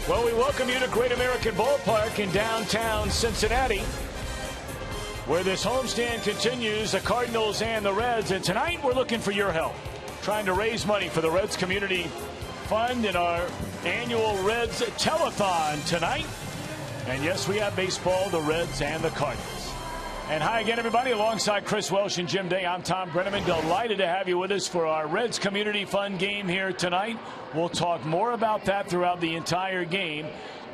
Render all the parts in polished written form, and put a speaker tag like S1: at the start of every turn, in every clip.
S1: Well, we welcome you to Great American Ballpark in downtown Cincinnati, where this homestand continues, the Cardinals and the Reds. And tonight we're looking for your help, trying to raise money for the Reds Community Fund in our annual Reds Telethon tonight. And yes, we have baseball, the Reds and the Cardinals. And hi again, everybody. Alongside Chris Welsh and Jim Day, I'm Tom Brenneman. Delighted to have you with us for our Reds Community Fund game here tonight. We'll talk more about that throughout the entire game.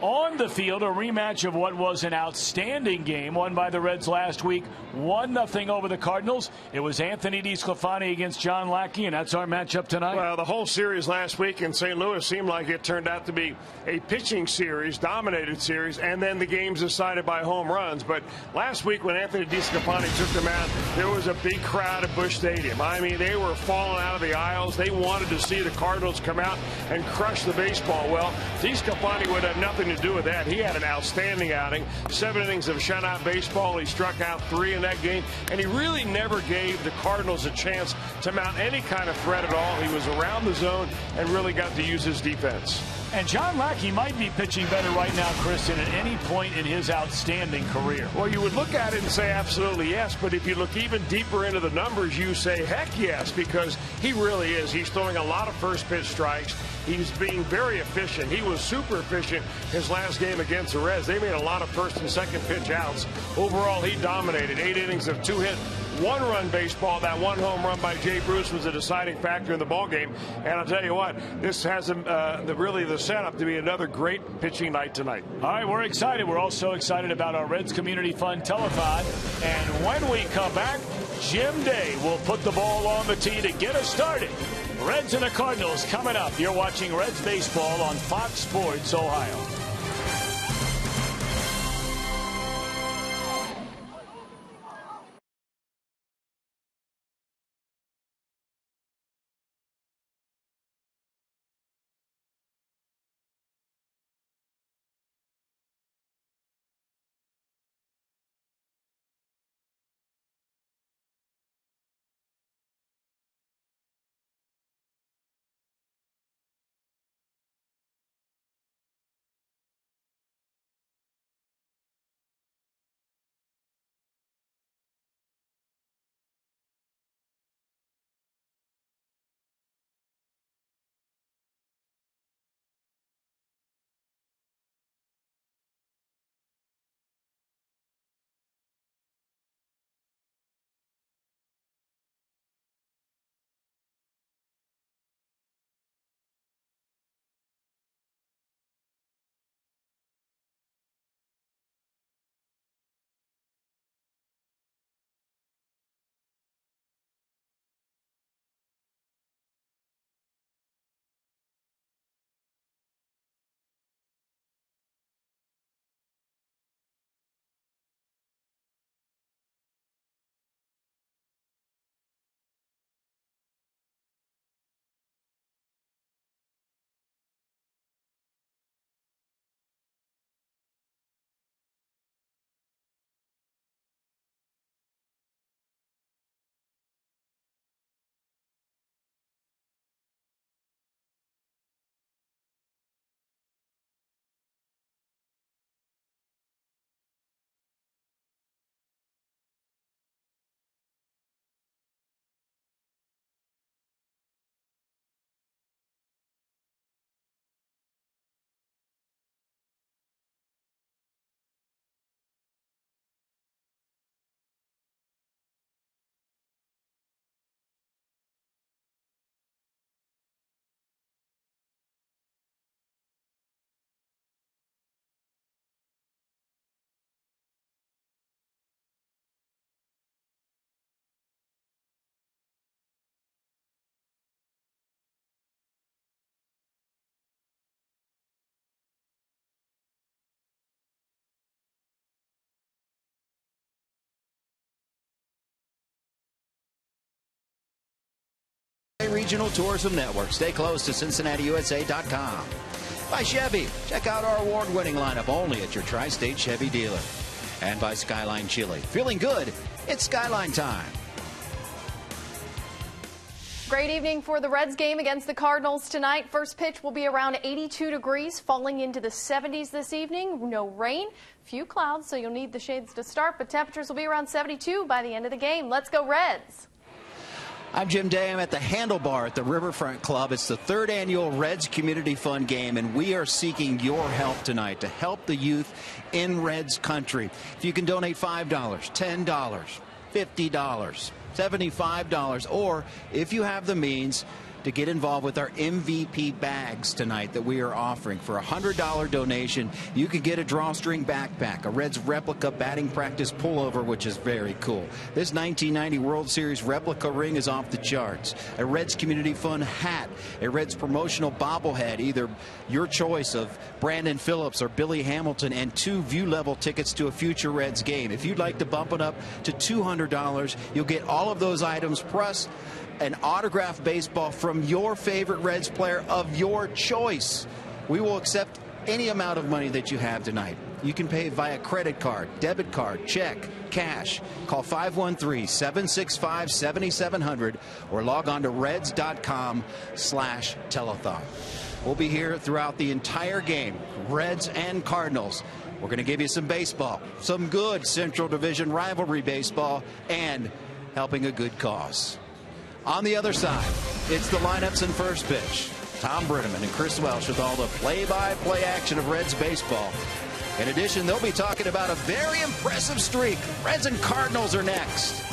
S1: On the field, a rematch of what was an outstanding game won by the Reds last week, 1-0 over the Cardinals. It was Anthony DeSclafani against John Lackey, and that's our matchup tonight.
S2: Well, the whole series last week in St. Louis seemed like it turned out to be a pitching series, dominated series, and then the games decided by home runs. But last week when Anthony DeSclafani took them out, there was a big crowd at Busch Stadium. I mean, they were falling out of the aisles. They wanted to see the Cardinals come out and crush the baseball. Well, DeSclafani would have nothing to do with that. He had an outstanding outing, 7 innings of shutout baseball. He struck out 3 in that game, and he really never gave the Cardinals a chance to mount any kind of threat at all. He was around the zone and really got to use his defense.
S1: And John Lackey might be pitching better right now, Chris, than at any point in his outstanding career.
S2: Well, you would look at it and say absolutely yes, but if you look even deeper into the numbers, you say heck yes, because he really is. He's throwing a lot of first pitch strikes. He's being very efficient. He was super efficient his last game against the Reds. They made a lot of first and second pitch outs. Overall, he dominated. 8 innings of 2-hit, 1-run baseball. That 1 home run by Jay Bruce was a deciding factor in the ballgame. And I'll tell you what, this has really the setup to be another great pitching night tonight.
S1: All right, we're excited. We're also excited about our Reds Community Fund Telethon. And when we come back, Jim Day will put the ball on the tee to get us started. Reds and the Cardinals coming up. You're watching Reds Baseball on Fox Sports Ohio.
S3: Regional Tourism Network. Stay close to CincinnatiUSA.com. By Chevy. Check out our award-winning lineup only at your Tri-State Chevy dealer. And by Skyline Chili. Feeling good? It's Skyline time.
S4: Great evening for the Reds game against the Cardinals tonight. First pitch will be around 82 degrees, falling into the 70s this evening. No rain, few clouds, so you'll need the shades to start, but temperatures will be around 72 by the end of the game. Let's go Reds.
S3: I'm Jim Day. I'm at the Handlebar at the Riverfront Club. It's the 3rd annual Reds Community Fund Game, and we are seeking your help tonight to help the youth in Reds country. If you can donate $5, $10, $50, $75, or if you have the means to get involved with our MVP bags tonight that we are offering. For a $100 donation, you can get a drawstring backpack, a Reds replica batting practice pullover, which is very cool. This 1990 World Series replica ring is off the charts. A Reds Community Fund hat, a Reds promotional bobblehead, either your choice of Brandon Phillips or Billy Hamilton, and 2 view-level tickets to a future Reds game. If you'd like to bump it up to $200, you'll get all of those items, plus an autographed baseball from your favorite Reds player of your choice. We will accept any amount of money that you have tonight. You can pay via credit card, debit card, check, cash. Call 513-765-7700 or log on to reds.com/telethon. We'll be here throughout the entire game, Reds and Cardinals. We're going to give you some baseball, some good Central Division rivalry baseball, and helping a good cause. On the other side, it's the lineups and first pitch. Tom Brenneman and Chris Welsh with all the play-by-play action of Reds baseball. In addition, they'll be talking about a very impressive streak. Reds and Cardinals are next.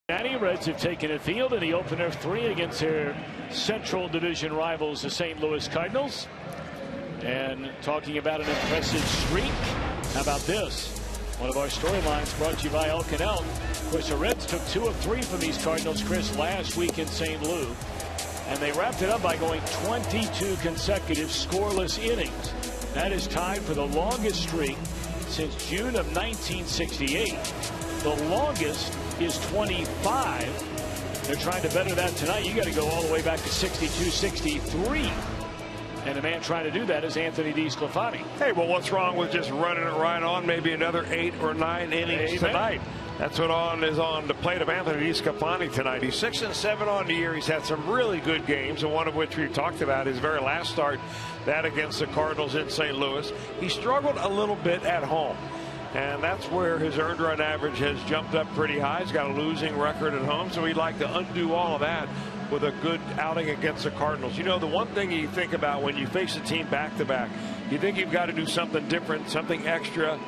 S1: Cincinnati Reds have taken a field in the opener of 3 against their Central Division rivals, the St. Louis Cardinals. And talking about an impressive streak, how about this? One of our storylines brought to you by Elk & Elk. Of course, the Reds took 2 of 3 from these Cardinals, Chris, last week in St. Louis. And they wrapped it up by going 22 consecutive scoreless innings. That is tied for the longest streak since June of 1968. The longest is 25. They're trying to better that tonight. You got to go all the way back to 62-63. And the man trying to do that is Anthony DeSclafani.
S2: Hey, well, what's wrong with just running it right on? Maybe another 8 or 9 innings tonight. That's what is on the plate of Anthony DeSclafani tonight. He's 6-7 on the year. He's had some really good games, and one of which we talked about his very last start, that against the Cardinals in St. Louis. He struggled a little bit at home, and that's where his earned run average has jumped up pretty high. He's got a losing record at home, so he'd like to undo all of that with a good outing against the Cardinals. You know, the one thing you think about when you face a team back-to-back, you think you've got to do something different, something extra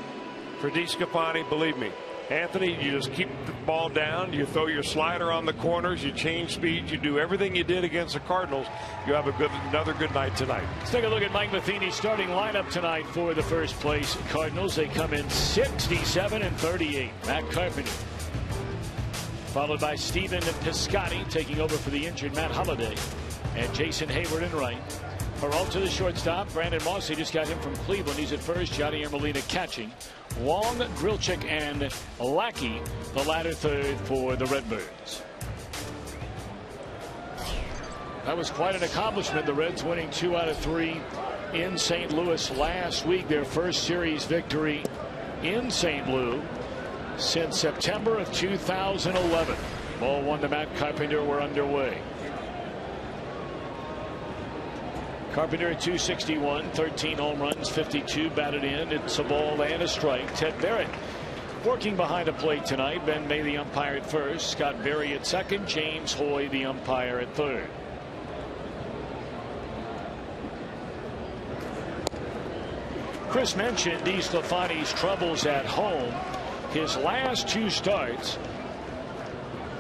S2: for DeSclafani. Believe me, Anthony, you just keep the ball down, you throw your slider on the corners, you change speeds, you do everything you did against the Cardinals. You have another good night tonight.
S1: Let's take a look at Mike Matheny's starting lineup tonight for the first place Cardinals. They come in 67 and 38. Matt Carpenter, followed by Stephen Piscotty, taking over for the injured Matt Holliday, and Jason Hayward in right. Peralta, the shortstop. Brandon Moss, they just got him from Cleveland. He's at first. Yadier Molina catching. Wong, Grilchick, and Lackey, the latter third for the Redbirds. That was quite an accomplishment. The Reds winning 2 out of 3 in St. Louis last week. Their first series victory in St. Louis since September of 2011. Ball 1 to Matt Carpenter. We're underway. Carpenter at 261, 13 home runs, 52 batted in. It's a ball and a strike. Ted Barrett working behind a plate tonight. Ben May, the umpire, at first. Scott Berry at second. James Hoy, the umpire, at third. Chris mentioned DeSclafani's troubles at home. His last 2 starts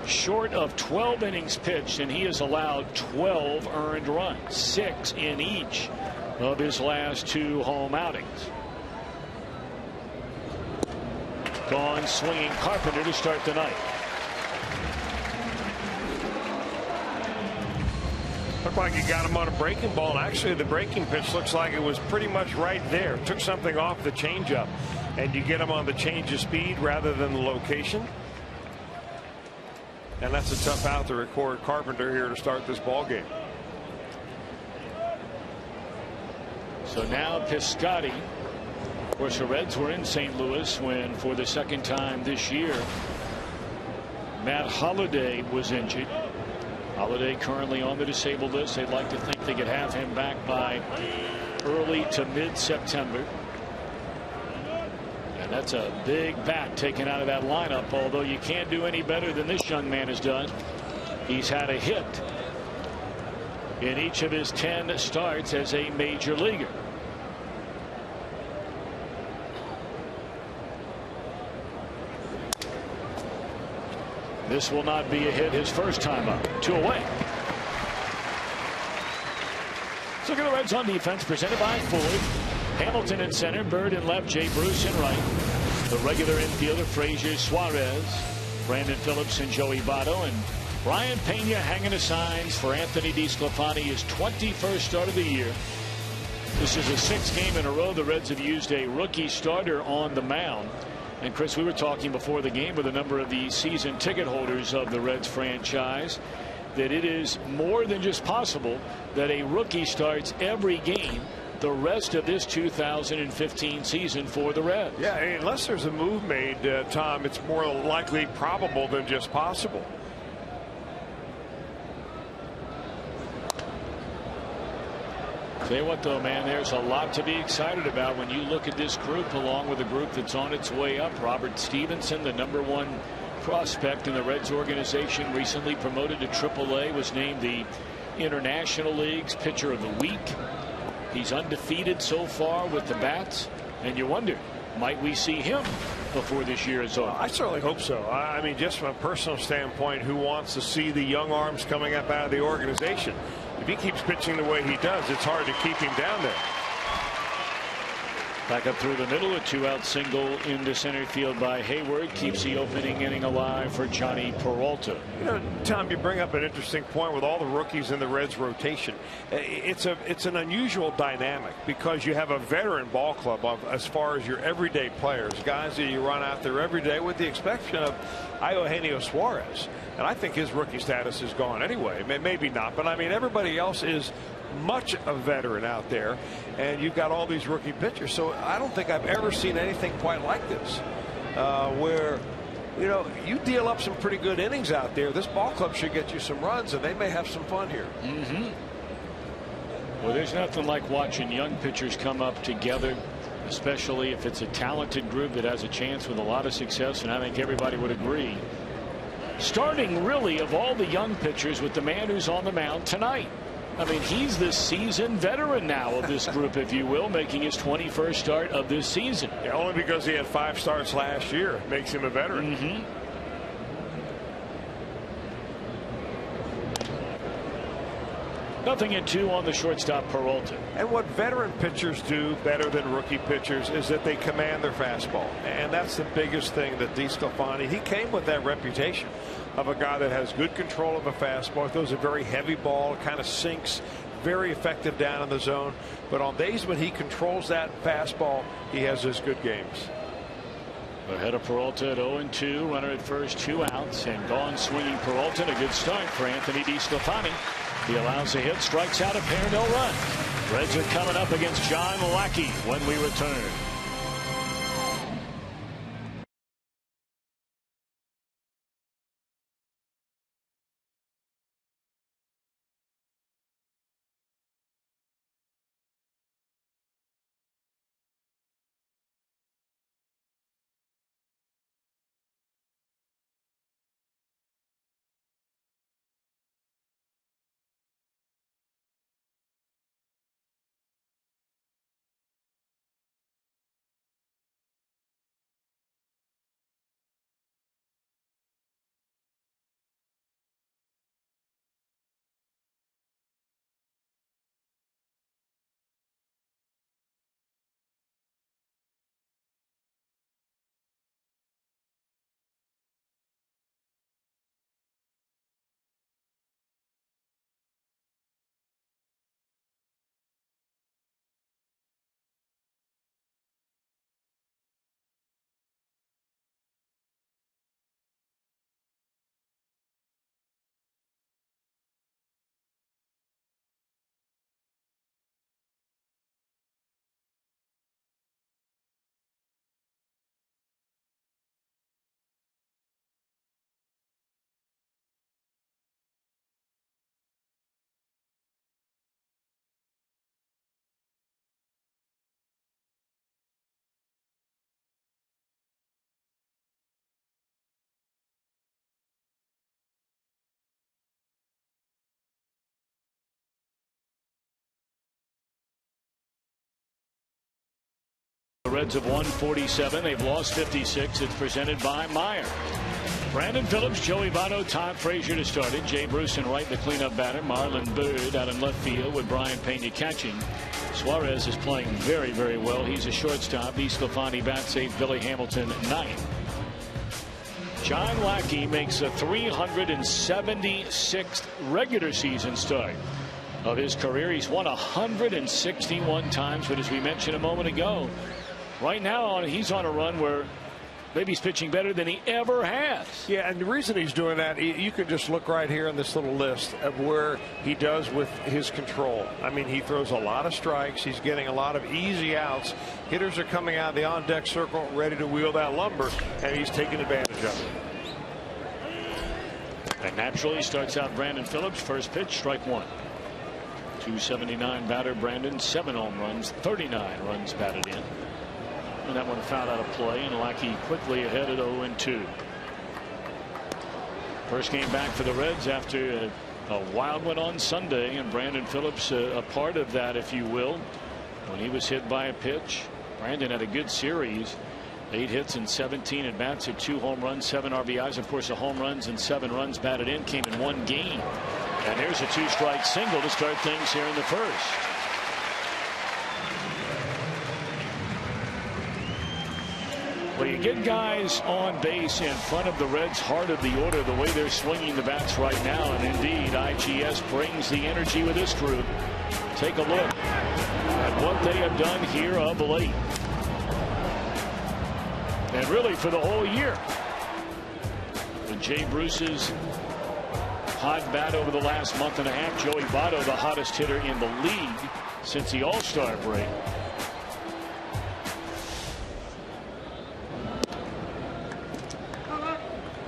S1: short of 12 innings pitched, and he has allowed 12 earned runs, 6 in each of his last 2 home outings. Gone swinging Carpenter to start the night.
S2: Looked like he got him on a breaking ball. Actually, the breaking pitch looks like it was pretty much right there. Took something off the changeup, and you get him on the change of speed rather than the location. And that's a tough out to record Carpenter here to start this ball game.
S1: So now Piscotty. Of course, the Reds were in St. Louis when, for the second time this year, Matt Holliday was injured. Holliday currently on the disabled list. They'd like to think they could have him back by early to mid-September. And that's a big bat taken out of that lineup, although you can't do any better than this young man has done. He's had a hit in each of his 10 starts as a major leaguer. This will not be a hit his first time up. 2 away. Let's look at the Reds on defense, presented by Ford. Hamilton in center, Bird in left, Jay Bruce in right. The regular infielder, Frazier, Suarez, Brandon Phillips, and Joey Votto. And Brian Pena hanging the signs for Anthony DeSclafani, his 21st start of the year. This is the 6th game in a row the Reds have used a rookie starter on the mound. And Chris, we were talking before the game with a number of the season ticket holders of the Reds franchise that it is more than just possible that a rookie starts every game the rest of this 2015 season for the Reds.
S2: Yeah, unless there's a move made, Tom, it's more likely probable than just possible.
S1: Tell you what, though, man, there's a lot to be excited about when you look at this group, along with a group that's on its way up. Robert Stevenson, the #1 prospect in the Reds organization, recently promoted to AAA, was named the International League's Pitcher of the Week. He's undefeated so far with the bats, and you wonder, might we see him before this year is over?
S2: I certainly hope so. I mean, just from a personal standpoint, who wants to see the young arms coming up out of the organization? If he keeps pitching the way he does, it's hard to keep him down there.
S1: Back up through the middle, a 2-out single into center field by Hayward keeps the opening inning alive for Johnny Peralta.
S2: You know, Tom, you bring up an interesting point with all the rookies in the Reds rotation. It's an unusual dynamic because you have a veteran ball club as far as your everyday players, guys that you run out there every day, with the exception of Eugenio Suarez. And I think his rookie status is gone anyway. Maybe not, but I mean, everybody else is much a veteran out there, and you've got all these rookie pitchers. So I don't think I've ever seen anything quite like this, where, you know, you deal up some pretty good innings out there. This ball club should get you some runs, and they may have some fun here.
S1: Well, there's nothing like watching young pitchers come up together, especially if it's a talented group that has a chance with a lot of success, and I think everybody would agree starting really of all the young pitchers with the man who's on the mound tonight. I mean, he's the seasoned veteran now of this group, if you will, making his 21st start of this season.
S2: Yeah, only because he had 5 starts last year makes him a veteran.
S1: Nothing in 2 on the shortstop, Peralta.
S2: And what veteran pitchers do better than rookie pitchers is that they command their fastball. And that's the biggest thing that DeSclafani, he came with that reputation of a guy that has good control of a fastball. Throws a very heavy ball, kind of sinks, very effective down in the zone. But on days when he controls that fastball, he has his good games.
S1: Ahead of Peralta at 0-2, runner at first, 2 outs, and gone swinging Peralta. A good start for Anthony DeSclafani. He allows a hit, strikes out a pair, no runs. Reds are coming up against John Lackey when we return. The Reds have won 47. They've lost 56. It's presented by Meyer. Brandon Phillips, Joey Votto, Todd Frazier to start it. Jay Bruce and Wright, the cleanup batter. Marlon Byrd out in left field with Brian Pena catching. Suarez is playing very, very well. He's a shortstop. DeSclafani bat save. Billy Hamilton ninth. John Lackey makes a 376th regular season start of his career. He's won 161 times, but as we mentioned a moment ago, right now he's on a run where maybe he's pitching better than he ever has.
S2: Yeah, and the reason he's doing that, you can just look right here on this little list of where he does with his control. I mean, he throws a lot of strikes. He's getting a lot of easy outs. Hitters are coming out of the on-deck circle ready to wheel that lumber, and he's taking advantage of it.
S1: And naturally starts out Brandon Phillips. First pitch, strike one. 279 batter Brandon, 7 home runs, 39 runs batted in. And that one fouled out of play, and Lackey quickly ahead at 0-2. First game back for the Reds after a wild one on Sunday, and Brandon Phillips a part of that, if you will, when he was hit by a pitch. Brandon had a good series. 8 hits and 17 at bats at 2 home runs, 7 RBIs. Of course, the home runs and 7 runs batted in came in 1 game. And there's a 2-strike single to start things here in the first. Well, you get guys on base in front of the Reds' heart of the order the way they're swinging the bats right now. And indeed, IGS brings the energy with this group. Take a look at what they have done here of late. And really for the whole year. With Jay Bruce's hot bat over the last month and a half, Joey Votto, the hottest hitter in the league since the All-Star break.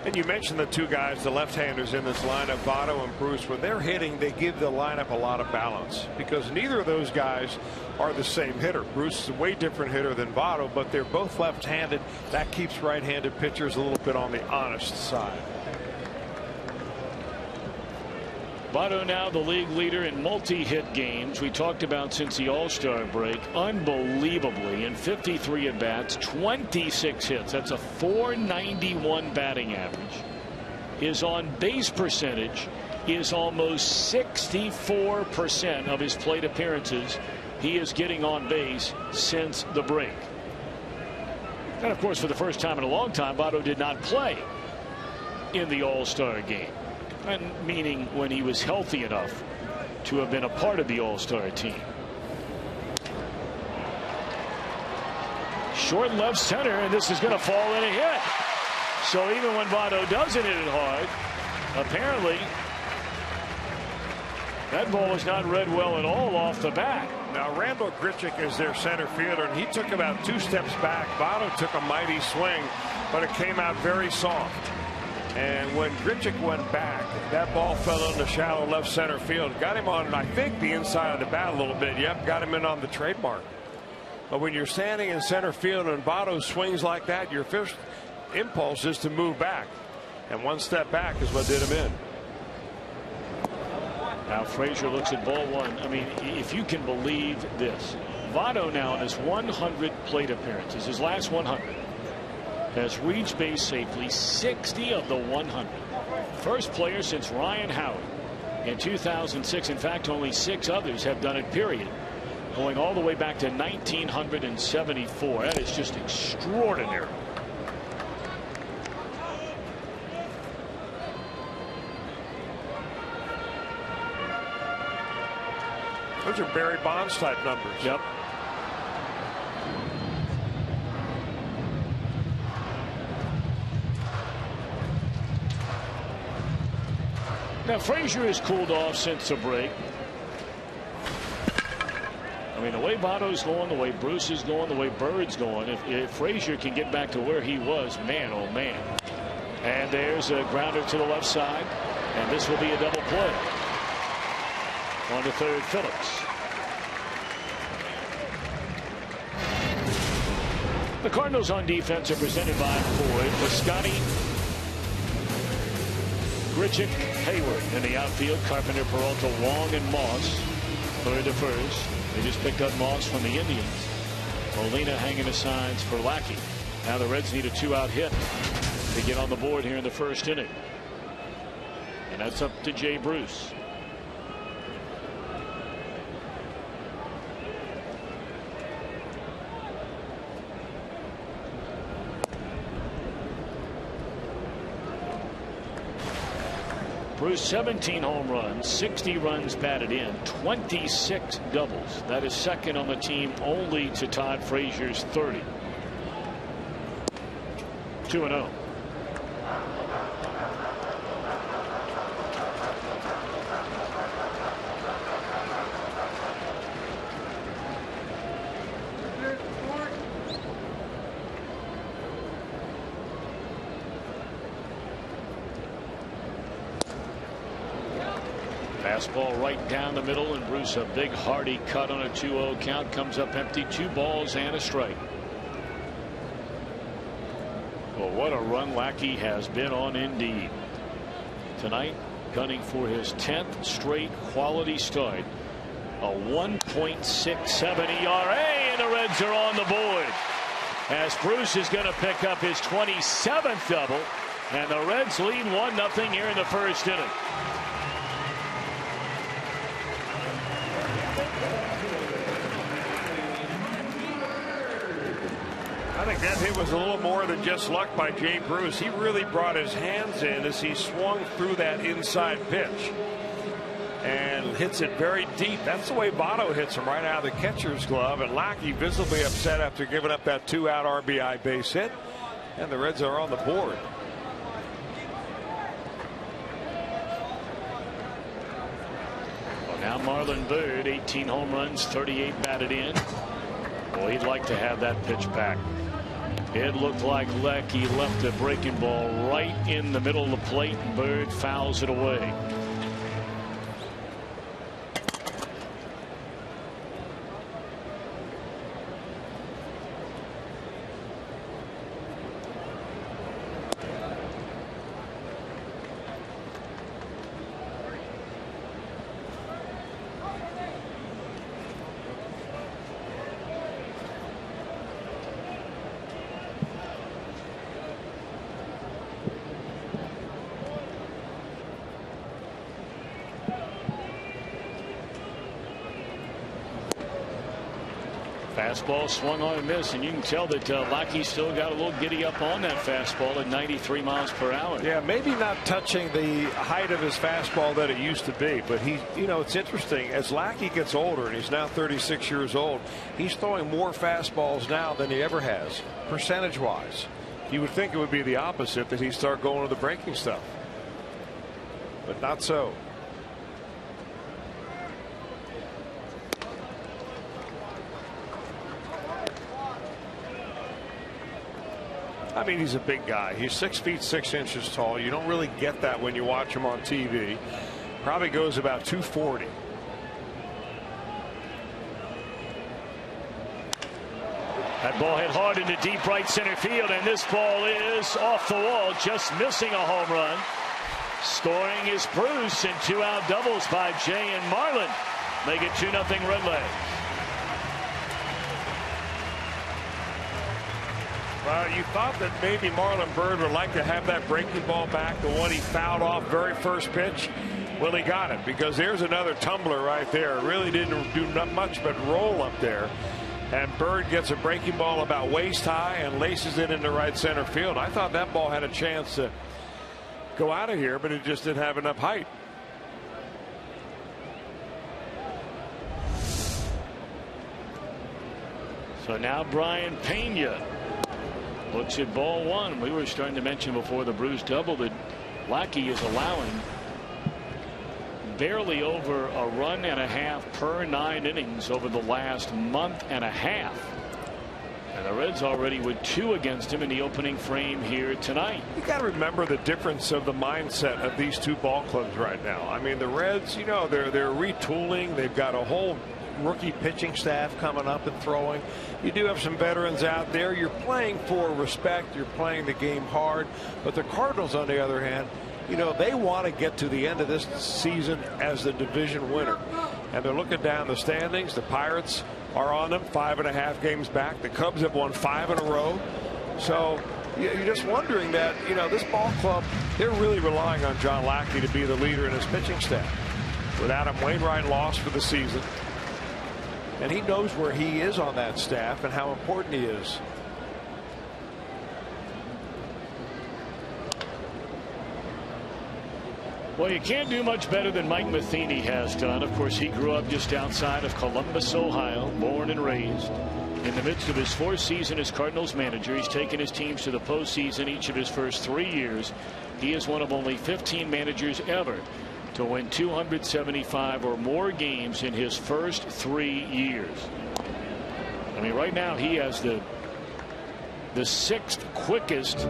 S2: And you mentioned the 2 guys, the left-handers in this lineup, Votto and Bruce. When they're hitting, they give the lineup a lot of balance because neither of those guys are the same hitter. Bruce is a way different hitter than Votto, but they're both left-handed. That keeps right-handed pitchers a little bit on the honest side.
S1: Votto now the league leader in multi-hit games. We talked about since the All-Star break. Unbelievably, in 53 at-bats, 26 hits. That's a .491 batting average. His on-base percentage is almost 64% of his plate appearances. He is getting on base since the break. And, of course, for the first time in a long time, Votto did not play in the All-Star game. And meaning when he was healthy enough to have been a part of the All-Star team. Short left center, and this is going to fall in a hit. So even when Votto doesn't hit it hard, apparently that ball was not read well at all off the bat.
S2: Now Randall Grichuk is their center fielder, and he took about 2 steps back. Votto took a mighty swing, but it came out very soft. And when Grichuk went back, that ball fell into shallow left center field. Got him on, I think, the inside of the bat a little bit. Yep, got him in on the trademark. But when you're standing in center field and Votto swings like that, your first impulse is to move back. And 1 step back is what did him in.
S1: Now Frazier looks at ball 1. I mean, if you can believe this, Votto now in his 100 plate appearances, his last 100, has reached base safely 60 of the 100. First player since Ryan Howard in 2006. In fact, only 6 others have done it, period. Going all the way back to 1974. That is just extraordinary.
S2: Those are Barry Bonds type numbers.
S1: Yep. Now Frazier has cooled off since the break. I mean, the way Votto's going, the way Bruce is going, the way Bird's going, if Frazier can get back to where he was, man, oh man. And there's a grounder to the left side, and this will be a double play. On to third, Phillips. The Cardinals on defense are presented by Ford. Piscotty, Grichuk, Hayward in the outfield. Carpenter, Peralta, Wong, and Moss. Third to first. They just picked up Moss from the Indians. Molina hanging the signs for Lackey. Now the Reds need a 2-out hit to get on the board here in the first inning. And that's up to Jay Bruce. Bruce 17 home runs, 60 runs batted in, 26 doubles. That is second on the team only to Todd Frazier's 30. 2-0. Fastball right down the middle, and Bruce a big hearty cut on a 2-0 count. Comes up empty. 2 balls and a strike. Well, what a run Lackey has been on indeed. Tonight, gunning for his 10th straight quality start. A 1.67 ERA, and the Reds are on the board. As Bruce is going to pick up his 27th double, and the Reds lead 1-0 here in the first inning.
S2: I think that hit was a little more than just luck by Jay Bruce. He really brought his hands in as he swung through that inside pitch and hits it very deep. That's the way Votto hits him, right out of the catcher's glove. And Lackey visibly upset after giving up that 2-out RBI base hit. And the Reds are on the board.
S1: Well, now Marlon Byrd, 18 home runs, 38 batted in. Boy, he'd like to have that pitch back. It looked like Lackey left a breaking ball right in the middle of the plate, and Byrd fouls it away. Fastball swung on and missed, and you can tell that Lackey still got a little giddy up on that fastball at 93 miles per hour.
S2: Yeah, maybe not touching the height of his fastball that it used to be, but it's interesting. As Lackey gets older, and he's now 36 years old, he's throwing more fastballs now than he ever has, percentage-wise. You would think it would be the opposite, that he'd start going to the breaking stuff, but not so. I mean, he's a big guy. He's 6 feet 6 inches tall. You don't really get that when you watch him on TV. Probably goes about 240.
S1: That ball hit hard into deep right center field, and this ball is off the wall, just missing a home run. Scoring is Bruce, and 2-out doubles by Jay and Marlin make it 2-0 Redlegs.
S2: Well, you thought that maybe Marlon Byrd would like to have that breaking ball back, the one he fouled off very first pitch. Well, he got it, because there's another tumbler right there. It really didn't do not much but roll up there. And Byrd gets a breaking ball about waist high and laces it into right center field. I thought that ball had a chance to go out of here, but it just didn't have enough height.
S1: So now Brian Pena looks at ball one. We were starting to mention before the Bruce double that Lackey is allowing barely over a run and a half per 9 innings over the last month and a half. And the Reds already with 2 against him in the opening frame here tonight.
S2: You got to remember the difference of the mindset of these two ball clubs right now. I mean, the Reds, they're retooling. They've got a whole rookie pitching staff coming up and throwing. You do have some veterans out there. You're playing for respect. You're playing the game hard. But the Cardinals, on the other hand, they want to get to the end of this season as the division winner. And they're looking down the standings. The Pirates are on them, 5.5 games back. The Cubs have won 5 in a row. So you're just wondering that, this ball club, they're really relying on John Lackey to be the leader in his pitching staff. With Adam Wainwright lost for the season. And he knows where he is on that staff and how important he is.
S1: Well, you can't do much better than Mike Matheny has done. Of course, he grew up just outside of Columbus, Ohio, born and raised. In the midst of his 4th season as Cardinals manager, he's taken his teams to the postseason each of his first 3 years. He is one of only 15 managers ever to win 275 or more games in his first 3 years. I mean, right now he has the 6th quickest,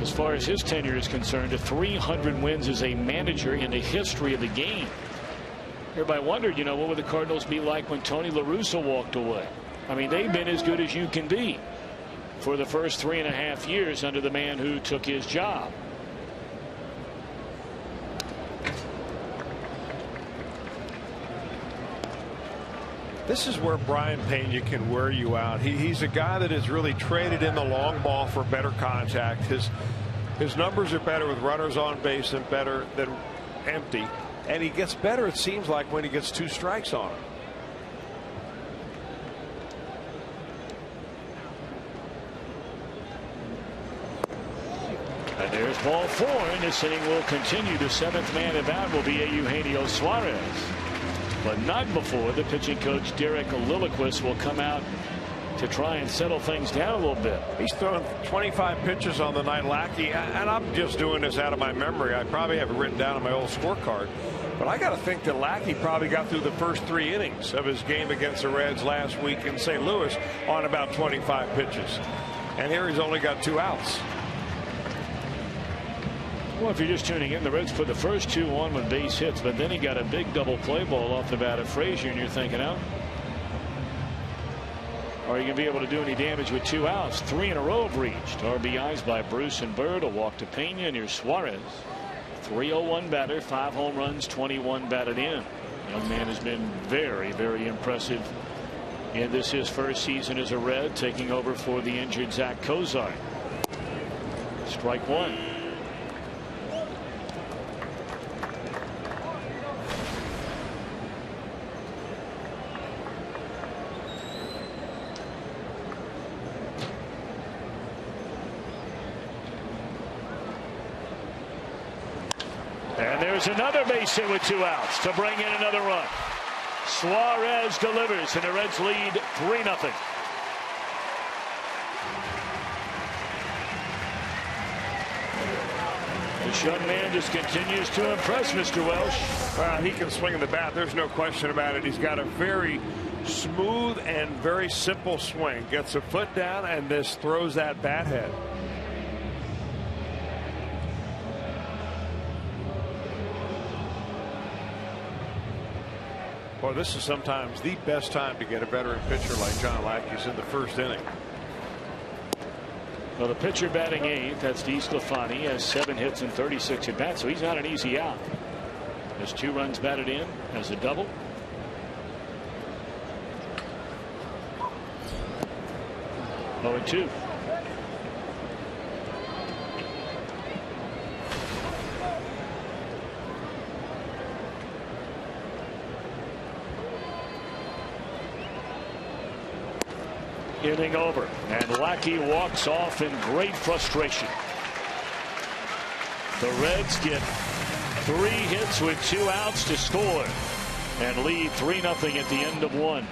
S1: as far as his tenure is concerned, to 300 wins as a manager in the history of the game. Everybody wondered, what would the Cardinals be like when Tony La Russa walked away? I mean, they've been as good as you can be for the first 3.5 years under the man who took his job.
S2: This is where Brian Pena can wear you out. He's a guy that has really traded in the long ball for better contact. His numbers are better with runners on base and better than empty. And he gets better, it seems like, when he gets 2 strikes on him.
S1: And there's ball 4, and this inning will continue. The 7th man at bat will be Eugenio Suarez. But not before the pitching coach Derek Lilliquist will come out to try and settle things down a little bit.
S2: He's thrown 25 pitches on the night, Lackey, and I'm just doing this out of my memory. I probably have it written down on my old scorecard. But I got to think that Lackey probably got through the first 3 innings of his game against the Reds last week in St. Louis on about 25 pitches. And here he's only got 2 outs.
S1: Well, if you're just tuning in, the Reds put the first 2 on with base hits, but then he got a big double play ball off the bat of Frazier, and you're thinking, are you going to be able to do any damage with 2 outs? 3 in a row have reached. RBIs by Bruce and Byrd, a walk to Pena, and here's Suarez. 301 batter, 5 home runs, 21 batted in. Young man has been very, very impressive in this his first season as a Red, taking over for the injured Zach Kozar. Strike 1. There's another base hit with 2 outs to bring in another run. Suarez delivers, and the Reds lead 3-0. This young man just continues to impress, Mr. Welsh.
S2: He can swing in the bat. There's no question about it. He's got a very smooth and very simple swing. Gets a foot down and just throws that bat head. Boy, this is sometimes the best time to get a veteran pitcher like John Lackey's in the first inning.
S1: Well, the pitcher batting 8th, that's DeSclafani. He has 7 hits and 36 at bats, so he's not an easy out. There's 2 runs batted in as a double. Oh, and 2. Inning over, and Lackey walks off in great frustration. The Reds get 3 hits with 2 outs to score and lead 3-0 at the end of 1.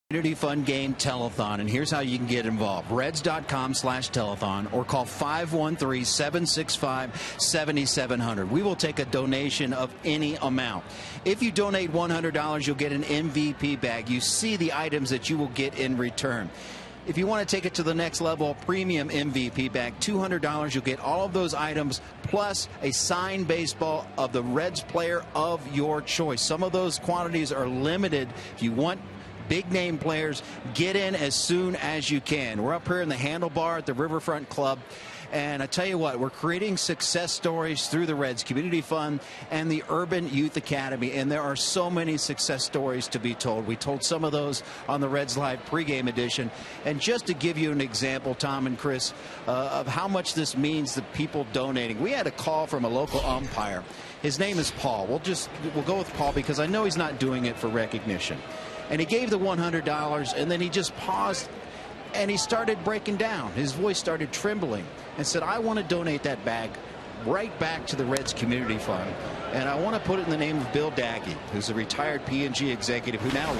S3: Community Fund Game Telethon, and here's how you can get involved. Reds.com/telethon or call 513-765-7700. We will take a donation of any amount. If you donate $100, you'll get an MVP bag. You see the items that you will get in return. If you want to take it to the next level, premium MVP bag, $200, you'll get all of those items plus a signed baseball of the Reds player of your choice. Some of those quantities are limited. If you want big name players, get in as soon as you can. We're up here in the Handlebar at the Riverfront Club, and I tell you what, we're creating success stories through the Reds Community Fund and the Urban Youth Academy, and there are so many success stories to be told. We told some of those on the Reds Live pregame edition, and just to give you an example, Tom and Chris, of how much this means to people donating. We had a call from a local umpire. His name is Paul. We'll go with Paul because I know he's not doing it for recognition. And he gave the $100, and then he just paused, and he started breaking down. His voice started trembling and said, I want to donate that bag right back to the Reds Community Fund, and I want to put it in the name of Bill Daggy, who's a retired P&G executive who now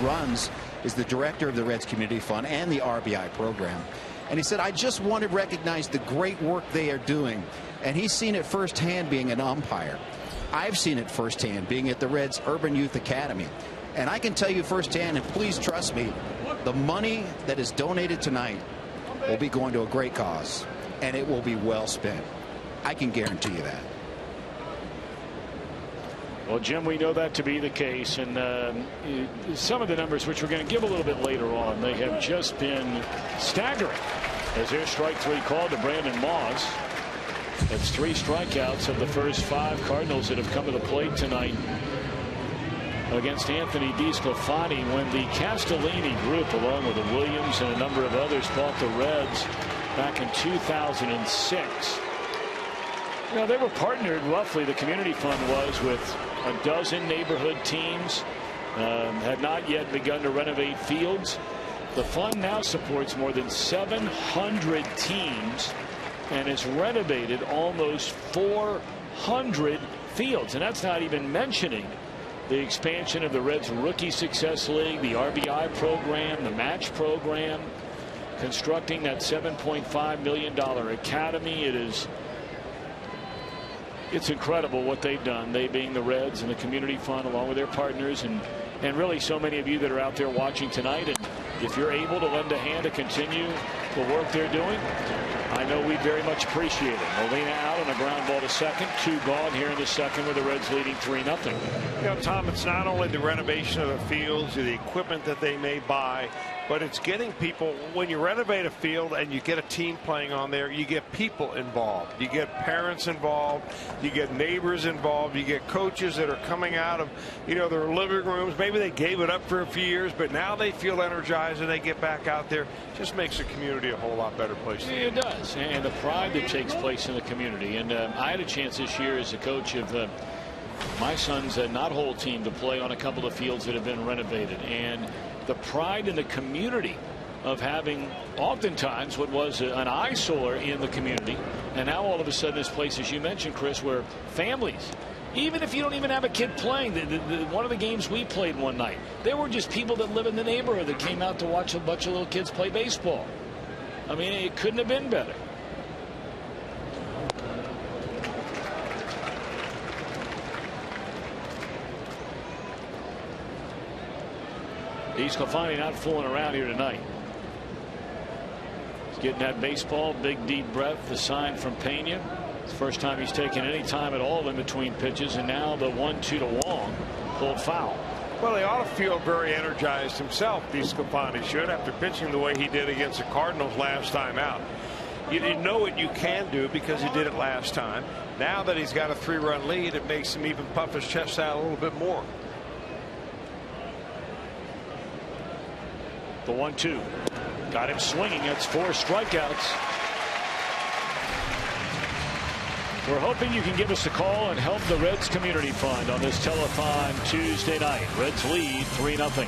S3: is the director of the Reds Community Fund and the RBI program. And he said, I just want to recognize the great work they are doing. And he's seen it firsthand being an umpire. I've seen it firsthand being at the Reds Urban Youth Academy. And I can tell you firsthand, and please trust me, the money that is donated tonight will be going to a great cause, and it will be well spent. I can guarantee you that.
S1: Well, Jim, we know that to be the case, and some of the numbers, which we're going to give a little bit later on, they have just been staggering. As there's strike 3 called to Brandon Moss. That's 3 strikeouts of the first 5 Cardinals that have come to the plate tonight against Anthony DeSclafani. When the Castellini group, along with the Williams and a number of others, bought the Reds back in 2006. You know, they were partnered roughly, the community fund was, with a dozen neighborhood teams. Had not yet begun to renovate fields. The fund now supports more than 700 teams and has renovated almost 400 fields. And that's not even mentioning the expansion of the Reds Rookie Success League, the RBI program, the match program, constructing that $7.5 million academy. It's incredible what they've done, they being the Reds and the community fund, along with their partners, and really so many of you that are out there watching tonight. And if you're able to lend a hand to continue the work they're doing, I know we very much appreciate it. Molina out on a ground ball to second. 2 gone here in the second with the Reds leading 3-0.
S2: You know, Tom, it's not only the renovation of the fields or the equipment that they may buy, but it's getting people. When you renovate a field and you get a team playing on there, you get people involved. You get parents involved. You get neighbors involved. You get coaches that are coming out of, you know, their living rooms. Maybe they gave it up for a few years, but now they feel energized and they get back out there. Just makes the community a whole lot better place.
S1: It does, and the pride that takes place in the community. And I had a chance this year as a coach of my son's not whole team to play on a couple of fields that have been renovated, and the pride in the community of having oftentimes what was an eyesore in the community, and now all of a sudden this place, as you mentioned, Chris, where families, even if you don't even have a kid playing, one of the games we played one night, there were just people that live in the neighborhood that came out to watch a bunch of little kids play baseball. I mean, it couldn't have been better. DeSclafani not fooling around here tonight. He's getting that baseball, big deep breath, the sign from Pena. It's the first time he's taken any time at all in between pitches, and now the 1-2 to Wong, pulled foul.
S2: Well, he ought to feel very energized himself, DeSclafani should, after pitching the way he did against the Cardinals last time out. You didn't know what you can do because he did it last time. Now that he's got a 3-run lead, it makes him even puff his chest out a little bit more.
S1: The 1-2 got him swinging. That's 4 strikeouts. We're hoping you can give us a call and help the Reds Community Fund on this telethon Tuesday night. Reds lead 3-0.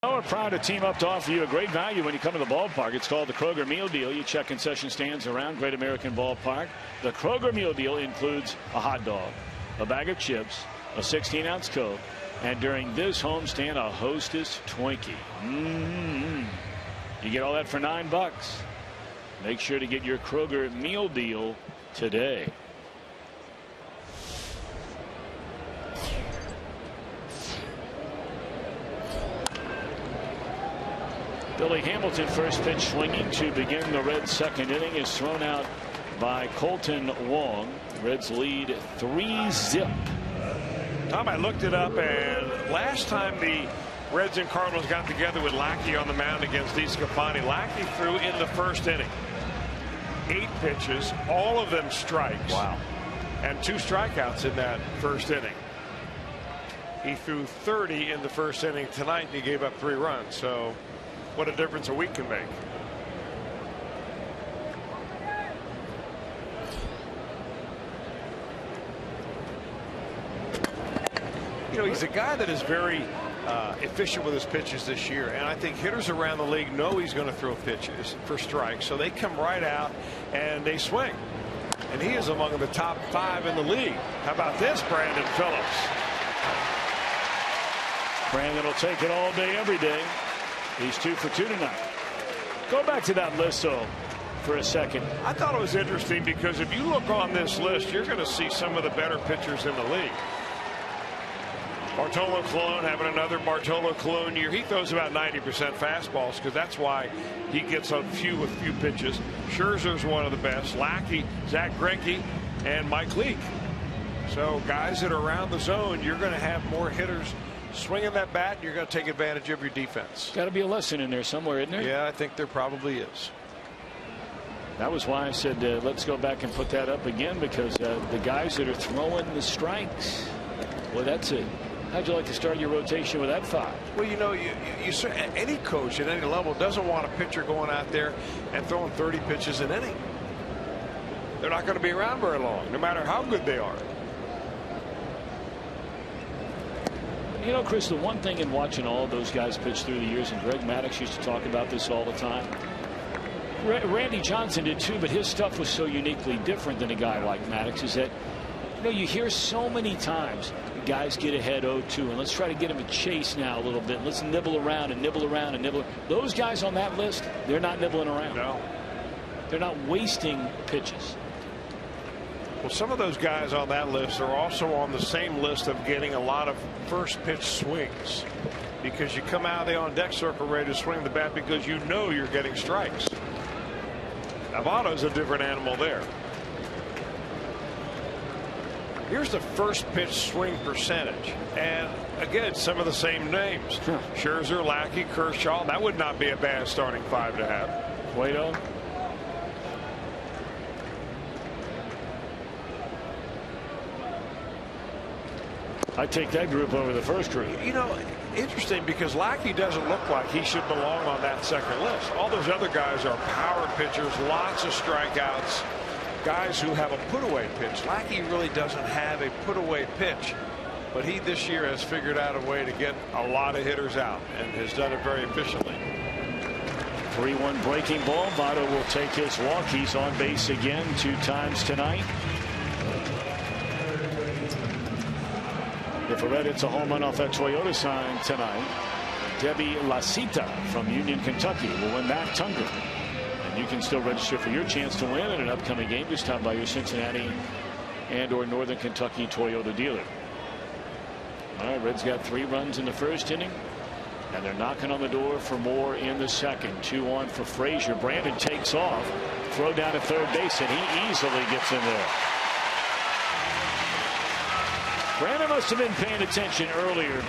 S1: We're proud to team up to offer you a great value when you come to the ballpark. It's called the Kroger Meal Deal. You check concession stands around Great American Ballpark. The Kroger Meal Deal includes a hot dog, a bag of chips, a 16-ounce Coke, And during this homestand, a Hostess Twinkie. You get all that for $9. Make sure to get your Kroger meal deal today. Billy Hamilton, first pitch swinging to begin the Reds' second inning, is thrown out by Colton Wong. Reds lead 3-0.
S2: Tom, I looked it up, and last time the Reds and Cardinals got together with Lackey on the mound against DeSclafani, Lackey threw in the first inning 8 pitches, all of them strikes.
S1: Wow.
S2: And 2 strikeouts in that first inning. He threw 30 in the first inning tonight, and he gave up 3 runs. So what a difference a week can make. You know, he's a guy that is very efficient with his pitches this year, and I think hitters around the league know he's going to throw pitches for strikes, so they come right out and they swing. And he is among the top 5 in the league. How about this, Brandon Phillips?
S1: Brandon will take it all day, every day. He's 2 for 2 tonight. Go back to that list, though, for a second.
S2: I thought it was interesting because if you look on this list, you're going to see some of the better pitchers in the league. Bartolo Colon having another Bartolo Colon year. He throws about 90% fastballs because that's why he gets a few pitches. Scherzer's one of the best. Lackey, Zach Greinke, and Mike Leake. So guys that are around the zone, you're going to have more hitters swinging that bat, and you're going to take advantage of your defense.
S1: Got to be a lesson in there somewhere, isn't there?
S2: Yeah, I think there probably is.
S1: That was why I said let's go back and put that up again, because the guys that are throwing the strikes, well, that's it. How'd you like to start your rotation with that 5?
S2: Well, you know, any coach at any level doesn't want a pitcher going out there and throwing 30 pitches an inning. They're not going to be around very long, no matter how good they are.
S1: You know, Chris, the one thing in watching all of those guys pitch through the years, and Greg Maddux used to talk about this all the time. Randy Johnson did too, but his stuff was so uniquely different than a guy like Maddux, is that, you know, you hear so many times guys get ahead 0-2, and let's try to get him a chase now a little bit. Let's nibble around and nibble around and nibble. Those guys on that list, they're not nibbling around.
S2: No.
S1: They're not wasting pitches.
S2: Well, some of those guys on that list are also on the same list of getting a lot of first pitch swings, because you come out of the on deck circle ready to swing the bat because you know you're getting strikes. Navato's a different animal there. Here's the first pitch swing percentage, and again, some of the same names. Scherzer, Lackey, Kershaw. That would not be a bad starting 5 to have.
S1: Cueto. I take that group over the first group.
S2: You know, interesting, because Lackey doesn't look like he should belong on that second list. All those other guys are power pitchers, lots of strikeouts, guys who have a put-away pitch. Lackey really doesn't have a put-away pitch, but he this year has figured out a way to get a lot of hitters out and has done it very efficiently.
S1: 3-1 breaking ball. Votto will take his walk. He's on base again 2 times tonight. If a Red hits a home run off that Toyota sign tonight, Debbie Lasita from Union, Kentucky will win that Tundra. And you can still register for your chance to win in an upcoming game. Just stop by your Cincinnati and/or Northern Kentucky Toyota dealer. All right, Reds got 3 runs in the first inning, and they're knocking on the door for more in the second. 2 on for Frazier. Brandon takes off, throw down at third base, and he easily gets in there. Brandon must have been paying attention earlier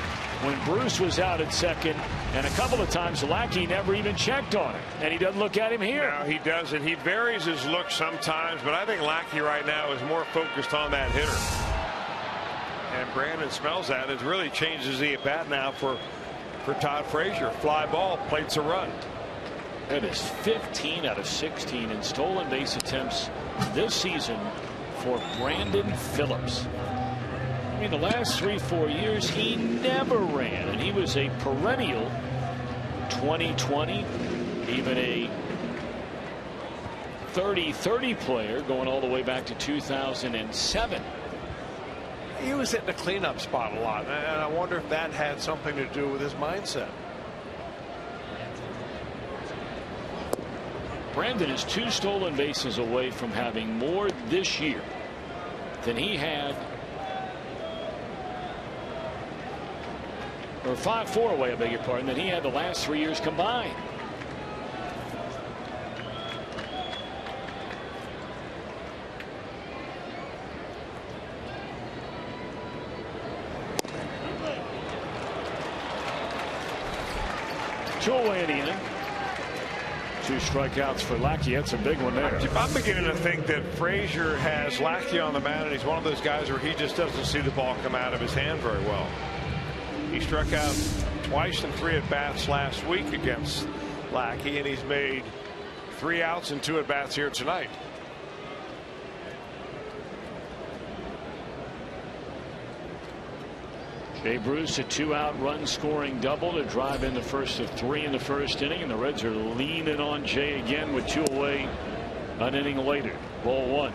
S1: when Bruce was out at second, and a couple of times Lackey never even checked on him, and he doesn't look at him here.
S2: No, he doesn't. He varies his look sometimes, but I think Lackey right now is more focused on that hitter. And Brandon smells that. It really changes the at-bat now for Todd Frazier. Fly ball, plates a run.
S1: That is 15 out of 16 in stolen base attempts this season for Brandon Phillips. I mean, the last 3-4 years he never ran, and he was a perennial 20-20, even a 30-30 player going all the way back to 2007.
S5: he was hitting the cleanup spot a lot, and I wonder if that had something to do with his mindset.
S1: Brandon is 2 stolen bases away from having more this year than he had, or 5-4 away, I beg your pardon, than he had the last 3 years combined. Two away in the inning. 2 strikeouts for Lackey. That's a big one there.
S5: I'm beginning to think that Frazier has Lackey on the mound, and he's one of those guys where he just doesn't see the ball come out of his hand very well. He struck out twice in 3 at-bats last week against Lackey, and he's made 3 outs and 2 at-bats here tonight.
S1: Jay Bruce, a 2-out run scoring double to drive in the first of 3 in the first inning, and the Reds are leaning on Jay again with 2 away an inning later. Ball 1.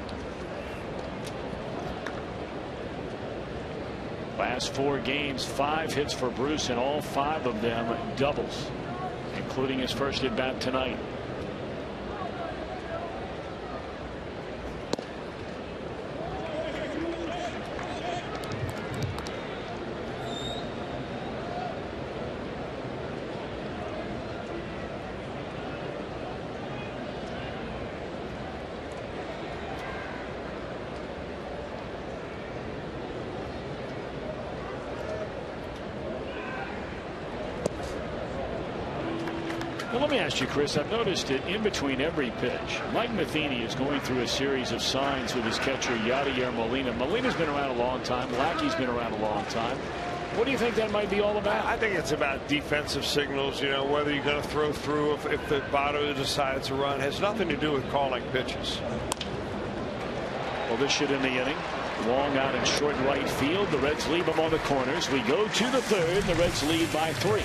S1: Last 4 games, 5 hits for Bruce, and all 5 of them doubles, including his first at bat tonight. Well, let me ask you, Chris, I've noticed it in between every pitch. Mike Matheny is going through a series of signs with his catcher, Yadier Molina. Molina's been around a long time. Lackey's been around a long time. What do you think that might be all about?
S5: I think it's about defensive signals, you know, whether you're going to throw through, if the batter decides to run. It has nothing to do with calling pitches.
S1: Well, this should end the inning. Long out in short right field. The Reds leave him on the corners. We go to the 3rd. The Reds lead by 3.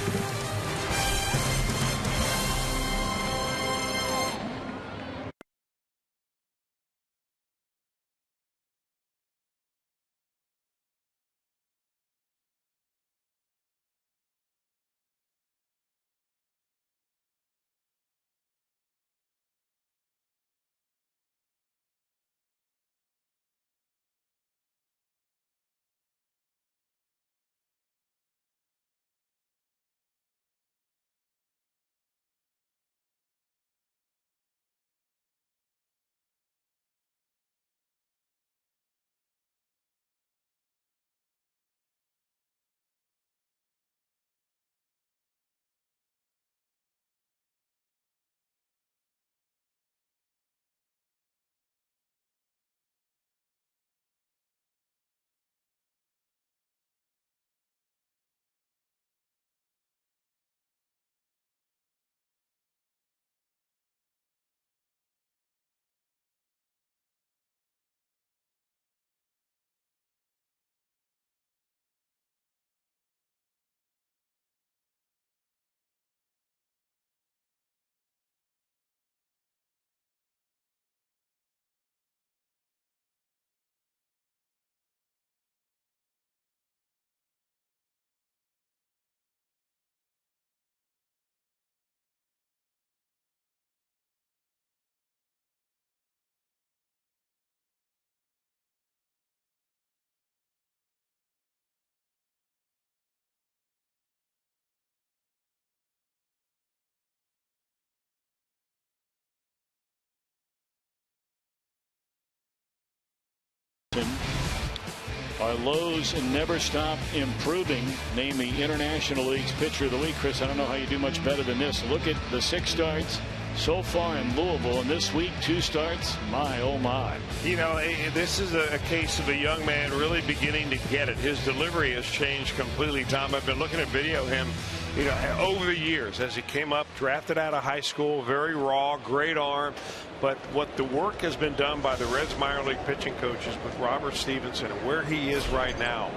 S1: Our lows never stop improving. Named the International League's Pitcher of the Week. Chris, I don't know how you do much better than this. Look at the 6 starts so far in Louisville, and this week 2 starts. My, oh my.
S5: You know, this is a case of a young man really beginning to get it. His delivery has changed completely, Tom. I've been looking at video of him, you know, over the years as he came up, drafted out of high school, very raw, great arm. But what the work has been done by the Reds minor league pitching coaches with Robert Stevenson and where he is right now,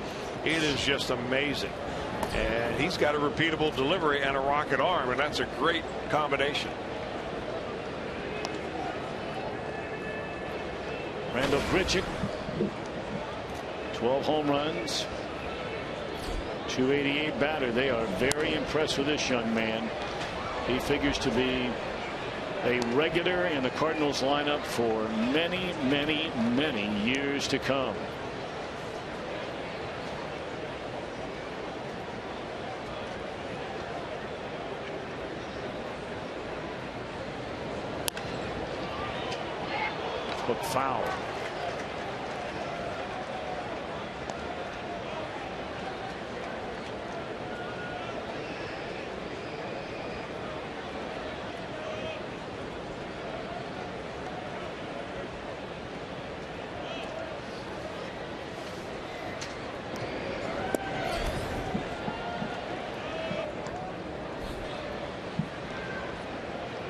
S5: it is just amazing. And he's got a repeatable delivery and a rocket arm, and that's a great combination.
S1: Randall Grichuk 12 home runs. .288 batter. They are very impressed with this young man. He figures to be a regular in the Cardinals lineup for many, many, many years to come. Hook foul.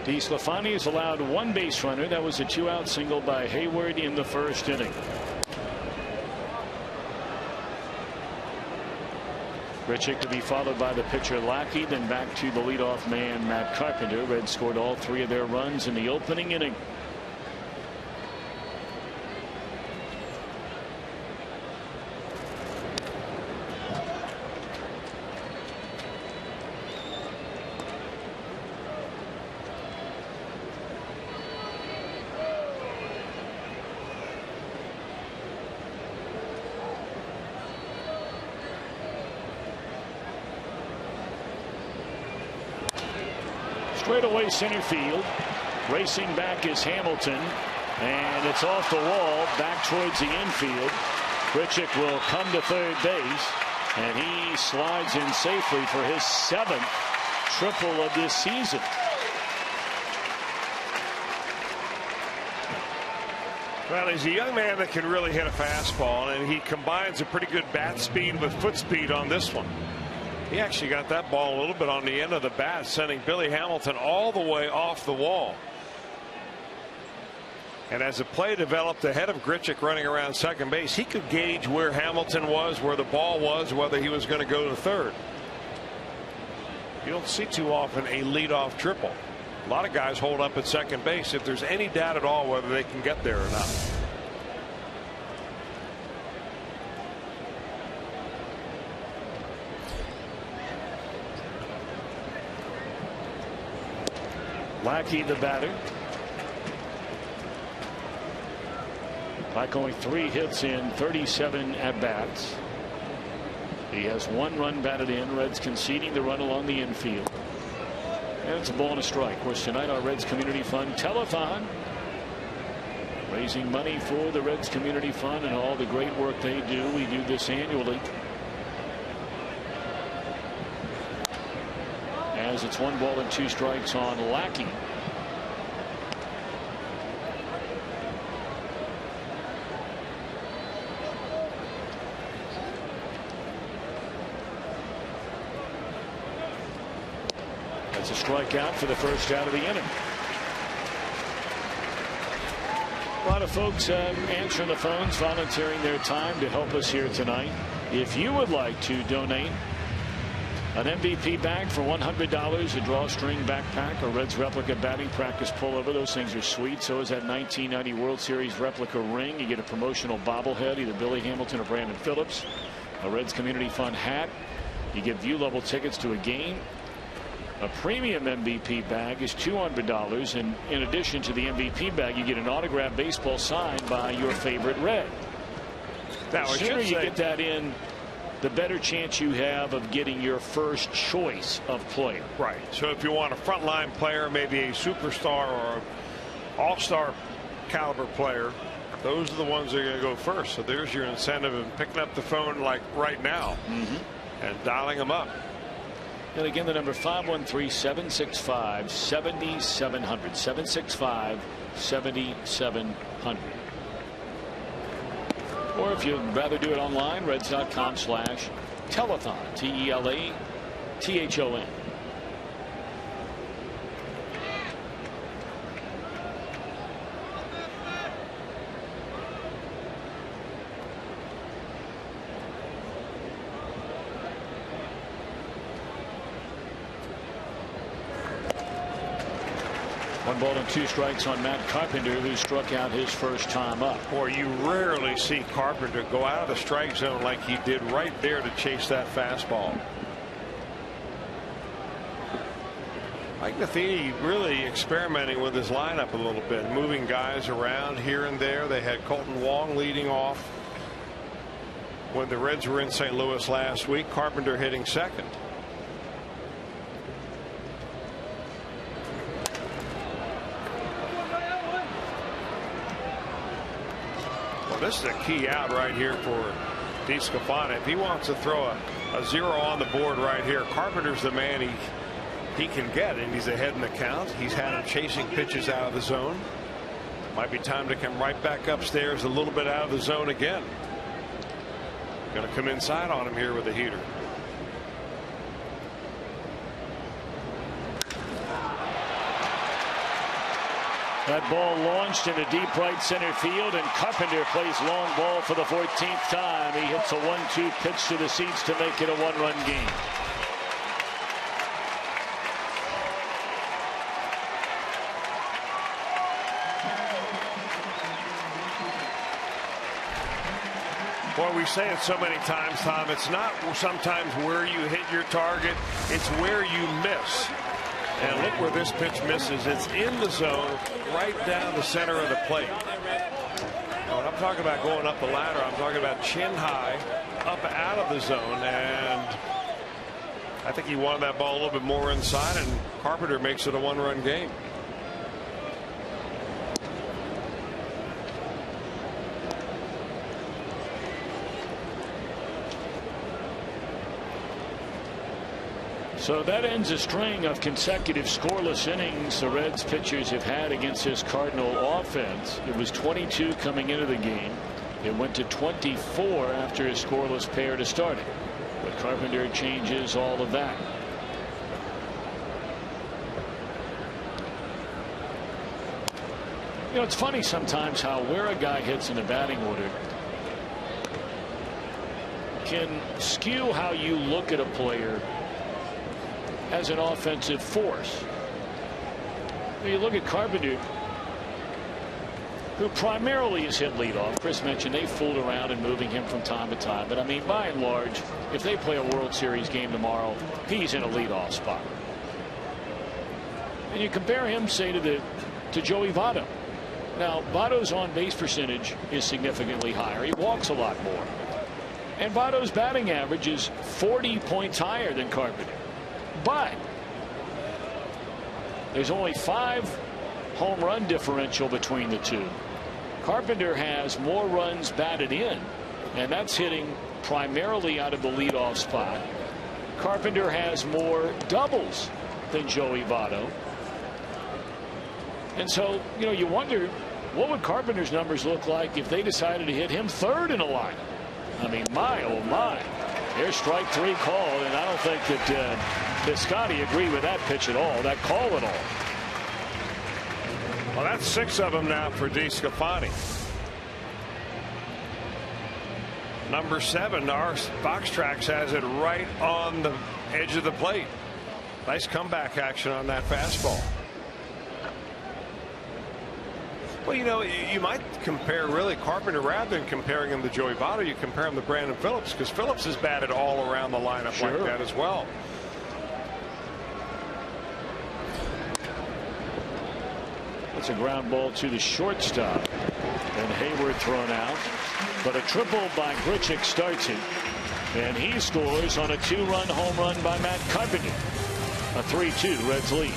S1: DeSclafani is allowed one base runner. That was a 2-out single by Hayward in the first inning. Grichuk to be followed by the pitcher Lackey, then back to the leadoff man Matt Carpenter. Reds scored all 3 of their runs in the opening inning. Straightaway center field. Racing back is Hamilton, and it's off the wall back towards the infield. Grichuk will come to third base, and he slides in safely for his 7th triple of this season.
S5: Well, he's a young man that can really hit a fastball, and he combines a pretty good bat speed with foot speed on this one. He actually got that ball a little bit on the end of the bat, sending Billy Hamilton all the way off the wall. And as the play developed ahead of Grichuk running around second base, he could gauge where Hamilton was, where the ball was, whether he was going to go to third. You don't see too often a leadoff triple. A lot of guys hold up at second base if there's any doubt at all whether they can get there or not.
S1: Lackey the batter. Like only 3 hits in 37 at bats. He has 1 run batted in. Reds conceding the run along the infield. And it's a ball and a strike. Of course, tonight our Reds Community Fund telethon, raising money for the Reds Community Fund and all the great work they do. We do this annually. As it's 1 ball and 2 strikes on Lackey. That's a strikeout for the first out of the inning. A lot of folks answering the phones, volunteering their time to help us here tonight. If you would like to donate an MVP bag for $100, a drawstring backpack, a Reds replica batting practice pullover. Those things are sweet. So is that 1990 World Series replica ring. You get a promotional bobblehead, either Billy Hamilton or Brandon Phillips. A Reds Community Fund hat. You get view level tickets to a game. A premium MVP bag is $200, and in addition to the MVP bag, you get an autographed baseball signed by your favorite Red. Now, the sooner you get that in, the better chance you have of getting your first choice of player.
S5: Right. So if you want a frontline player, maybe a superstar or all-star caliber player, those are the ones that are going to go first. So there's your incentive in picking up the phone like right now and dialing them up.
S1: And again, the number 513-765-7700. 765-7700. Or if you'd rather do it online, reds.com/telethon. TELATHON. 1-2 on Matt Carpenter, who struck out his first time up.
S5: Boy, you rarely see Carpenter go out of the strike zone like he did right there to chase that fastball. Mike Matheny really experimenting with his lineup a little bit, moving guys around here and there. They had Colton Wong leading off when the Reds were in St. Louis last week. Carpenter hitting second. Well, this is a key out right here for DeSclafani. If he wants to throw a 0 on the board right here, Carpenter's the man he can get, and he's ahead in the count. He's had him chasing pitches out of the zone. Might be time to come right back upstairs a little bit out of the zone again. Going to come inside on him here with a heater.
S1: That ball launched into deep right center field, and Carpenter plays long ball for the 14th time. He hits a 1-2 pitch to the seats to make it a 1-run game.
S5: Boy, we say it so many times, Tom. It's not sometimes where you hit your target, it's where you miss. And look where this pitch misses. It's in the zone, right down the center of the plate. When I'm talking about going up the ladder, I'm talking about chin high, up out of the zone. And I think he wanted that ball a little bit more inside, and Carpenter makes it a 1-run game.
S1: So that ends a string of consecutive scoreless innings the Reds pitchers have had against this Cardinal offense. It was 22 coming into the game. It went to 24 after a scoreless pair to start it. But Carpenter changes all of that. You know, it's funny sometimes how where a guy hits in the batting order can skew how you look at a player as an offensive force. When you look at Carpenter, who primarily is hit leadoff. Chris mentioned they fooled around and moving him from time to time, but I mean, by and large, if they play a World Series game tomorrow, he's in a leadoff spot. And you compare him, say, to Joey Votto. Now, Votto's on base percentage is significantly higher. He walks a lot more. And Votto's batting average is 40 points higher than Carpenter. But there's only 5 home run differential between the two. Carpenter has more runs batted in, and that's hitting primarily out of the leadoff spot. Carpenter has more doubles than Joey Votto. And so, you know, you wonder what would Carpenter's numbers look like if they decided to hit him third in a lineup. I mean, my, oh my. There's strike 3 called, and I don't think that Scotty agreed with that pitch at all, that call at all.
S5: Well, that's 6 of them now for DeSclafani. Number 7, our box tracks has it right on the edge of the plate. Nice comeback action on that fastball. Well, you know, you might compare really Carpenter rather than comparing him to Joey Votto. You compare him to Brandon Phillips, because Phillips has batted all around the lineup like that as well.
S1: That's a ground ball to the shortstop, and Hayward thrown out. But a triple by Grichuk starts it, and he scores on a 2-run home run by Matt Carpenter. A 3-2 Reds lead.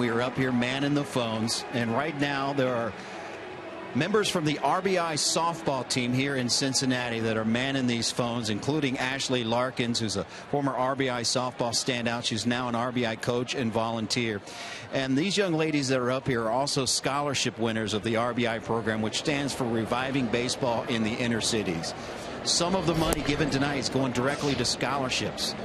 S3: We are up here manning the phones, and right now there are members from the RBI softball team here in Cincinnati that are manning these phones, including Ashley Larkins, who's a former RBI softball standout. She's now an RBI coach and volunteer. And these young ladies that are up here are also scholarship winners of the RBI program, which stands for Reviving Baseball in the Inner Cities. Some of the money given tonight is going directly to scholarships.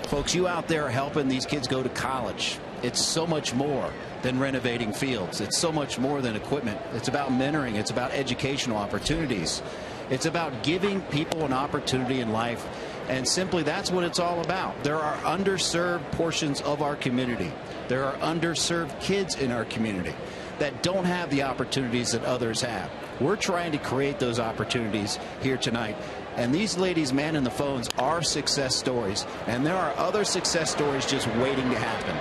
S3: Folks, you out there are helping these kids go to college. It's so much more than renovating fields. It's so much more than equipment. It's about mentoring. It's about educational opportunities. It's about giving people an opportunity in life. And simply that's what it's all about. There are underserved portions of our community. There are underserved kids in our community that don't have the opportunities that others have. We're trying to create those opportunities here tonight. And these ladies manning the phones are success stories. And there are other success stories just waiting to happen.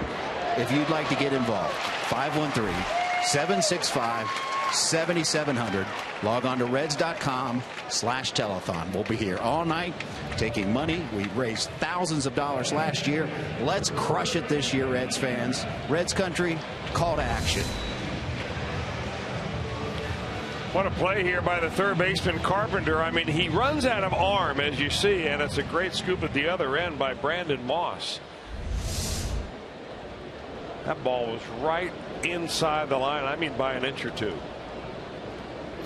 S3: If you'd like to get involved, 513-765-7700. Log on to reds.com/telethon. We'll be here all night taking money. We raised thousands of dollars last year. Let's crush it this year, Reds fans. Reds country, call to action.
S5: What a play here by the third baseman Carpenter. I mean, he runs out of arm, as you see, and it's a great scoop at the other end by Brandon Moss. That ball was right inside the line. I mean, by an inch or two.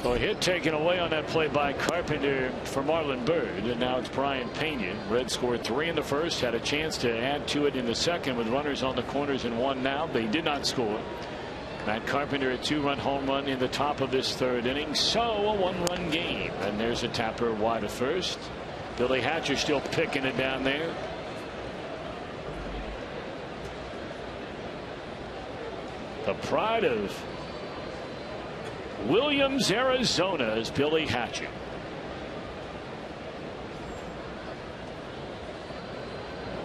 S1: So a hit taken away on that play by Carpenter for Marlon Byrd, and now it's Brian Pena. Reds scored 3 in the first, had a chance to add to it in the second with runners on the corners and 1 now. They did not score. Matt Carpenter, a 2-run home run in the top of this third inning, so a 1-run game. And there's a tapper wide of first. Billy Hatcher still picking it down there. The pride of Williams, Arizona, is Billy Hatcher.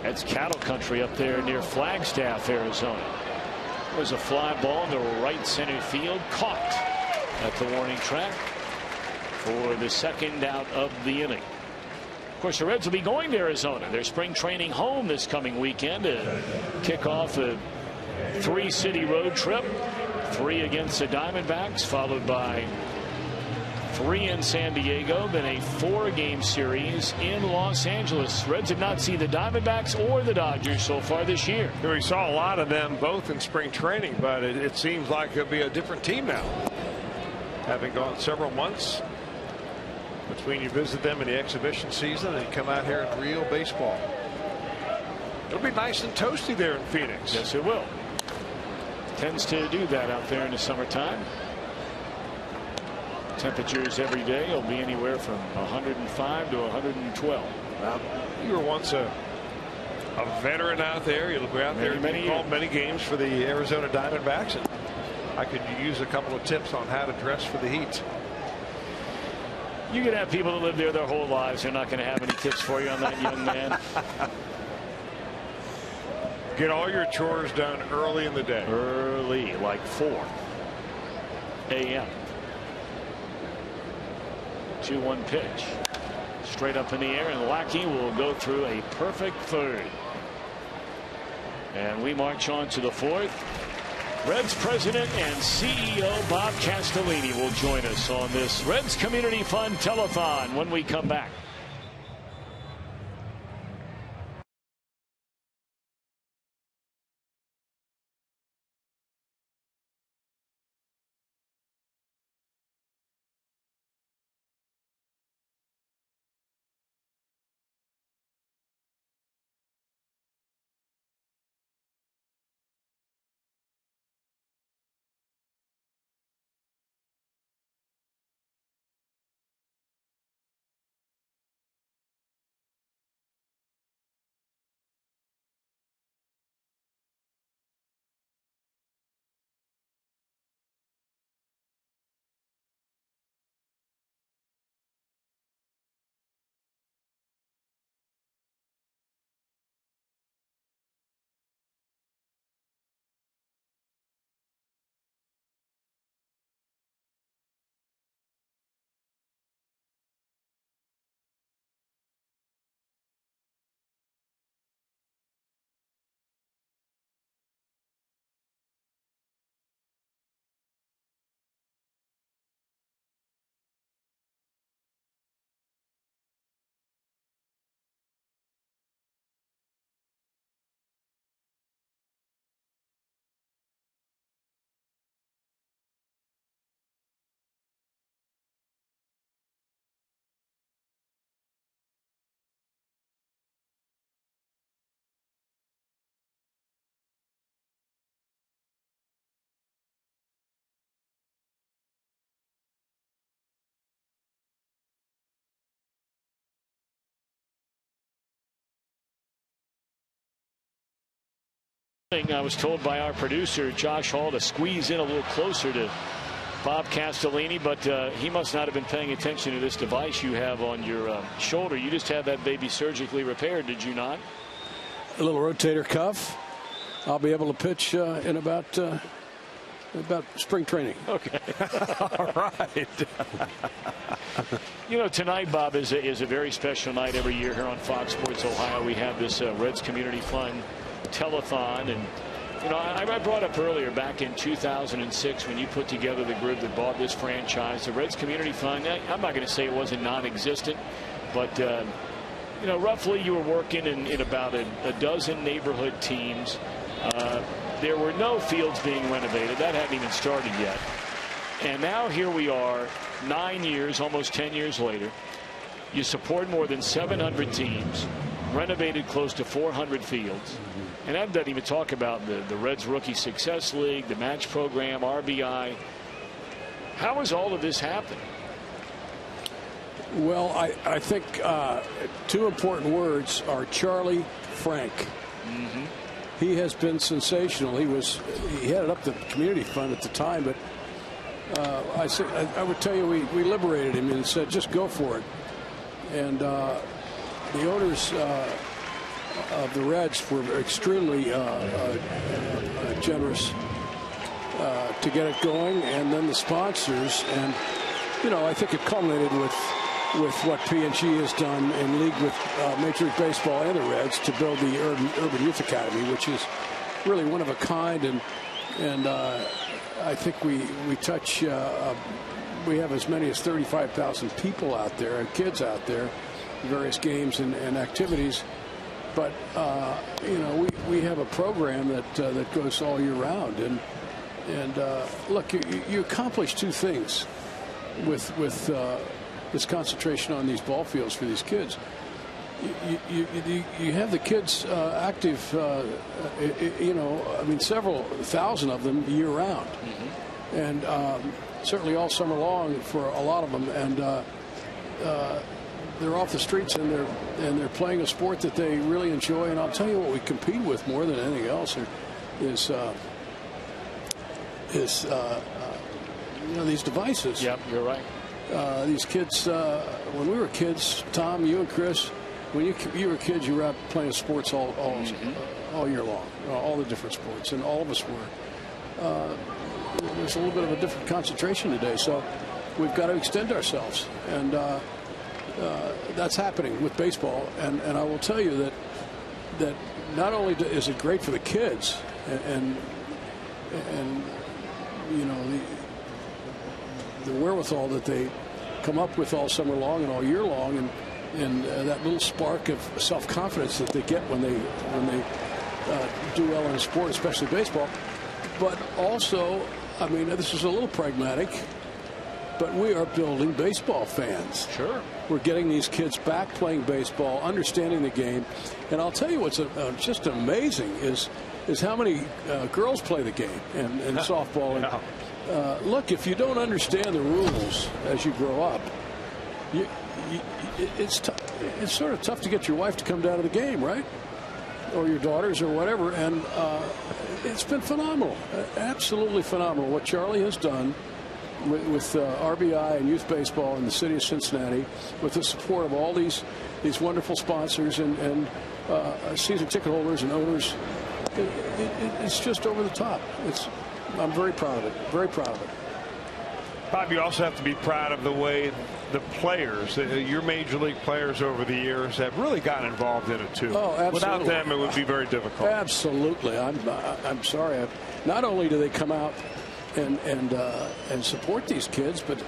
S1: That's cattle country up there near Flagstaff, Arizona. There's a fly ball in the right center field, caught at the warning track for the second out of the inning. Of course, the Reds will be going to Arizona. Their spring training home this coming weekend to kick off a 3-city road trip. 3 against the Diamondbacks, followed by 3 in San Diego, then a 4-game series in Los Angeles. Reds did not see the Diamondbacks or the Dodgers so far this year.
S5: We saw a lot of them both in spring training, but it seems like it'll be a different team now. Having gone several months between you visit them in the exhibition season and come out here in real baseball. It'll be nice and toasty there in Phoenix.
S1: Yes, it will. Tends to do that out there in the summertime. Temperatures every day will be anywhere from 105 to 112.
S5: Now, you were once a veteran out there. You'll go out there and called many games for the Arizona Diamondbacks, and I could use a couple of tips on how to dress for the heat.
S1: You could have people that live there their whole lives. They're not going to have any tips for you on that, young man.
S5: Get all your chores done early in the day.
S1: Early, like 4 a.m. 2-1 pitch. Straight up in the air, and Lackey will go through a perfect third. And we march on to the 4th. Reds president and CEO Bob Castellini will join us on this Reds Community Fund Telethon when we come back. I was told by our producer, Josh Hall, to squeeze in a little closer to Bob Castellini, but he must not have been paying attention to this device you have on your shoulder. You just had that baby surgically repaired, did you not?
S6: A little rotator cuff. I'll be able to pitch in about spring training.
S1: Okay. All right. You know, tonight, Bob, is a very special night every year here on Fox Sports Ohio. We have this Reds Community Fund telethon, and you know, I brought up earlier back in 2006 when you put together the group that bought this franchise, the Reds Community Fund. I'm not going to say it wasn't non-existent, but you know, roughly you were working in about a dozen neighborhood teams. There were no fields being renovated. That hadn't even started yet. And now here we are, 9 years, almost 10 years later. You support more than 700 teams, renovated close to 400 fields. And that doesn't even talk about the Reds Rookie Success League, the match program, RBI. How has all of this happened?
S6: Well, I think two important words are Charlie Frank.
S1: Mm-hmm.
S6: He has been sensational. He headed up the community fund at the time, but I would tell you we liberated him and said just go for it. And the owners of the Reds were extremely generous to get it going, and then the sponsors, and you know, I think it culminated with what P&G has done in league with Major League Baseball and the Reds to build the Urban Youth Academy, which is really one of a kind, and I think we touch we have as many as 35,000 people out there and kids out there, various games and activities. But you know, we have a program that goes all year round, and look, you accomplish two things with this concentration on these ball fields for these kids. You have the kids active, you know, I mean, several thousand of them year round, mm-hmm. and certainly all summer long for a lot of them, and they're off the streets and they're playing a sport that they really enjoy. And I'll tell you what we compete with more than anything else is you know, these devices.
S1: Yep, you're right.
S6: These kids, when we were kids, Tom, you and Chris, when you were kids, you were out playing sports all year long, all the different sports, and all of us were. There's a little bit of a different concentration today, so we've got to extend ourselves, and that's happening with baseball. And I will tell you that not only is it great for the kids, and you know, the wherewithal that they come up with all summer long and all year long, and that little spark of self-confidence that they get when they do well in a sport, especially baseball. But also, I mean, this is a little pragmatic, but we are building baseball fans.
S1: Sure.
S6: We're getting these kids back playing baseball, understanding the game. And I'll tell you what's just amazing is how many girls play the game and softball. And, look, if you don't understand the rules as you grow up, it's sort of tough to get your wife to come down to the game, right? Or your daughters or whatever. And it's been phenomenal, absolutely phenomenal what Charlie has done with RBI and youth baseball in the city of Cincinnati, with the support of all these wonderful sponsors and season ticket holders and owners. It's just over the top. I'm very proud of it. Very proud of it.
S2: Bob, you also have to be proud of the way the players, your major league players over the years, have really gotten involved in it too.
S6: Oh, absolutely.
S2: Without them, it would be very difficult.
S6: Absolutely. I'm sorry. Not only do they come out and support these kids, but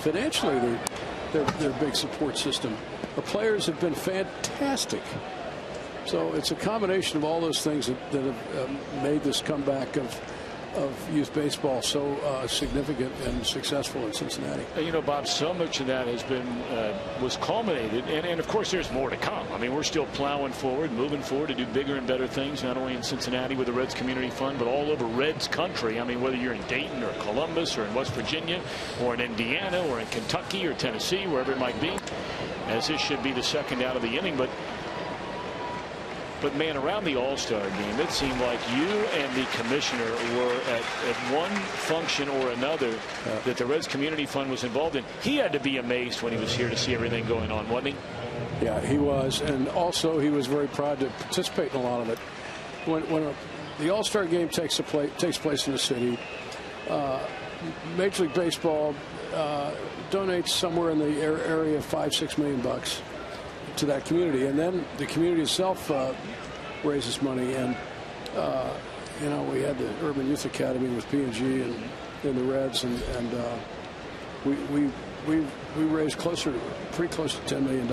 S6: financially they're a big support system. The players have been fantastic. So it's a combination of all those things that have made this comeback of youth baseball so significant and successful in Cincinnati.
S1: You know, Bob, so much of that has been was culminated, and of course there's more to come. I mean, we're still plowing forward, moving forward to do bigger and better things, not only in Cincinnati with the Reds Community Fund, but all over Reds country. I mean, whether you're in Dayton or Columbus or in West Virginia or in Indiana or in Kentucky or Tennessee, wherever it might be, as this should be the second out of the inning. But But, man, around the All-Star game, it seemed like you and the commissioner were at one function or another that the Reds Community Fund was involved in. He had to be amazed when he was here to see everything going on, wasn't he?
S6: Yeah, he was. And also he was very proud to participate in a lot of it. When the All-Star game takes place in the city, Major League Baseball donates somewhere in the area of $5-6 million to that community, and then the community itself raises money. And you know, we had the Urban Youth Academy with P&G and the Reds, and we raised pretty close to $10 million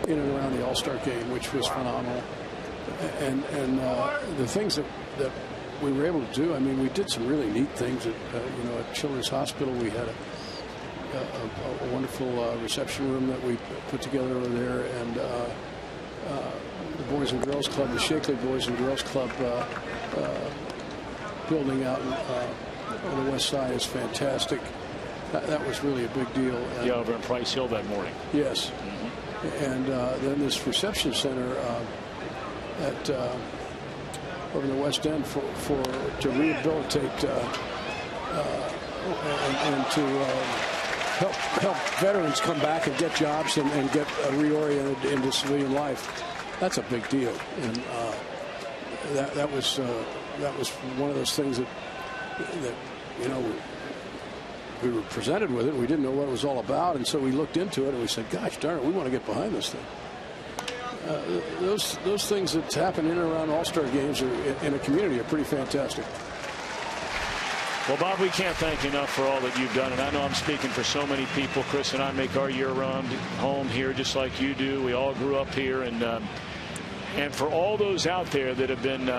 S6: in and around the All-Star game, which was phenomenal. And the things that we were able to do, I mean, we did some really neat things at Children's Hospital. We had a wonderful reception room that we put together over there, and the Boys and Girls Club, the Shakely Boys and Girls Club building out on the west side is fantastic. That was really a big deal. And,
S1: yeah, over in Price Hill that morning.
S6: Yes. And then this reception center at over in the West End to rehabilitate and to help veterans come back and get jobs and get reoriented into civilian life. That's a big deal, and that was one of those things that you know, we were presented with it. We didn't know what it was all about, and so we looked into it and we said, "Gosh darn it, we want to get behind this thing." Those things that happen in and around All-Star games in a community are pretty fantastic.
S1: Well, Bob, we can't thank you enough for all that you've done. And I know I'm speaking for so many people. Chris and I make our year-round home here just like you do. We all grew up here. And for all those out there that have been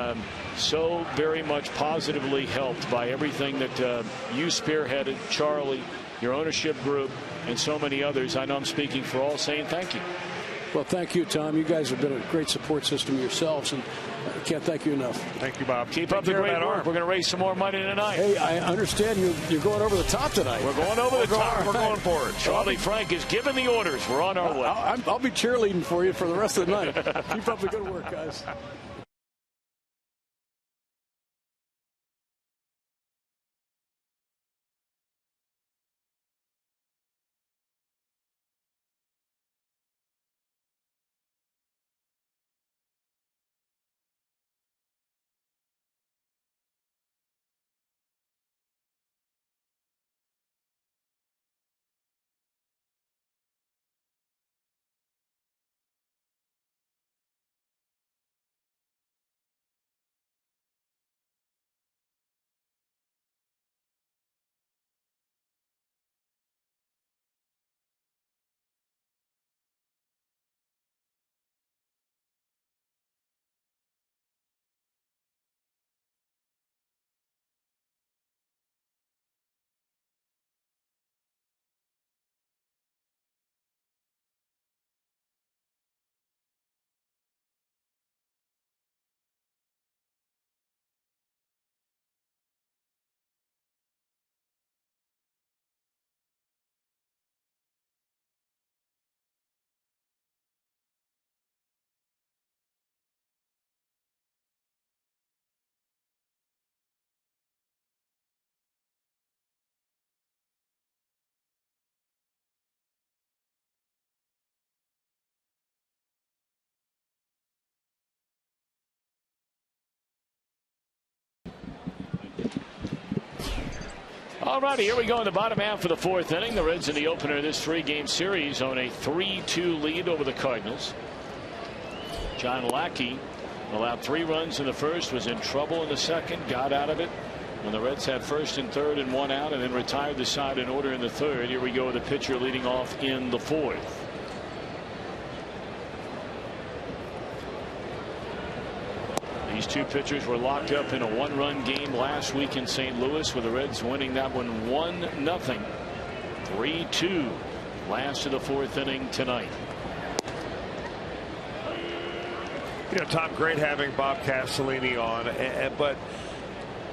S1: so very much positively helped by everything that you spearheaded, Charlie, your ownership group, and so many others, I know I'm speaking for all saying thank you.
S6: Well, thank you, Tom. You guys have been a great support system yourselves, and I can't thank you enough.
S2: Thank you, Bob.
S1: Keep up the great work. We're going to raise some more money tonight.
S6: Hey, I understand you're going over the top tonight.
S1: We're going over the top. We're going for it. Charlie Frank is giving the orders. We're on our way.
S6: I'll be cheerleading for you for the rest of the night. Keep up the good work, guys.
S1: All righty, here we go in the bottom half of the fourth inning. The Reds in the opener of this three-game series on a 3-2 lead over the Cardinals. John Lackey allowed 3 runs in the first, was in trouble in the second, got out of it when the Reds had first and third and 1 out, and then retired the side in order in the third. Here we go with the pitcher leading off in the fourth. These two pitchers were locked up in a 1-run game last week in St. Louis, with the Reds winning that one 1-0. 3-2 last of the fourth inning tonight.
S5: You know, Tom, great having Bob Castellini on, but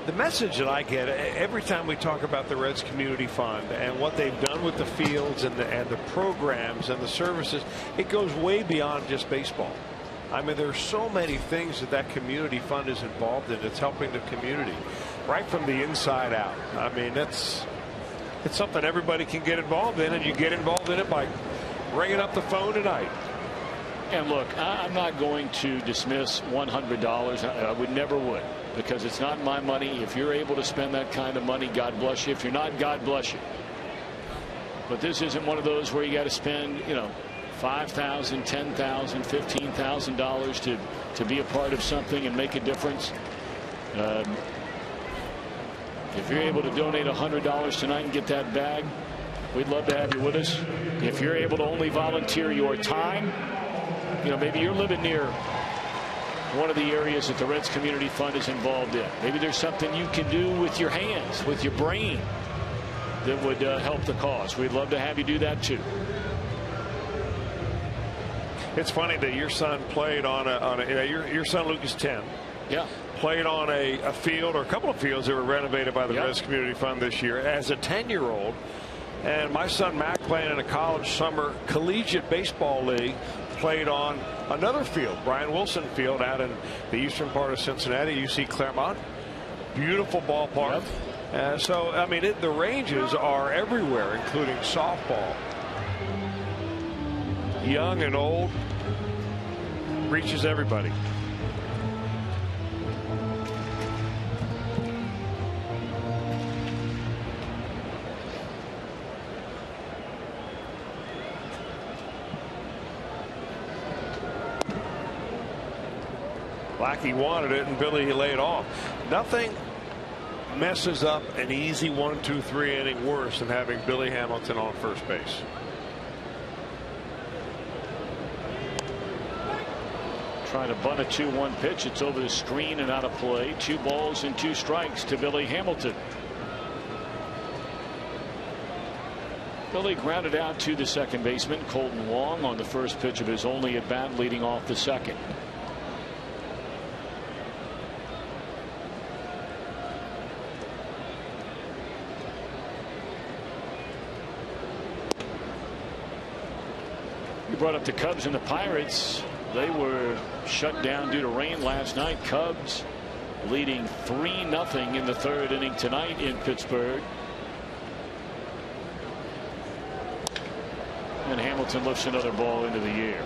S5: the message that I get every time we talk about the Reds Community Fund and what they've done with the fields and the programs and the services, it goes way beyond just baseball. I mean, there's so many things that community fund is involved in. It's helping the community right from the inside out. I mean, it's something everybody can get involved in, and you get involved in it by ringing up the phone tonight.
S1: And look, I'm not going to dismiss $100. I would never would, because it's not my money. If you're able to spend that kind of money, God bless you. If you're not, God bless you. But this isn't one of those where you got to spend, you know, $5,000, $10,000, $15,000 to be a part of something and make a difference. If you're able to donate $100 tonight and get that bag, we'd love to have you with us. If you're able to only volunteer your time, you know, maybe you're living near one of the areas that the Reds Community Fund is involved in. Maybe there's something you can do with your hands, with your brain, that would help the cause. We'd love to have you do that too.
S5: It's funny that your son played on your son Luke is 10.
S1: Yeah.
S5: Played on a field, or a couple of fields that were renovated by the Reds Community Fund this year as a 10-year-old. And my son Mac, playing in a college summer collegiate baseball league, played on another field, Brian Wilson Field, out in the eastern part of Cincinnati, UC Claremont. Beautiful ballpark. Yep. So, I mean, the ranges are everywhere, including softball. Young and old, reaches everybody. Blackie wanted it, and Billy laid off. Nothing messes up an easy 1-2-3 inning worse than having Billy Hamilton on first base.
S1: Trying to bunt a 2-1 pitch. It's over the screen and out of play. 2 balls and 2 strikes to Billy Hamilton. Billy grounded out to the second baseman, Colton Wong, on the first pitch of his only at bat, leading off the second. You brought up the Cubs and the Pirates. They were shut down due to rain last night. Cubs leading 3-0 in the third inning tonight in Pittsburgh. And Hamilton lifts another ball into the air.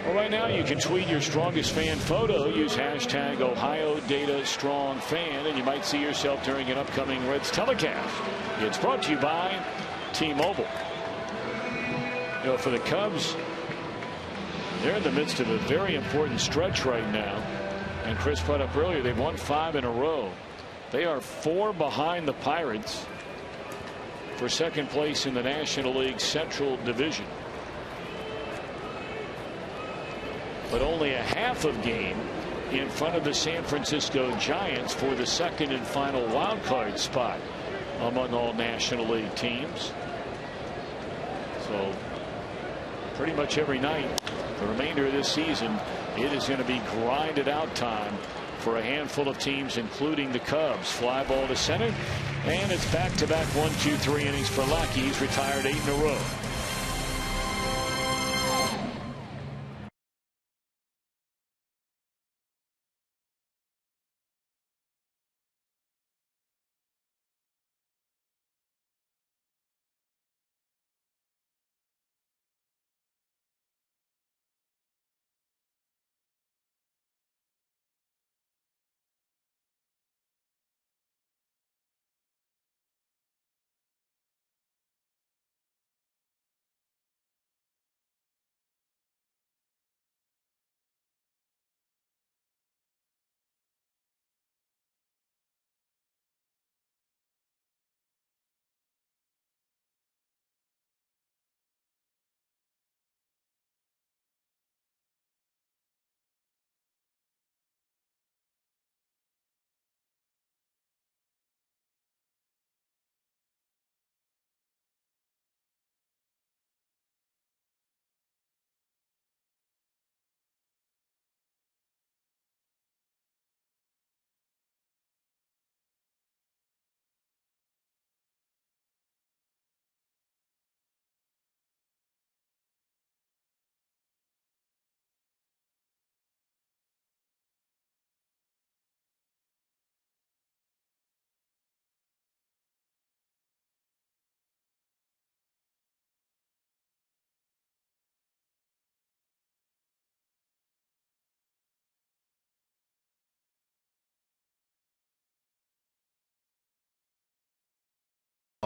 S1: Well, right now you can tweet your strongest fan photo. Use hashtag #OhioDataStrongFan, and you might see yourself during an upcoming Reds telecast. It's brought to you by T-Mobile. You know, for the Cubs, they're in the midst of a very important stretch right now. And Chris brought up earlier, they've won 5 in a row. They are 4 behind the Pirates for second place in the National League Central Division. But only a half of game in front of the San Francisco Giants for the second and final wild card spot among all National League teams. So pretty much every night the remainder of this season, it is going to be grinded out time for a handful of teams, including the Cubs. Fly ball to center, and it's back-to-back 1-2-3 innings for Lackey. He's retired 8 in a row.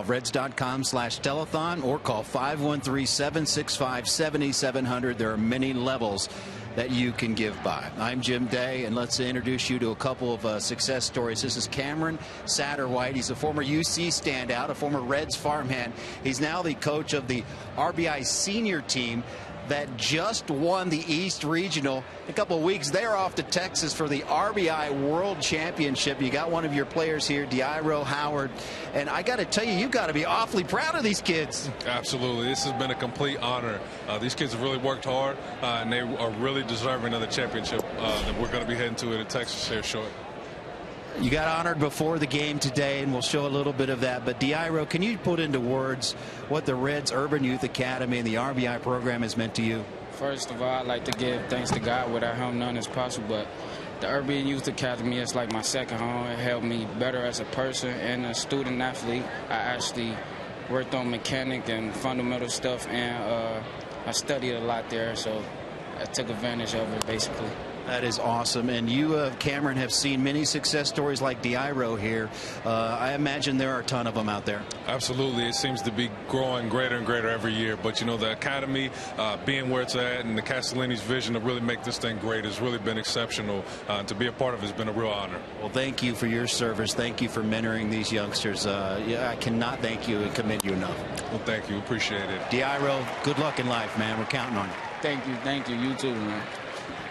S3: Reds.com/telethon or call 513-765-7700. There are many levels that you can give by. I'm Jim Day, and let's introduce you to a couple of success stories. This is Cameron Satterwhite. He's a former UC standout, a former Reds farmhand. He's now the coach of the RBI senior team that just won the East Regional. In a couple of weeks, they're off to Texas for the RBI World Championship. You got one of your players here, Diairo Howard. And I got to tell you, you've got to be awfully proud of these kids.
S7: Absolutely. This has been a complete honor. These kids have really worked hard, and they are really deserving of the championship that we're going to be heading to in Texas here short.
S3: You got honored before the game today, and we'll show a little bit of that. But Diairo, can you put into words what the Reds Urban Youth Academy and the RBI program has meant to you?
S8: First of all, I'd like to give thanks to God. Without him, none is possible. But the Urban Youth Academy is like my second home. It helped me better as a person and a student athlete. I actually worked on mechanic and fundamental stuff, and I studied a lot there, so I took advantage of it, basically.
S3: That is awesome. And you, Cameron, have seen many success stories like Diairo here. I imagine there are a ton of them out there.
S7: Absolutely. It seems to be growing greater and greater every year. But, you know, the academy being where it's at and the Castellini's vision to really make this thing great has really been exceptional. To be a part of it has been a real honor.
S3: Well, thank you for your service. Thank you for mentoring these youngsters. Yeah, I cannot thank you and commend you enough.
S7: Well, thank you. Appreciate it.
S3: Diairo, good luck in life, man. We're counting on you.
S8: Thank you. Thank you. You too, man.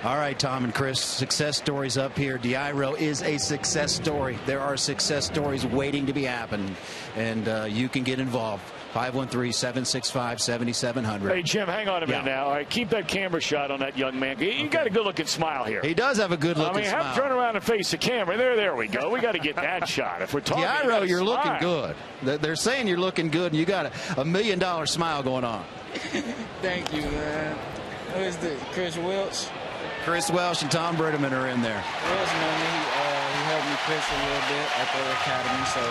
S3: All right, Tom and Chris, success stories up here. Diairo is a success story. There are success stories waiting to be happened, and you can get involved. 513-765-7700.
S1: Hey, Jim, hang on a minute now. All right, keep that camera shot on that young man. You got a good-looking smile here.
S3: He does have a good-looking smile.
S1: Have him turn around and face the camera. There we go. We got to get that shot. If we're talking
S3: Diairo, you're looking good. They're saying you're looking good, and you got a $1 million smile going on.
S8: Thank you, man. Who is this? Chris Welch?
S3: Chris Welch and Tom Britterman are in there.
S8: Welch, man, he helped me pitch a little bit at the academy, so.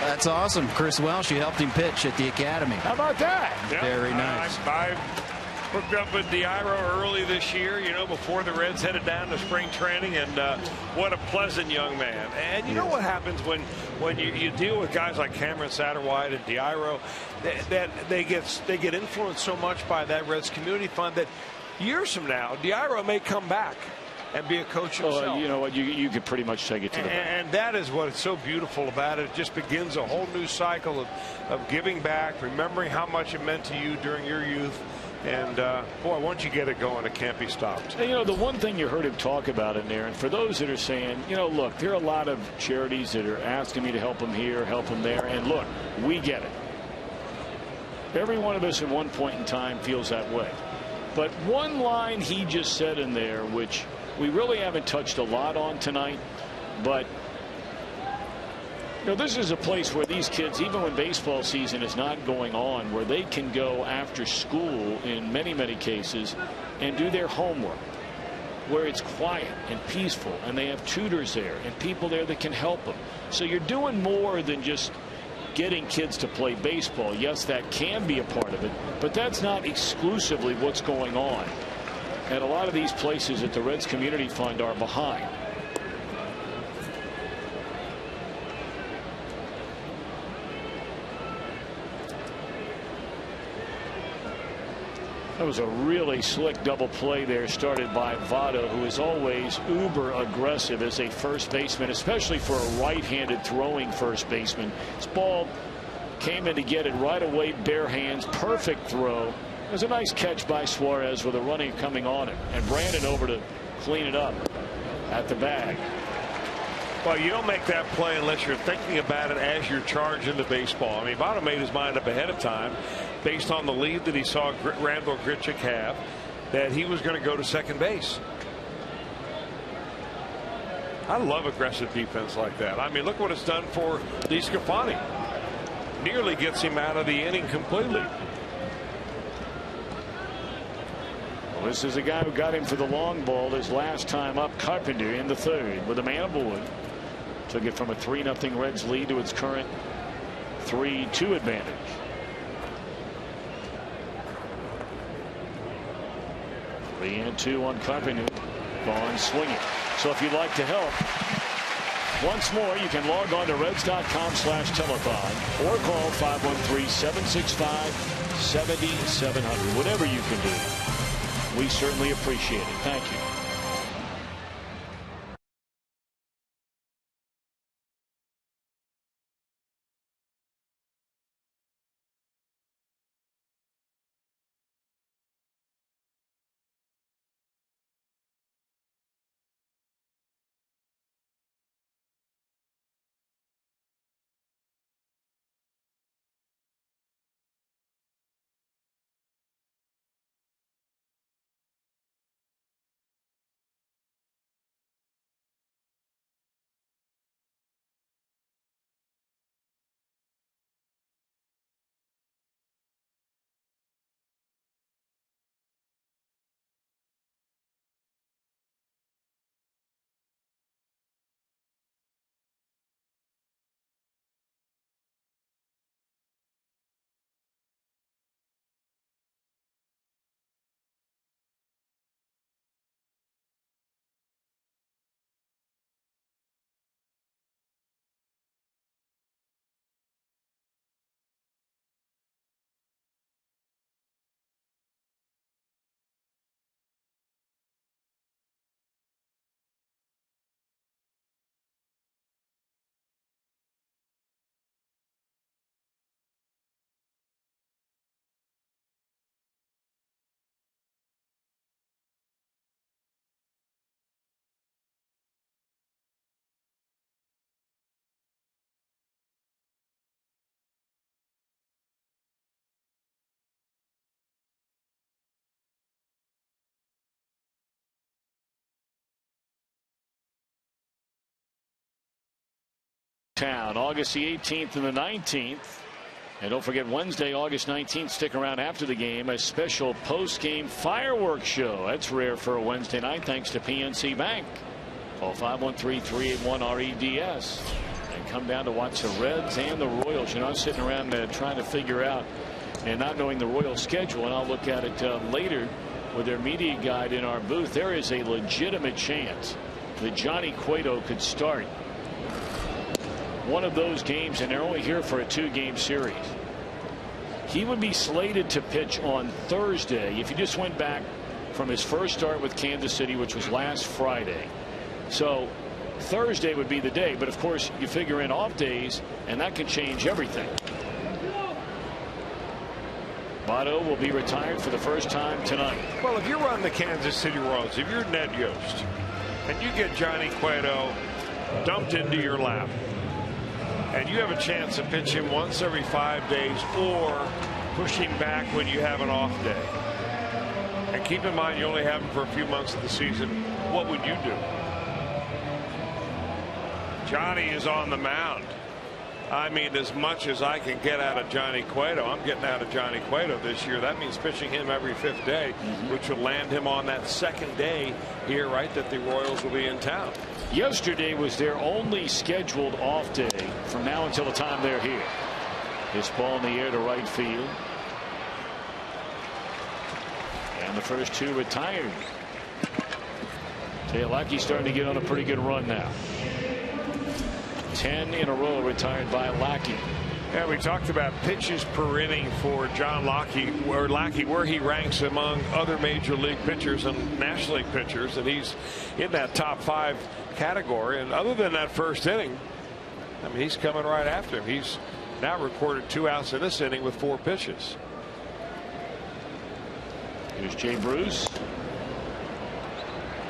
S3: That's awesome. Chris Welch, you helped him pitch at the academy.
S1: How about that?
S3: Very nice.
S5: I hooked up with Diairo early this year, you know, before the Reds headed down to spring training, and what a pleasant young man. And you know what happens when you deal with guys like Cameron Satterwhite and Diairo, that they get influenced so much by that Reds Community Fund that years from now, Diairo may come back and be a coach himself.
S1: Oh, you know what? You could pretty much take it to the bank.
S5: And that is what is so beautiful about it. It just begins a whole new cycle of giving back, remembering how much it meant to you during your youth. And, boy, once you get it going, it can't be stopped.
S1: And, you know, the one thing you heard him talk about in there, and for those that are saying, you know, look, there are a lot of charities that are asking me to help them here, help them there. And, look, we get it. Every one of us at one point in time feels that way. But one line he just said in there, which we really haven't touched a lot on tonight, but you know, this is a place where these kids, even when baseball season is not going on, where they can go after school in many cases and do their homework, where it's quiet and peaceful, and they have tutors there and people there that can help them. So you're doing more than just getting kids to play baseball. Yes, that can be a part of it, but that's not exclusively what's going on. And a lot of these places that the Reds Community Fund are behind. That was a really slick double play there, started by Votto, who is always uber aggressive as a first baseman, especially for a right-handed throwing first baseman. This ball came in to get it right away, bare hands, perfect throw. It was a nice catch by Suarez with a running coming on it, and Brandon over to clean it up at the bag.
S5: Well, you don't make that play unless you're thinking about it as you're charged into baseball. I mean, Votto made his mind up ahead of time based on the lead that he saw Randall Grichuk have, that he was going to go to second base. I love aggressive defense like that. I mean, look what it's done for DeSclafani. Nearly gets him out of the inning completely.
S1: Well, this is a guy who got him for the long ball his last time up, Carpenter, in the third with a man aboard. Took it from a 3-0 Reds lead to its current 3-2 advantage. Three and 2 on Carpenter. Gone swinging. So if you'd like to help, Once more, you can log on to Reds.com/telethon or call 513-765-7700. Whatever you can do, we certainly appreciate it. Thank you. Town, August the 18th and the 19th. And don't forget, Wednesday, August 19th, stick around after the game, a special post-game fireworks show. That's rare for a Wednesday night, thanks to PNC Bank. Call 513-381-REDS and come down to watch the Reds and the Royals. You're not sitting around trying to figure out and not knowing the Royals schedule, and I'll look at it later with their media guide in our booth. There is a legitimate chance that Johnny Cueto could start one of those games, and they're only here for a 2-game series. He would be slated to pitch on Thursday if you just went back from his first start with Kansas City, which was last Friday. So Thursday would be the day, but of course you figure in off days and that can change everything. Votto will be retired for the first time tonight.
S5: Well, if you run the Kansas City Royals, if you're Ned Yost and you get Johnny Cueto dumped into your lap, and you have a chance to pitch him once every 5 days or push him back when you have an off day. And keep in mind, you only have him for a few months of the season. What would you do? Johnny is on the mound. I mean, as much as I can get out of Johnny Cueto, I'm getting out of Johnny Cueto this year. That means pitching him every 5th day, which will land him on that 2nd day here, right, that the Royals will be in town.
S1: Yesterday was their only scheduled off day from now until the time they're here. This ball in the air to right field. And the first 2 retired. Lackey's starting to get on a pretty good run now. 10 in a row retired by Lackey.
S5: Yeah, we talked about pitches per inning for John Lackey, where he ranks among other major league pitchers and National League pitchers, and he's in that top 5 category. And other than that first inning, I mean, he's coming right after him. He's now recorded 2 outs in this inning with 4 pitches.
S1: Here's Jay Bruce.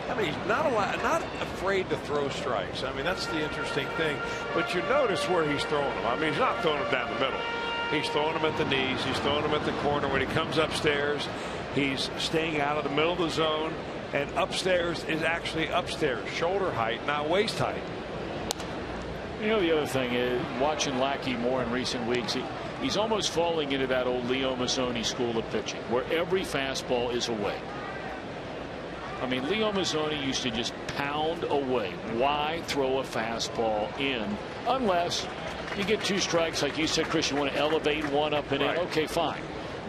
S5: I mean, he's not afraid to throw strikes. I mean, that's the interesting thing. But you notice where he's throwing them. I mean, he's not throwing them down the middle. He's throwing them at the knees. He's throwing them at the corner. When he comes upstairs, he's staying out of the middle of the zone. And upstairs is actually upstairs, shoulder height, not waist height.
S1: You know, the other thing is, watching Lackey more in recent weeks, he's almost falling into that old Leo Mazzoni school of pitching, where every fastball is away. I mean, Leo Mazzoni used to just pound away. Why throw a fastball in unless you get 2 strikes, like you said, Chris, you want to elevate one up and in. Okay, fine.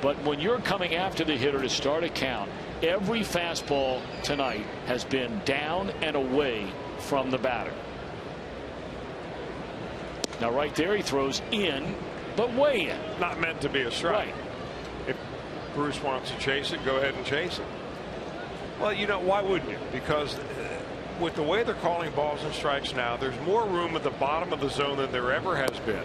S1: But when you're coming after the hitter to start a count, every fastball tonight has been down and away from the batter. Now right there he throws in, but way in.
S5: Not meant to be a strike.
S1: Right.
S5: If Bruce wants to chase it, go ahead and chase it. Well, you know, why wouldn't you? Because with the way they're calling balls and strikes now, there's more room at the bottom of the zone than there ever has been.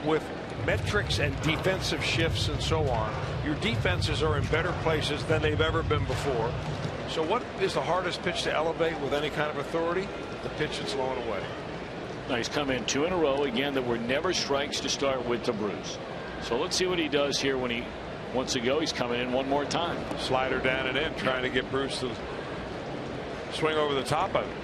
S5: With metrics and defensive shifts and so on, your defenses are in better places than they've ever been before. So what is the hardest pitch to elevate with any kind of authority? The pitch that's low and away.
S1: Now he's come in 2 in a row again that were never strikes to start with to Bruce. So let's see what he does here when he wants to go. He's coming in one more time.
S5: Slider down and in, trying to get Bruce to swing over the top of it.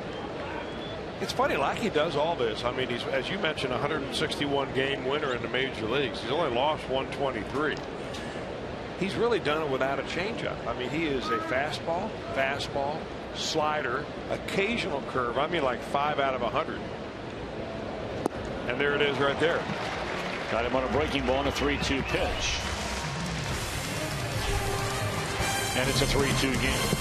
S5: It's funny, Lackey does all this. I mean, he's, as you mentioned, 161 game winner in the major leagues. He's only lost 123. He's really done it without a changeup. I mean, he is a fastball, slider, occasional curve. I mean, like 5 out of 100. And there it is right there.
S1: Got him on a breaking ball on a 3-2 pitch. And it's a 3-2 game.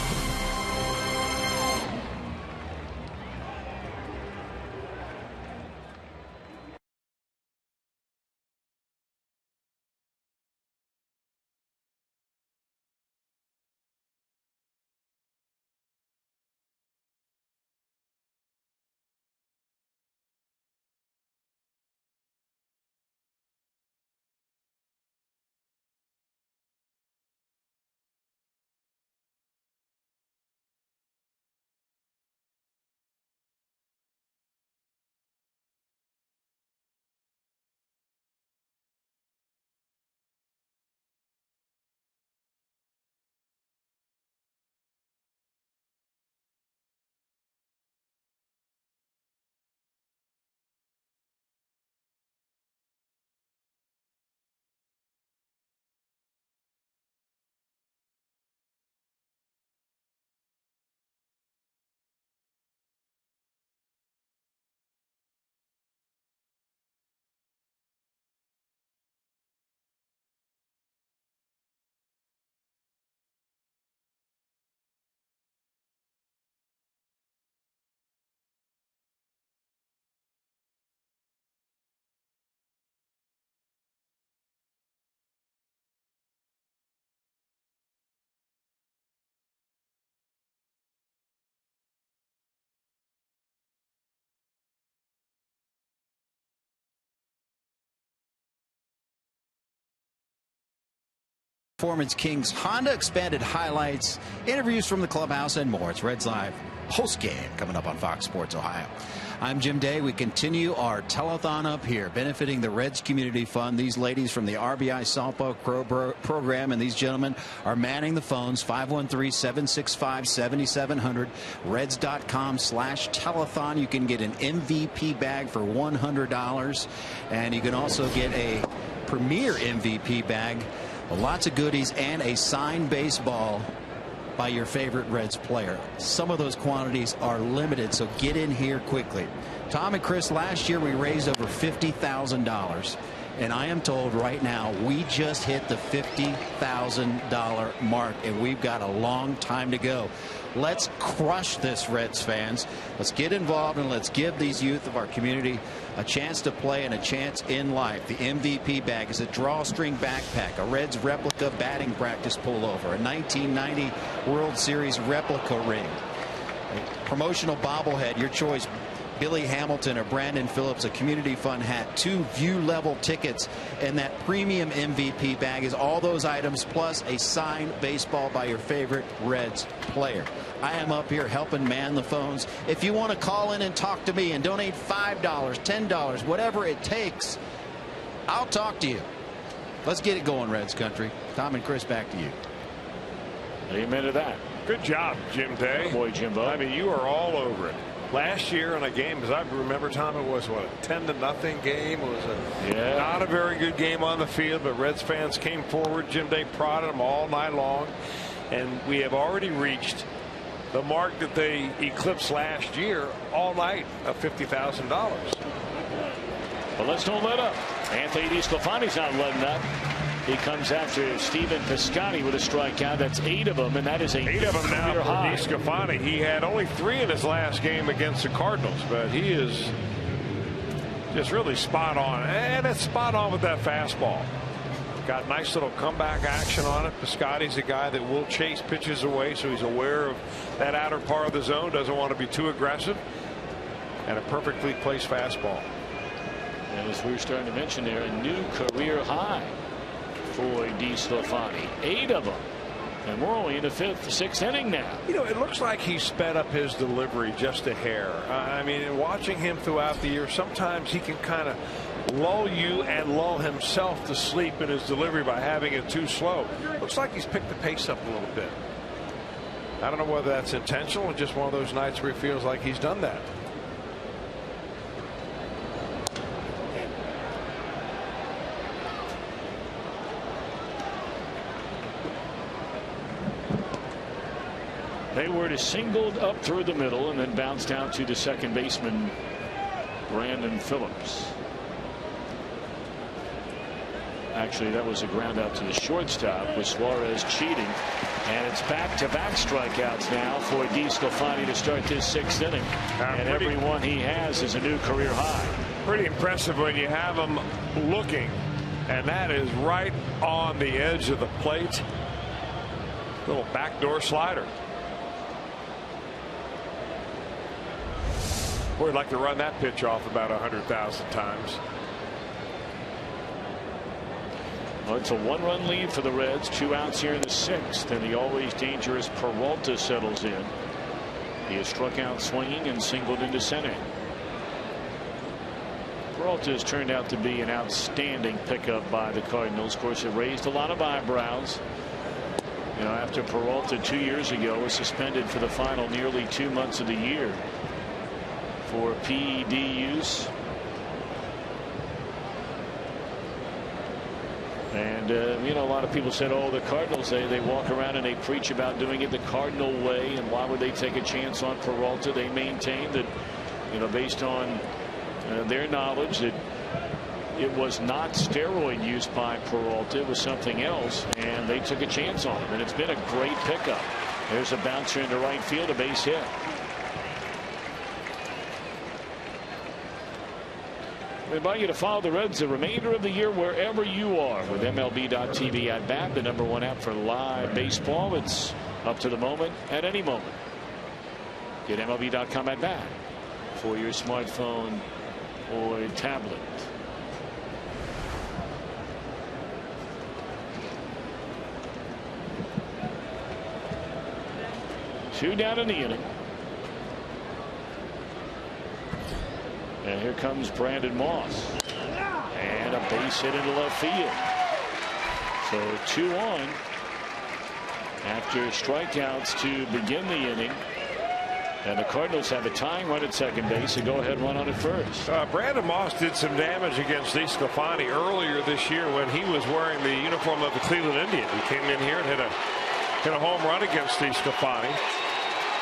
S3: Performance Kings Honda expanded highlights, interviews from the clubhouse, and more. It's Reds Live post game coming up on Fox Sports Ohio. I'm Jim Day. We continue our telethon up here, benefiting the Reds Community Fund. These ladies from the RBI softball program and these gentlemen are manning the phones. 513-765-7700, reds.com/telethon. You can get an MVP bag for $100, and you can also get a premier MVP bag. Lots of goodies and a signed baseball by your favorite Reds player. Some of those quantities are limited, so get in here quickly. Tom and Chris, last year we raised over $50,000, and I am told right now we just hit the $50,000 mark, and we've got a long time to go. Let's crush this, Reds fans. Let's get involved and let's give these youth of our community a chance to play and a chance in life. The MVP bag is a drawstring backpack, a Reds replica batting practice pullover, a 1990 World Series replica ring, a promotional bobblehead, your choice, Billy Hamilton or Brandon Phillips, a community fund hat, 2 view level tickets, and that premium MVP bag is all those items plus a signed baseball by your favorite Reds player. I am up here helping man the phones. If you want to call in and talk to me and donate $5, $10, whatever it takes, I'll talk to you. Let's get it going, Reds country. Tom and Chris, back to you.
S1: Amen to that.
S2: Good job, Jim Day.
S1: Oh boy, Jimbo.
S5: I mean, you are all over it. Last year in a game, as I remember, Tom, it was what, a 10-0 game. It was not a very good game on the field, but Reds fans came forward. Jim Day prodded them all night long, and we have already reached the mark that they eclipsed last year all night of $50,000.
S1: But let's don't let up. Anthony DeSclafani's not letting up. He comes after Stephen Piscotty with a strikeout. That's 8 of them, and that is a
S5: 8 of them now for
S1: high.
S5: DeSclafani. He had only 3 in his last game against the Cardinals, but he is just really spot on, and it's spot on with that fastball. Got nice little comeback action on it. Piscotty's a guy that will chase pitches away, so he's aware of that outer part of the zone, doesn't want to be too aggressive, and a perfectly placed fastball.
S9: And as we were starting to mention there, a new career high for DeSclafani, 8 of them. And we're only in the 5th, 6th inning now.
S5: You know, it looks like he sped up his delivery just a hair. I mean, watching him throughout the year, sometimes he can kind of lull you and lull himself to sleep in his delivery by having it too slow. Looks like he's picked the pace up a little bit. I don't know whether that's intentional or just one of those nights where he feels like he's done that.
S9: Hayward is singled up through the middle and then bounced out to the second baseman, Brandon Phillips. Actually, that was a ground out to the shortstop with Suarez cheating. And it's back-to-back strikeouts now for DeSclafani to start this 6th inning. And every one he has is a new career high.
S5: Pretty impressive when you have him looking. And that is right on the edge of the plate. Little backdoor slider. Boy, I'd like to run that pitch off about 100,000 times.
S9: Well, it's a 1-run lead for the Reds. 2 outs here in the 6th, and the always dangerous Peralta settles in. He has struck out swinging and singled into center. Peralta has turned out to be an outstanding pickup by the Cardinals. Of course, it raised a lot of eyebrows. You know, after Peralta 2 years ago was suspended for the final nearly 2 months of the year for PED use. And you know, a lot of people said, oh, the Cardinals, they walk around and they preach about doing it the Cardinal way, and why would they take a chance on Peralta? They maintain that, you know, based on their knowledge, that it was not steroid use by Peralta, it was something else, and they took a chance on him, and it's been a great pickup. There's a bouncer into right field, a base hit. We invite you to follow the Reds the remainder of the year wherever you are with MLB.tv at bat, the #1 app for live baseball. It's up to the moment at any moment. Get MLB.com at bat for your smartphone or tablet. Two down in the inning. And here comes Brandon Moss. And a base hit into left field. So 2 on after strikeouts to begin the inning. And the Cardinals have a tying run at second base, a go-ahead run on at first.
S5: Brandon Moss did some damage against DeSclafani earlier this year when he was wearing the uniform of the Cleveland Indians. He came in here and hit a home run against DeSclafani.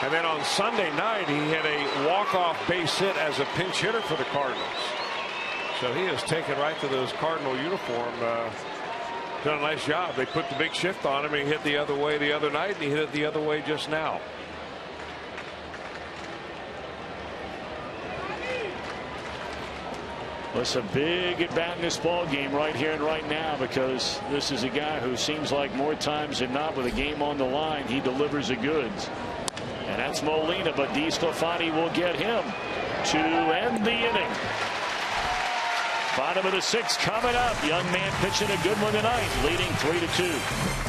S5: And then on Sunday night, he had a walk-off base hit as a pinch hitter for the Cardinals. So he has taken right to those Cardinal uniform. Done a nice job. They put the big shift on him. He hit the other way the other night, and he hit it the other way just now.
S9: Well, it's a big at-bat in this ball game right here and right now, because this is a guy who seems like more times than not with a game on the line, he delivers the goods. And that's Molina, but DeSclafani will get him to end the inning. Bottom of the 6th coming up. Young man pitching a good one tonight, leading 3-2.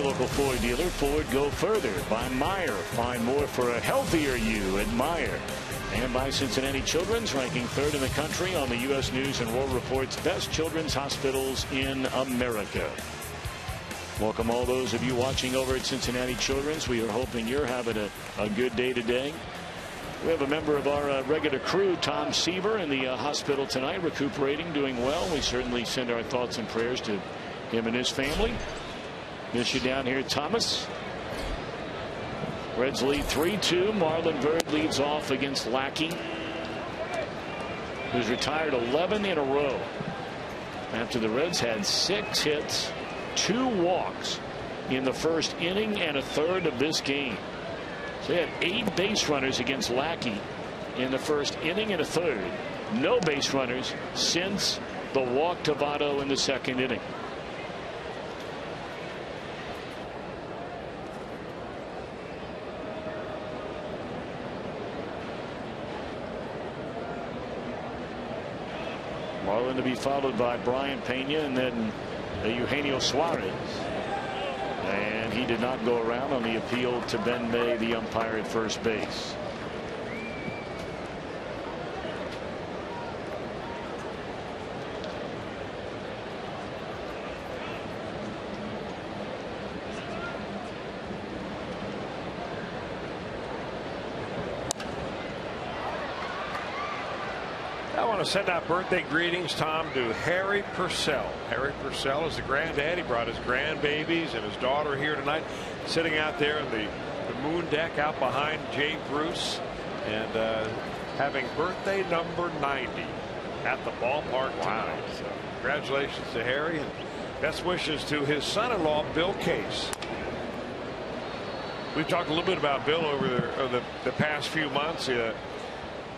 S9: local Ford dealer. Ford, go further. By Meyer. Find more for a healthier you at Meyer. And by Cincinnati Children's, ranking 3rd in the country on the U.S. News and World Report's best children's hospitals in America. Welcome all those of you watching over at Cincinnati Children's. We are hoping you're having a good day today. We have a member of our regular crew, Tom Seaver, in the hospital tonight, recuperating, doing well. We certainly send our thoughts and prayers to him and his family. Miss you down here, Thomas. Reds lead 3-2. Marlon Byrd leads off against Lackey, who's retired 11 in a row after the Reds had 6 hits, 2 walks in the first inning and a third of this game. So they had 8 base runners against Lackey in the first inning and a third. No base runners since the walk to Votto in the second inning. Marlon to be followed by Brian Pena and then Eugenio Suarez. And he did not go around on the appeal to Ben May, the umpire at first base.
S5: I want to send out birthday greetings, Tom, to Harry Purcell. Harry Purcell is the granddad. He brought his grandbabies and his daughter here tonight, sitting out there in the moon deck out behind Jay Bruce, and having birthday number 90 at the ballpark tonight. So congratulations to Harry, and best wishes to his son-in-law, Bill Case. We've talked a little bit about Bill over the past few months.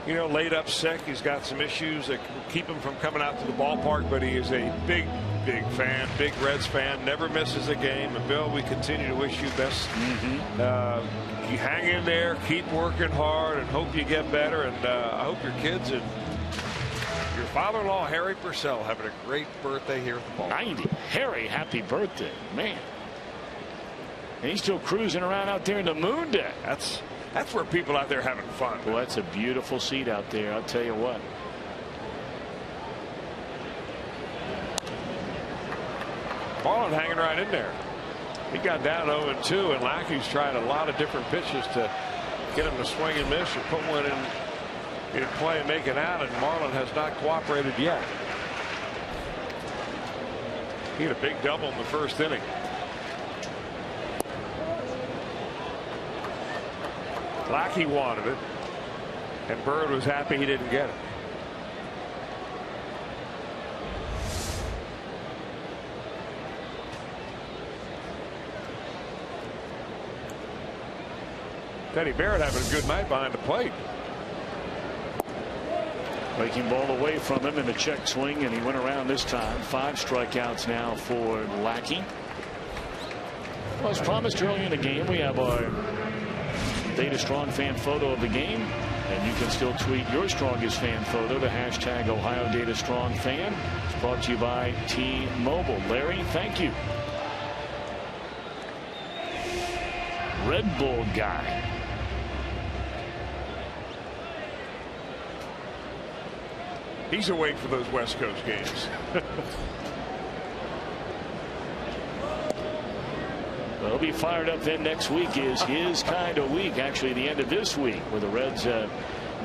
S5: You know, laid up sick. He's got some issues that keep him from coming out to the ballpark, but he is a big fan, big Reds fan, never misses a game. And Bill, we continue to wish you best. You hang in there, keep working hard, and hope you get better. And I hope your kids and your father-in-law, Harry Purcell, having a great birthday here at the ballpark.
S9: 90. Harry, happy birthday, man. And he's still cruising around out there in the moon deck.
S5: That's where people out there having fun.
S9: Well, that's a beautiful seat out there, I'll tell you what.
S5: Marlon hanging right in there. He got down 0-2, and Lackey's tried a lot of different pitches to get him to swing and miss or put one in play and make it out, and Marlon has not cooperated yet. He had a big double in the first inning. Lackey wanted it, and Byrd was happy he didn't get it. Teddy Barrett having a good night behind the plate.
S9: Breaking ball away from him in the check swing, and he went around this time. 5 strikeouts now for Lackey. Well, as promised earlier in the game, we have our Data Strong fan photo of the game, and you can still tweet your strongest fan photo to hashtag Ohio Data Strong Fan. It's brought to you by T-Mobile. Larry, thank you. Red Bull guy.
S5: He's awake for those West Coast games.
S9: Well, he'll be fired up then. Next week is his kind of week. Actually, the end of this week, where the Reds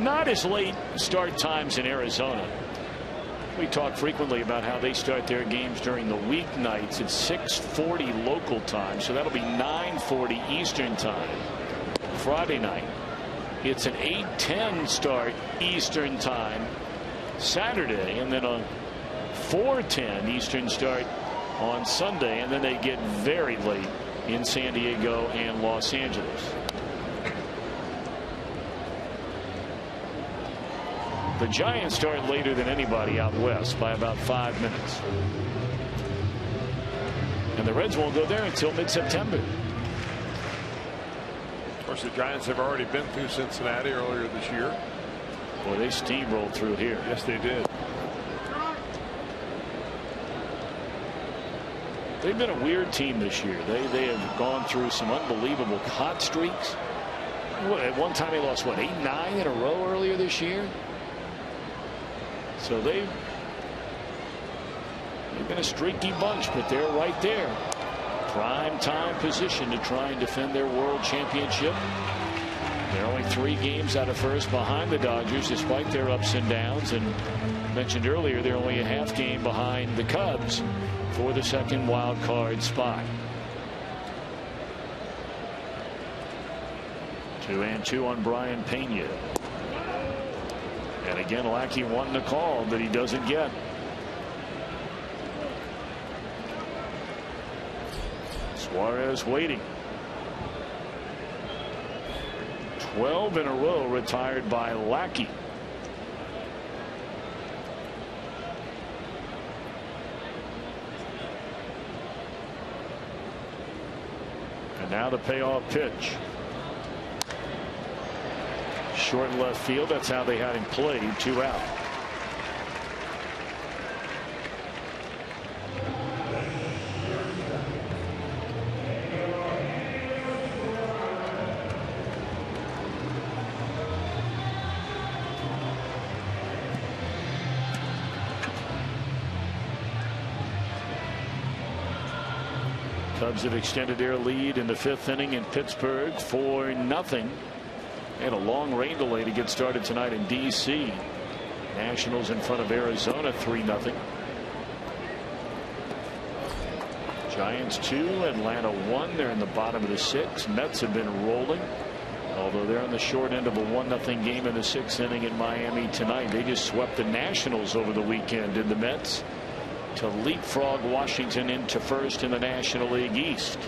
S9: not as late start times in Arizona. We talk frequently about how they start their games during the weeknights at 6:40 local time, so that'll be 9:40 Eastern time. Friday night, it's an 8:10 start Eastern time Saturday, and then a 4:10 Eastern start on Sunday, and then they get very late in San Diego and Los Angeles. The Giants start later than anybody out west by about 5 minutes. And the Reds won't go there until mid-September.
S5: Of course, the Giants have already been through Cincinnati earlier this year.
S9: Boy, they steamrolled through here.
S5: Yes, they did.
S9: They've been a weird team this year. They have gone through some unbelievable hot streaks. At one time they lost, what, 8, 9 in a row earlier this year? So they've been a streaky bunch, but they're right there. Prime time position to try and defend their world championship. They're only 3 games out of first behind the Dodgers, despite their ups and downs. And mentioned earlier, they're only a half game behind the Cubs for the second wild card spot. 2-2 on Brian Pena. And again, Lackey wanting a call that he doesn't get. Suarez waiting. 12 in a row retired by Lackey. And now the payoff pitch. Short left field. That's how they had him played. 2 out. Cubs have extended their lead in the 5th inning in Pittsburgh 4-0. And a long rain delay to get started tonight in D.C. Nationals in front of Arizona 3-0. Giants 2, Atlanta 1. They're in the bottom of the 6th. Mets have been rolling, although they're on the short end of a 1-0 game in the 6th inning in Miami tonight. They just swept the Nationals over the weekend, did the Mets, to leapfrog Washington into first in the National League East.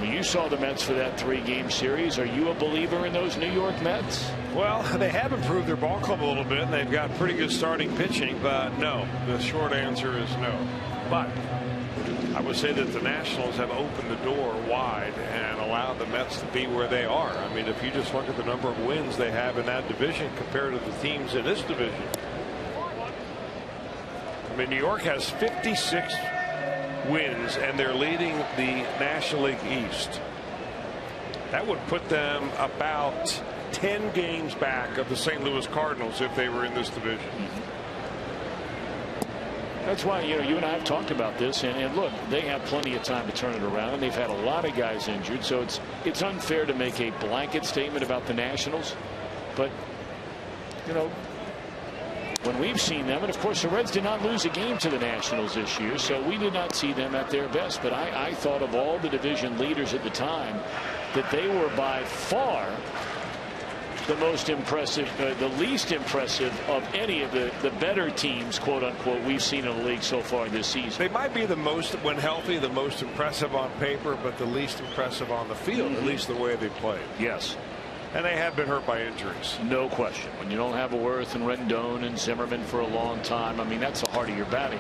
S9: You saw the Mets for that 3-game series. Are you a believer in those New York Mets?
S5: Well, they have improved their ball club a little bit. They've got pretty good starting pitching, but no. The short answer is no. But I would say that the Nationals have opened the door wide and allowed the Mets to be where they are. I mean, if you just look at the number of wins they have in that division compared to the teams in this division. I mean, New York has 56 wins and they're leading the National League East. That would put them about 10 games back of the St. Louis Cardinals if they were in this division.
S9: That's why, you and I have talked about this, and look, they have plenty of time to turn it around, and they've had a lot of guys injured, so it's unfair to make a blanket statement about the Nationals. But when we've seen them, and of course the Reds did not lose a game to the Nationals this year, so we did not see them at their best. But I thought of all the division leaders at the time that they were by far the most impressive, the least impressive of any of the better teams, quote unquote, we've seen in the league so far this season.
S5: They might be the most, when healthy, the most impressive on paper, but the least impressive on the field, at least the way they played.
S9: Yes.
S5: And they have been hurt by injuries.
S9: No question. When you don't have a Worth and Rendon and Zimmerman for a long time, I mean, that's the heart of your batting.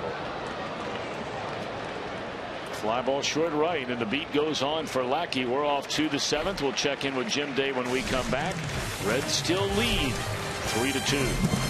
S9: Fly ball short right, and the beat goes on for Lackey. We're off to the 7th. We'll check in with Jim Day when we come back. Reds still lead 3-2.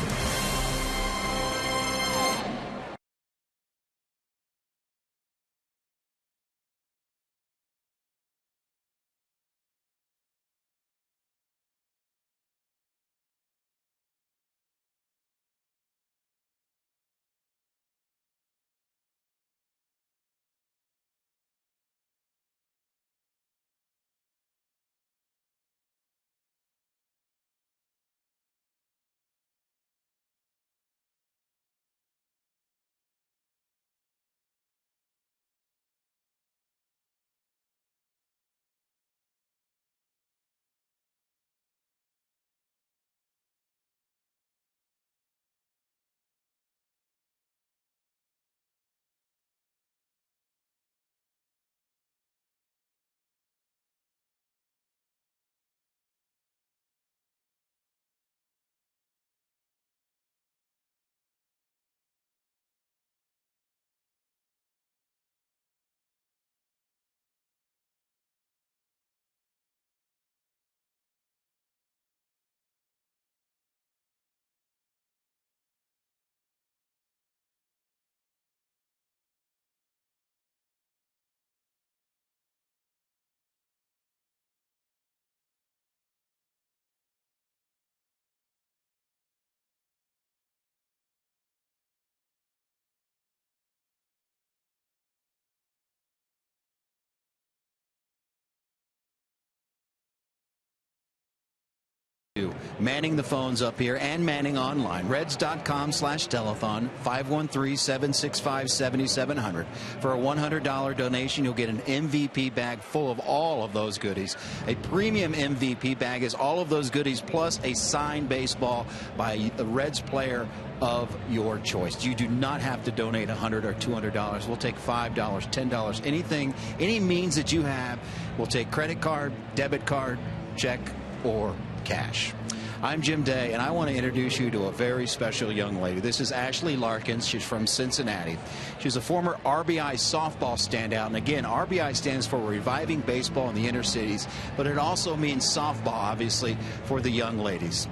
S3: to. Manning the phones up here and manning online. Reds.com/telethon 513-765-7700. For a $100 donation, you'll get an MVP bag full of all of those goodies. A premium MVP bag is all of those goodies plus a signed baseball by a Reds player of your choice. You do not have to donate $100 or $200. We'll take $5, $10, anything, any means that you have. We'll take credit card, debit card, check, or cash. I'm Jim Day, and I want to introduce you to a very special young lady. This is Ashley Larkins. She's from Cincinnati. She's a former RBI softball standout. And again, RBI stands for Reviving Baseball in the Inner Cities, but it also means softball, obviously, for the young ladies.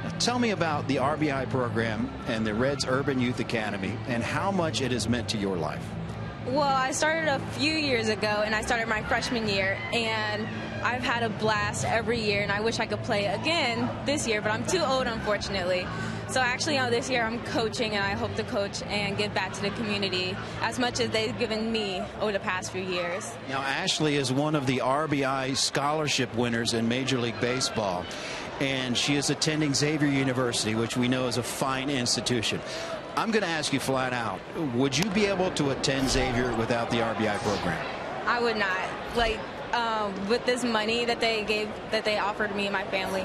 S3: Now, tell me about the RBI program and the Reds Urban Youth Academy and how much it has meant to your life.
S10: Well, I started a few years ago, and I started my freshman year, and I've had a blast every year, and I wish I could play again this year, but I'm too old, unfortunately. So actually, this year I'm coaching, and I hope to coach and give back to the community as much as they've given me over the past few years.
S3: Now, Ashley is one of the RBI scholarship winners in Major League Baseball, and she is attending Xavier University, which we know is a fine institution. I'm going to ask you flat out, would you be able to attend Xavier without the RBI program?
S10: I would not. Like, with this money that they offered me and my family,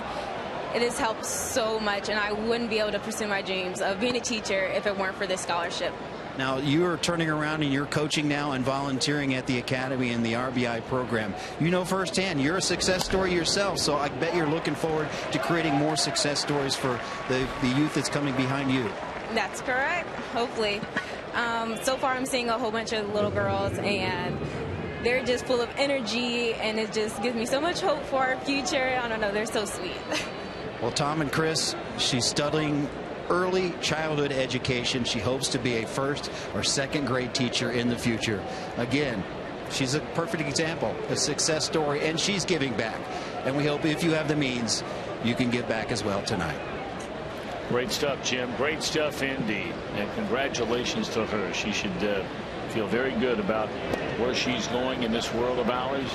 S10: it has helped so much, and I wouldn't be able to pursue my dreams of being a teacher if it weren't for this scholarship.
S3: Now, you're turning around and you're coaching now and volunteering at the academy and the RBI program. You know firsthand, you're a success story yourself, so I bet you're looking forward to creating more success stories for the youth that's coming behind you.
S10: That's correct, hopefully. So far I'm seeing a whole bunch of little girls, and they're just full of energy, and it just gives me so much hope for our future. I don't know, they're so sweet.
S3: Well, Tom and Chris, she's studying early childhood education. She hopes to be a first or second grade teacher in the future. Again, she's a perfect example, a success story, and she's giving back. And we hope if you have the means, you can give back as well tonight.
S9: Great stuff, Jim. Great stuff indeed. And congratulations to her. She should feel very good about where she's going in this world of ours.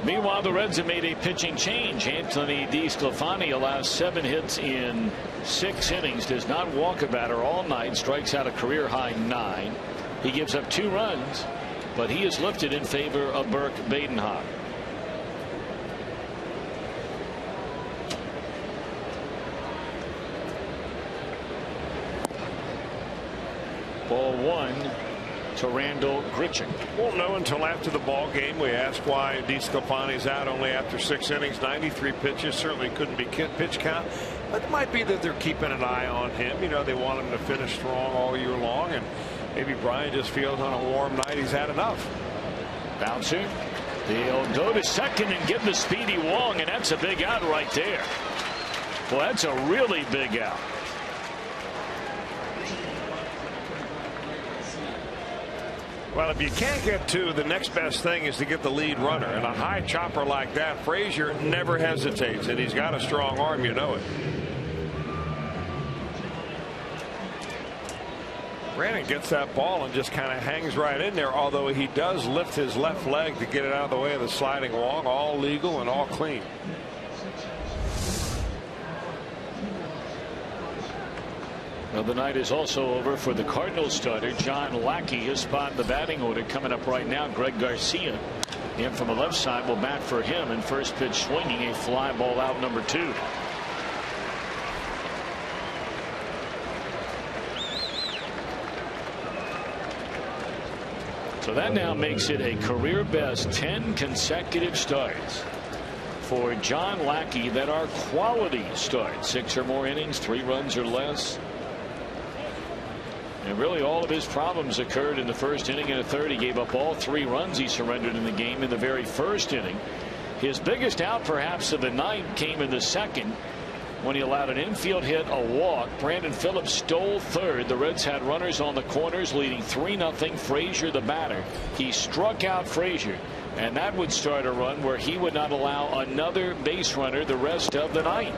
S9: Meanwhile, the Reds have made a pitching change. Anthony DeSclafani allows 7 hits in 6 innings, does not walk a batter all night, strikes out a career high 9. He gives up 2 runs, but he is lifted in favor of Burke Badenhop. Ball 1 to Randall Grichuk.
S5: Won't know until after the ball game. We asked why DeSclafani's out only after 6 innings, 93 pitches. Certainly couldn't be pitch count, but it might be that they're keeping an eye on him. You know, they want him to finish strong all year long, and maybe Brian just feels on a warm night he's had enough.
S9: Bouncer. They'll go to second and give the speedy Wong, and that's a big out right there. Well, that's a really big out.
S5: Well, if you can't get 2, the next best thing is to get the lead runner. And a high chopper like that, Frazier never hesitates, and he's got a strong arm, you know it. Brandon gets that ball and just kind of hangs right in there, although he does lift his left leg to get it out of the way of the sliding Wong. All legal and all clean.
S9: Well, the night is also over for the Cardinals starter. John Lackey, his spot in the batting order coming up right now. Greg Garcia in from the left side will bat for him, and first pitch swinging, a fly ball out number 2. So that now makes it a career best 10 consecutive starts for John Lackey that are quality starts. 6 or more innings, 3 runs or less. And really all of his problems occurred in the first inning and a third. He gave up all 3 runs he surrendered in the game in the very first inning. His biggest out perhaps of the night came in the second when he allowed an infield hit, a walk. Brandon Phillips stole third. The Reds had runners on the corners leading 3-0. Frazier the batter. He struck out Frazier, and that would start a run where he would not allow another base runner the rest of the night.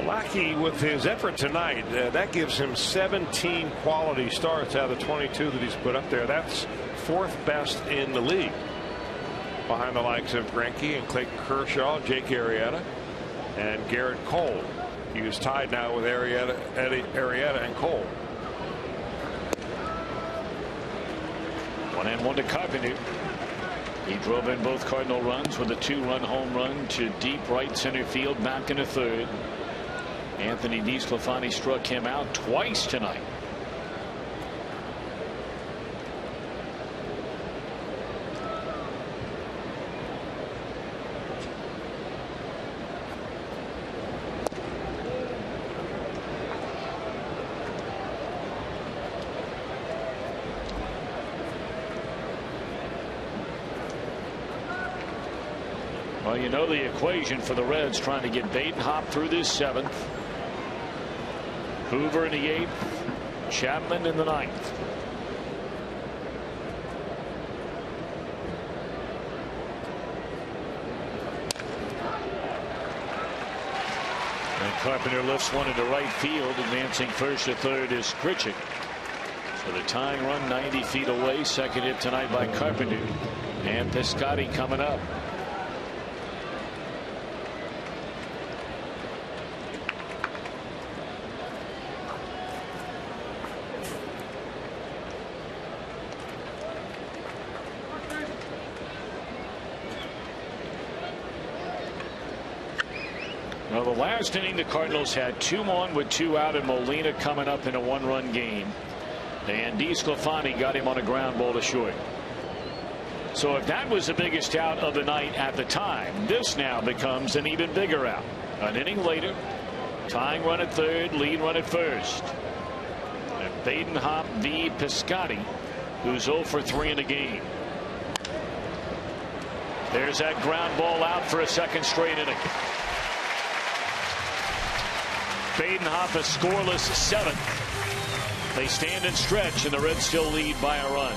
S5: Lackey, with his effort tonight, that gives him 17 quality starts out of the 22 that he's put up there. That's 4th best in the league, behind the likes of Greinke and Clayton Kershaw, Jake Arrieta, and Garrett Cole. He was tied now with Arrieta and Cole.
S9: 1-1 to Carpenter. He drove in both Cardinal runs with a 2-run home run to deep right center field, back into third. Anthony DeSclafani struck him out twice tonight. Well, you know the equation for the Reds, trying to get Baden-Hop through this 7th. Hoover in the 8th. Chapman in the 9th. And Carpenter lifts one into right field. Advancing first to third is Grichuk. So the tying run 90 feet away. Second hit tonight by Carpenter. And Piscotty coming up. Well, the last inning, the Cardinals had 2 on with 2 out, and Molina coming up in a 1-run game. And DeSclafani got him on a ground ball to short. So if that was the biggest out of the night at the time, this now becomes an even bigger out. An inning later, tying run at third, lead run at first. And Baden-Hop v. Piscotty, who's 0 for 3 in the game. There's that ground ball out for a second straight inning. Baden-Hop a scoreless 7th. They stand and stretch, and the Reds still lead by a run.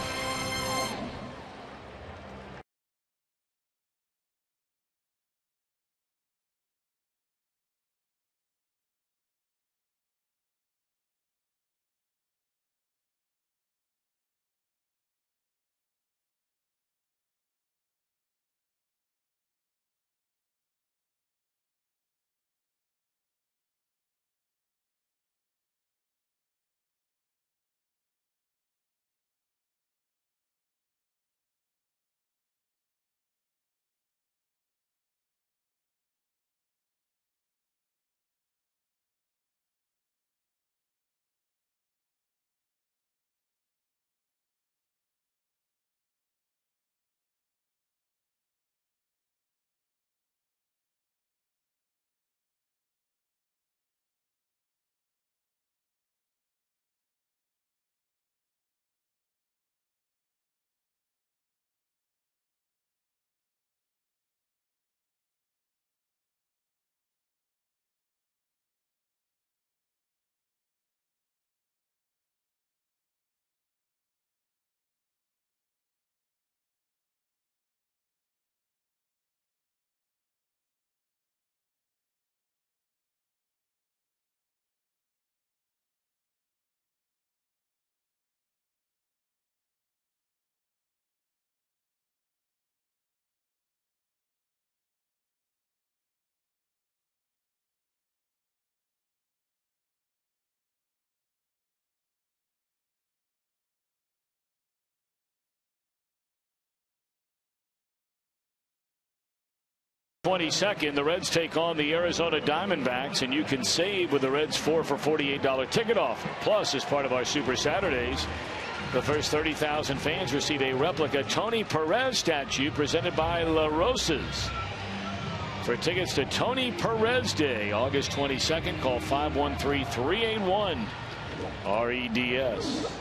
S9: .22, the Reds take on the Arizona Diamondbacks, and you can save with the Reds 4 for $48 ticket offer. Plus, as part of our Super Saturdays, the first 30,000 fans receive a replica Tony Perez statue presented by La Rosas. For tickets to Tony Perez Day, August 22nd, call 513-381-REDS.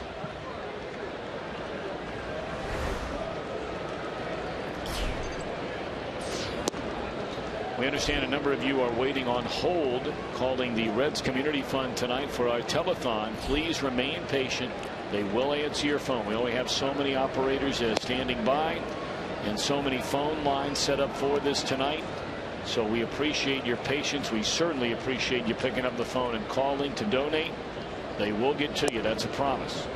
S9: We understand a number of you are waiting on hold, calling the Reds Community Fund tonight for our telethon. Please remain patient. They will answer your phone. We only have so many operators standing by and so many phone lines set up for this tonight. So we appreciate your patience. We certainly appreciate you picking up the phone and calling to donate. They will get to you. That's a promise.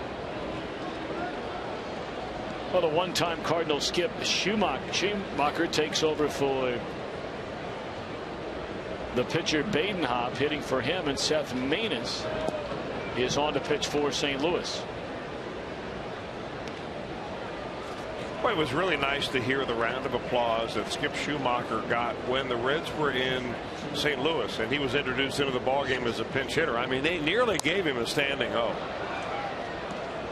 S9: Well, the one-time Cardinal skip Schumacher takes over for the pitcher Badenhop, hitting for him, and Seth Maness is on to pitch for St. Louis.
S5: Well, it was really nice to hear the round of applause that Skip Schumacher got when the Reds were in St. Louis and he was introduced into the ballgame as a pinch hitter. I mean, they nearly gave him a standing O.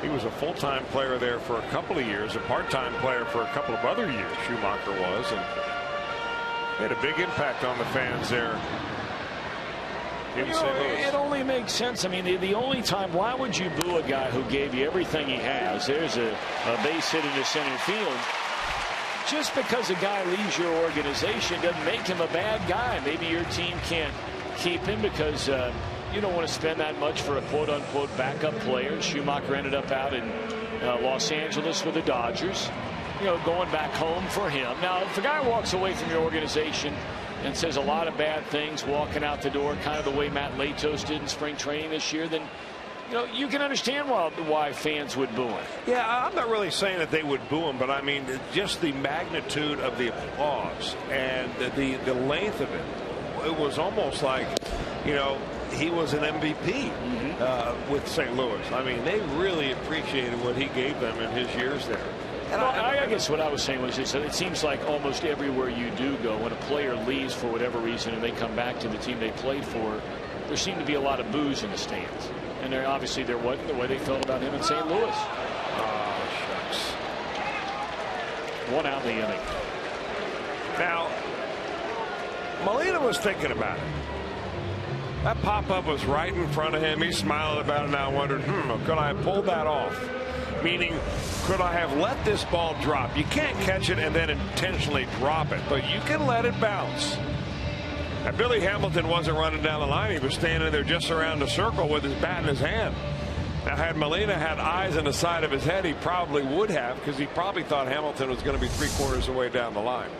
S5: He was a full-time player there for a couple of years, a part-time player for a couple of other years, Schumacher was, and had a big impact on the fans there.
S9: It only makes sense. I mean, the only time, why would you boo a guy who gave you everything he has? There's a base hit into center field. Just because a guy leaves your organization doesn't make him a bad guy. Maybe your team can't keep him because you don't want to spend that much for a quote-unquote backup player. Schumacher ended up out in Los Angeles with the Dodgers, going back home for him. Now, if a guy walks away from your organization and says a lot of bad things walking out the door, kind of the way Matt Latos did in spring training this year, then you can understand why fans would boo him.
S5: Yeah, I'm not really saying that they would boo him, but I mean just the magnitude of the applause and the length of it. It was almost like he was an MVP with St. Louis. I mean, they really appreciated what he gave them in his years there.
S9: And I guess what I was saying was it seems like almost everywhere you do go, when a player leaves for whatever reason and they come back to the team they played for, there seem to be a lot of boos in the stands. And obviously there wasn't the way they felt about him in St. Louis.
S5: Oh, shucks.
S9: One out in the inning.
S5: Now, Molina was thinking about it. That pop-up was right in front of him. He smiled about it and I wondered, could I have pulled that off? Meaning, could I have let this ball drop? You can't catch it and then intentionally drop it, but you can let it bounce. Now, Billy Hamilton wasn't running down the line. He was standing there just around the circle with his bat in his hand. Now, had Molina had eyes on the side of his head, he probably would have, because he probably thought Hamilton was going to be 3/4 of the way down the line.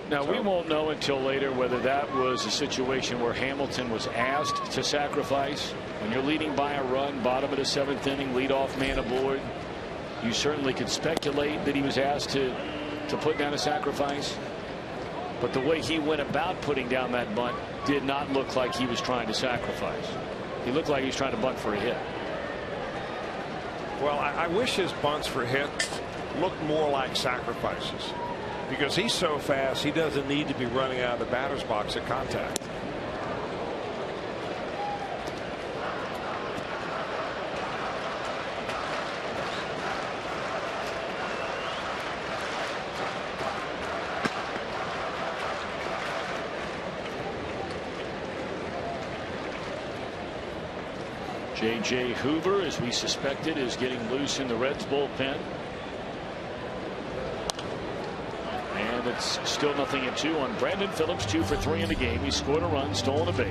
S9: Now, we won't know until later whether that was a situation where Hamilton was asked to sacrifice. When you're leading by a run, bottom of the 7th inning, leadoff man aboard, you certainly could speculate that he was asked to put down a sacrifice. But the way he went about putting down that bunt did not look like he was trying to sacrifice. He looked like he was trying to bunt for a hit.
S5: Well, I wish his bunts for hits looked more like sacrifices, because he's so fast he doesn't need to be running out of the batter's box at contact.
S9: J.J. Hoover, as we suspected, is getting loose in the Reds bullpen. And it's still 0-2 on Brandon Phillips, 2 for 3 in the game. He scored a run, stolen a base.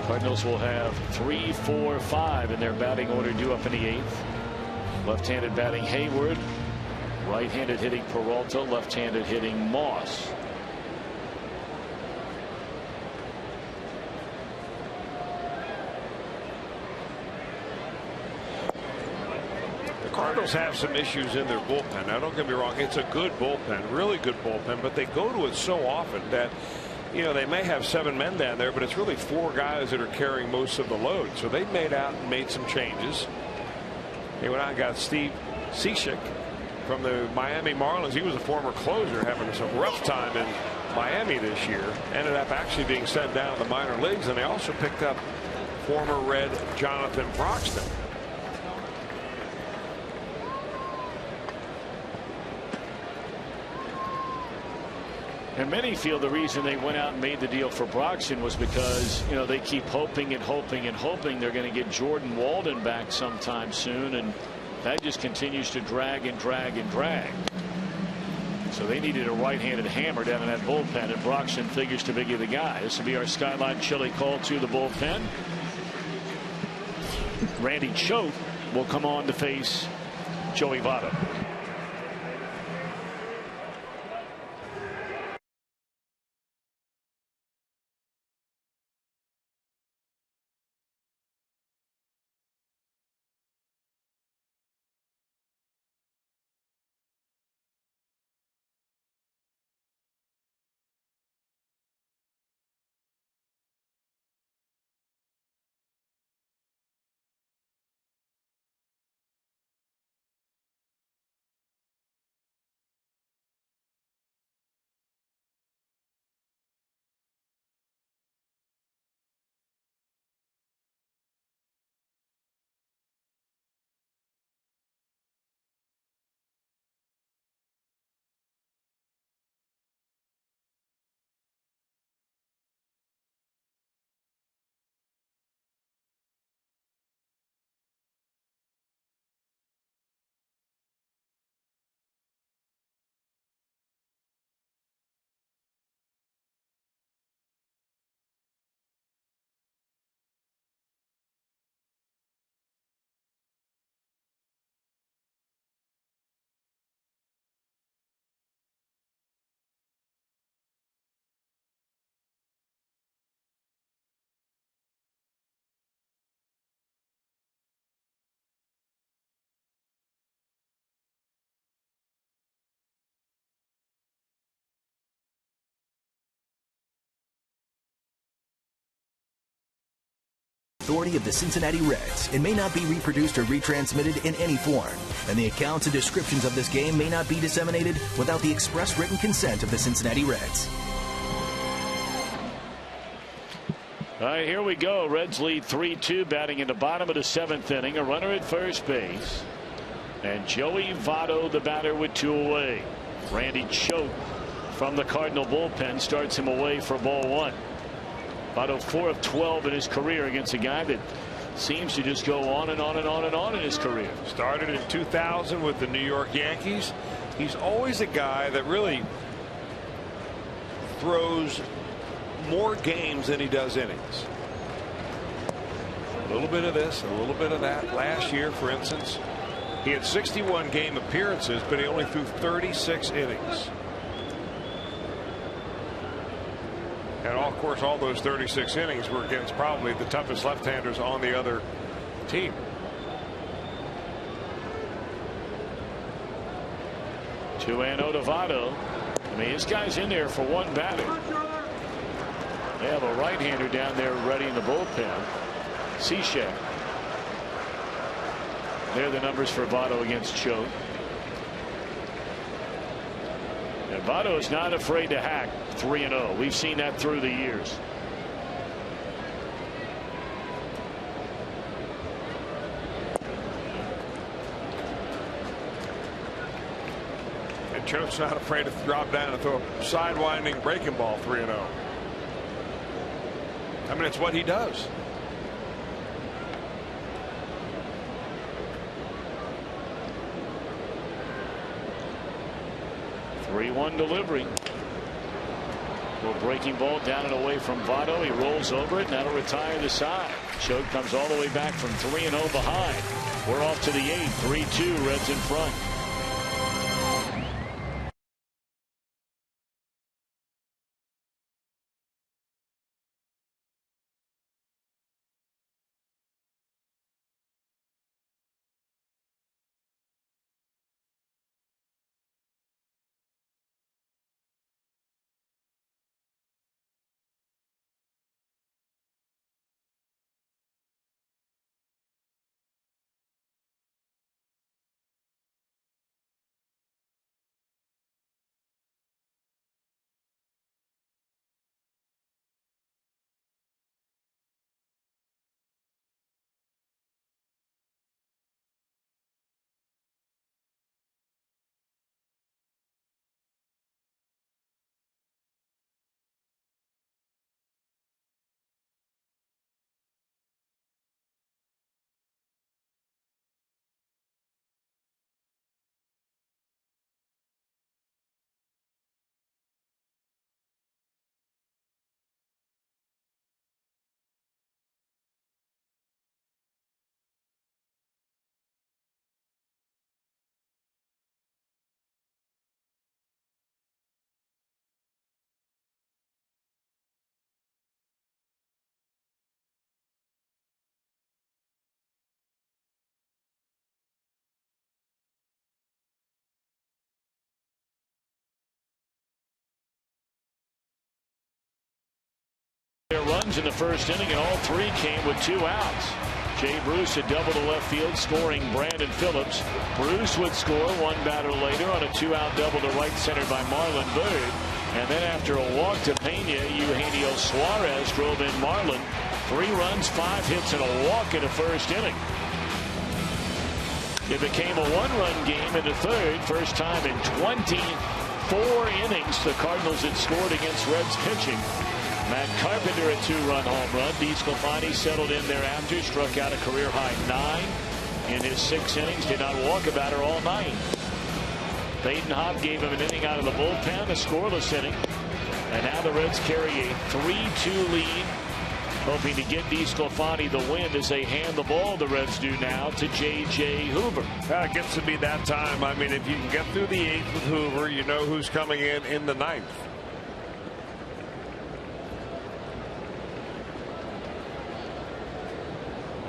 S9: Cardinals will have 3, 4, 5 in their batting order due up in the 8th. Left-handed batting Hayward. Right-handed hitting Peralta. Left-handed hitting Moss.
S5: Cardinals have some issues in their bullpen. Now, don't get me wrong, it's a good bullpen, really good bullpen, but they go to it so often that they may have 7 men down there, but it's really 4 guys that are carrying most of the load. So they made some changes. They went out and got Steve Cishek from the Miami Marlins. He was a former closer, having some rough time in Miami this year. Ended up actually being sent down to the minor leagues, and they also picked up former Red Jonathan Broxton.
S9: And many feel the reason they went out and made the deal for Broxton was because, they keep hoping and hoping and hoping they're going to get Jordan Walden back sometime soon. And that just continues to drag and drag and drag. So they needed a right-handed hammer down in that bullpen, and Broxton figures to be the guy. This will be our Skyline Chili call to the bullpen. Randy Choate will come on to face Joey Votto.
S11: authority of the Cincinnati Reds and may not be reproduced or retransmitted in any form. And the accounts and descriptions of this game may not be disseminated without the express written consent of the Cincinnati Reds.
S9: All right, here we go. Reds lead 3-2, batting in the bottom of the 7th inning. A runner at first base. And Joey Votto, the batter, with 2 away. Randy Choate from the Cardinal bullpen starts him away for ball 1. Votto 4 of 12 in his career against a guy that seems to just go on and on and on and on in his career.
S5: Started in 2000 with the New York Yankees. He's always a guy that really throws more games than he does innings. A little bit of this, a little bit of that. Last year, for instance, he had 61 game appearances, but he only threw 36 innings. And of course, all those 36 innings were against probably the toughest left-handers on the other team.
S9: To Votto. I mean, this guy's in there for one batter. They have a right-hander down there ready in the bullpen. Cishek. There are the numbers for Votto against Choate. And Votto is not afraid to hack 3-0. We've seen that through the years.
S5: And Choate's not afraid to drop down and throw a sidewinding breaking ball 3-0. I mean, it's what he does.
S9: Three-1 delivery. Well, breaking ball down and away from Votto. He rolls over it, and that'll retire the side. Choate comes all the way back from 3-0 behind. We're off to the 8th. 3-2, Reds in front. Runs in the first inning, and all 3 came with 2 outs. Jay Bruce had doubled to left field, scoring Brandon Phillips. Bruce would score 1 batter later on a 2-out double to right center by Marlon Byrd. And then after a walk to Pena, Eugenio Suarez drove in Marlon. 3 runs, 5 hits, and a walk in the first inning. It became a 1-run game in the 3rd. First time in 24 innings the Cardinals had scored against Reds pitching. Matt Carpenter a 2-run home run. DeSclafani settled in thereafter, struck out a career-high 9 in his 6 innings. Did not walk a batter all night. Peyton Hopp gave him an inning out of the bullpen, a scoreless inning. And now the Reds carry a 3-2 lead, hoping to get DeSclafani the win as they hand the ball, the Reds do now, to J.J. Hoover.
S5: It gets to be that time. I mean, if you can get through the 8th with Hoover, you know who's coming in the 9th.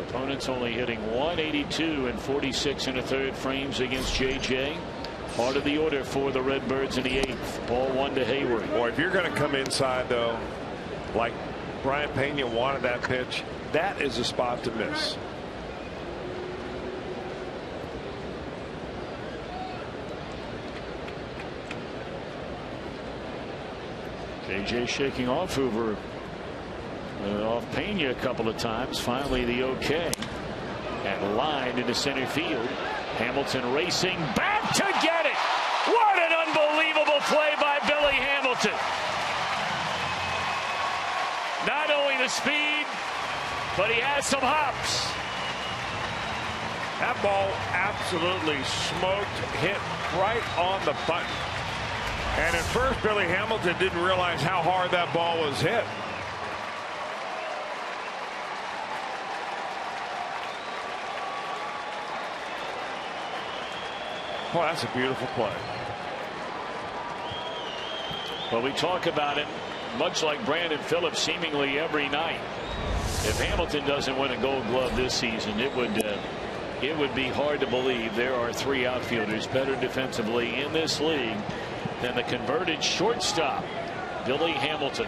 S9: Opponents only hitting 182 and 46 in the 3rd frames against J.J. Part of the order for the Redbirds in the 8th. Ball 1 to Hayward.
S5: Boy, if you're going to come inside, though, like Brian Pena wanted that pitch,
S2: that is a spot to miss.
S9: JJ shaking off Hoover, off Pena a couple of times. Finally the okay, and lined into center field. Hamilton racing back to get it. What an unbelievable play by Billy Hamilton. Not only the speed, but he has some hops.
S2: That ball absolutely smoked, hit right on the button. And at first, Billy Hamilton didn't realize how hard that ball was hit. Oh, that's a beautiful play.
S9: Well, we talk about him much like Brandon Phillips seemingly every night. If Hamilton doesn't win a Gold Glove this season, it would be hard to believe there are 3 outfielders better defensively in this league than the converted shortstop, Billy Hamilton.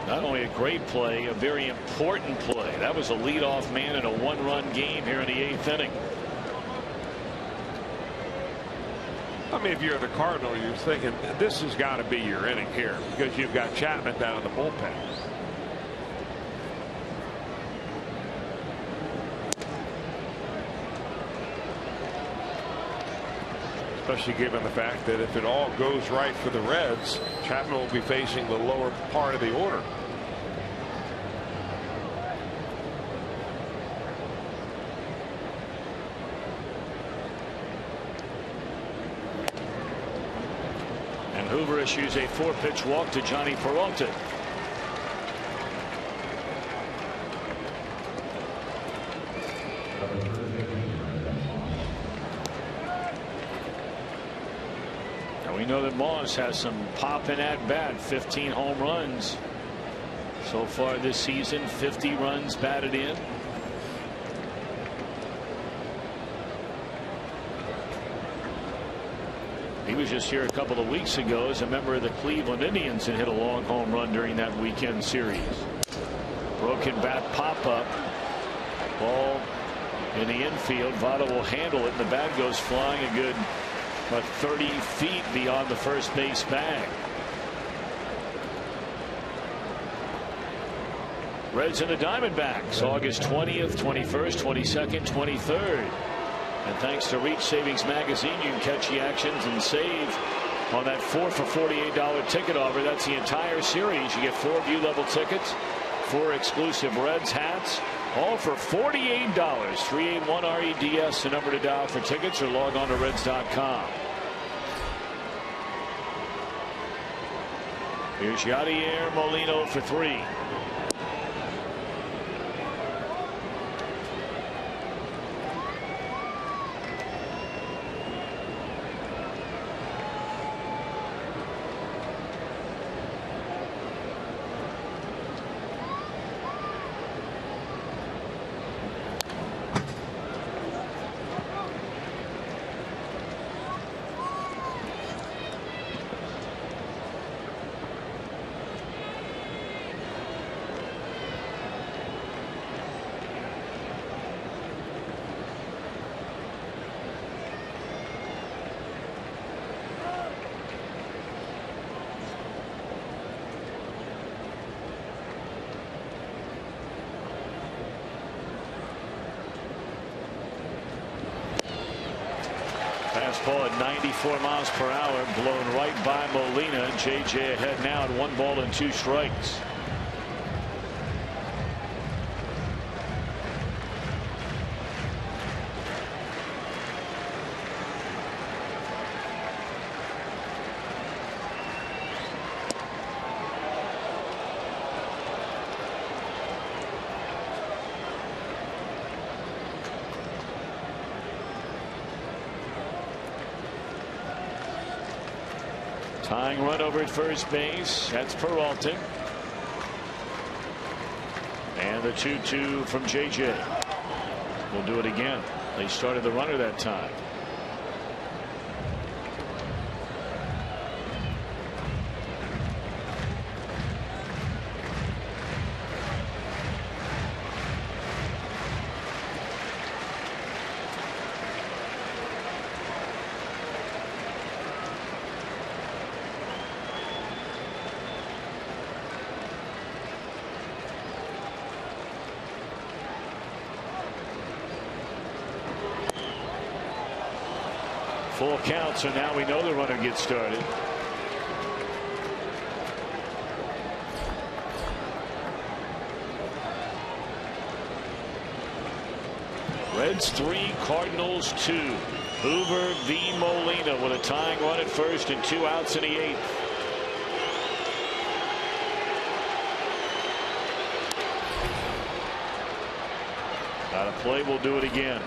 S9: Not only a great play, a very important play. That was a leadoff man in a 1-run game here in the 8th inning.
S2: I mean, if you're the Cardinals, you're thinking this has got to be your inning here because you've got Chapman down in the bullpen. Especially given the fact that if it all goes right for the Reds, Chapman will be facing the lower part of the order.
S9: And Hoover issues a 4-pitch walk to Johnny Peralta. We know that Moss has some popping at bat. 15 home runs so far this season, 50 runs batted in. He was just here a couple of weeks ago as a member of the Cleveland Indians and hit a long home run during that weekend series. Broken bat pop up. Ball in the infield. Votto will handle it, and the bat goes flying a good 30 feet beyond the first base bag. Reds and the Diamondbacks, August 20th, 21st, 22nd, 23rd. And thanks to Reach Savings Magazine, you can catch the actions and save on that 4 for $48 ticket offer. That's the entire series. You get 4 view-level tickets, 4 exclusive Reds hats, all for $48. 381-REDS, the number to dial for tickets, or log on to Reds.com. Here's Yadier Molina for 3. Fastball at 94 miles per hour, blown right by Molina. JJ ahead now at 1 ball and 2 strikes. Tying run over at first base. That's Peralta. And the 2-2 from JJ. We'll do it again. They started the runner that time. Full count, so now we know the runner gets started. Reds 3, Cardinals 2. Hoover v. Molina with a tying run at first and 2 outs in the 8th. Got a play, we'll do it again.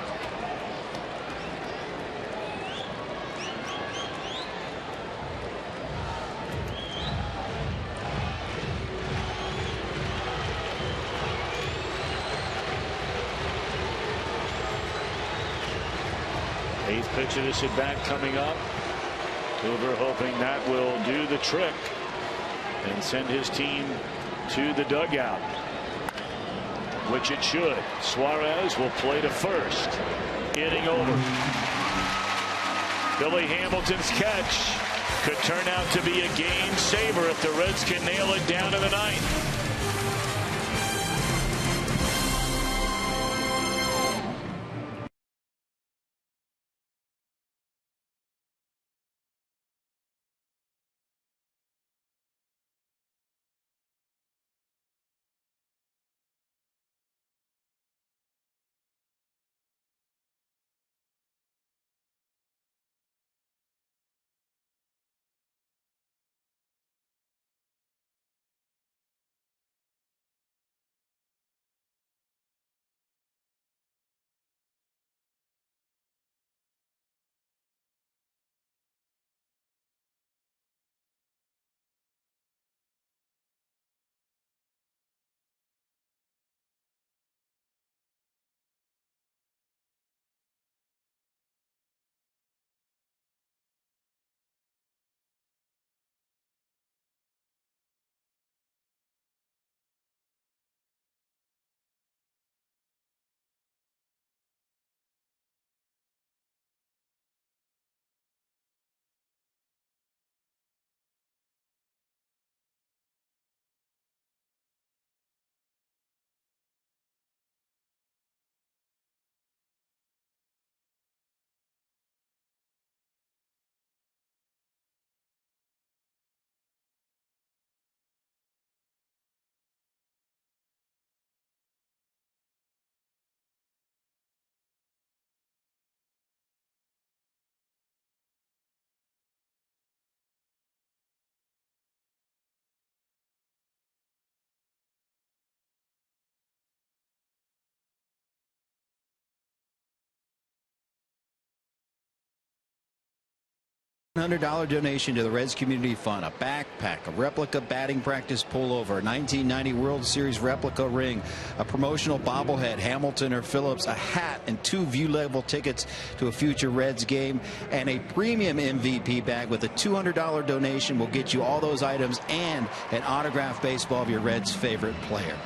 S9: Eighth pitch of this at bat coming up. Hoover hoping that will do the trick and send his team to the dugout, which it should. Suarez will play to first. Inning over. Billy Hamilton's catch could turn out to be a game saver if the Reds can nail it down to the 9th.
S3: $100 donation to the Reds Community Fund, a backpack, a replica batting practice pullover, a 1990 World Series replica ring, a promotional bobblehead, Hamilton or Phillips, a hat, and 2 view-level tickets to a future Reds game, and a premium MVP bag with a $200 donation will get you all those items and an autographed baseball of your Reds' favorite player.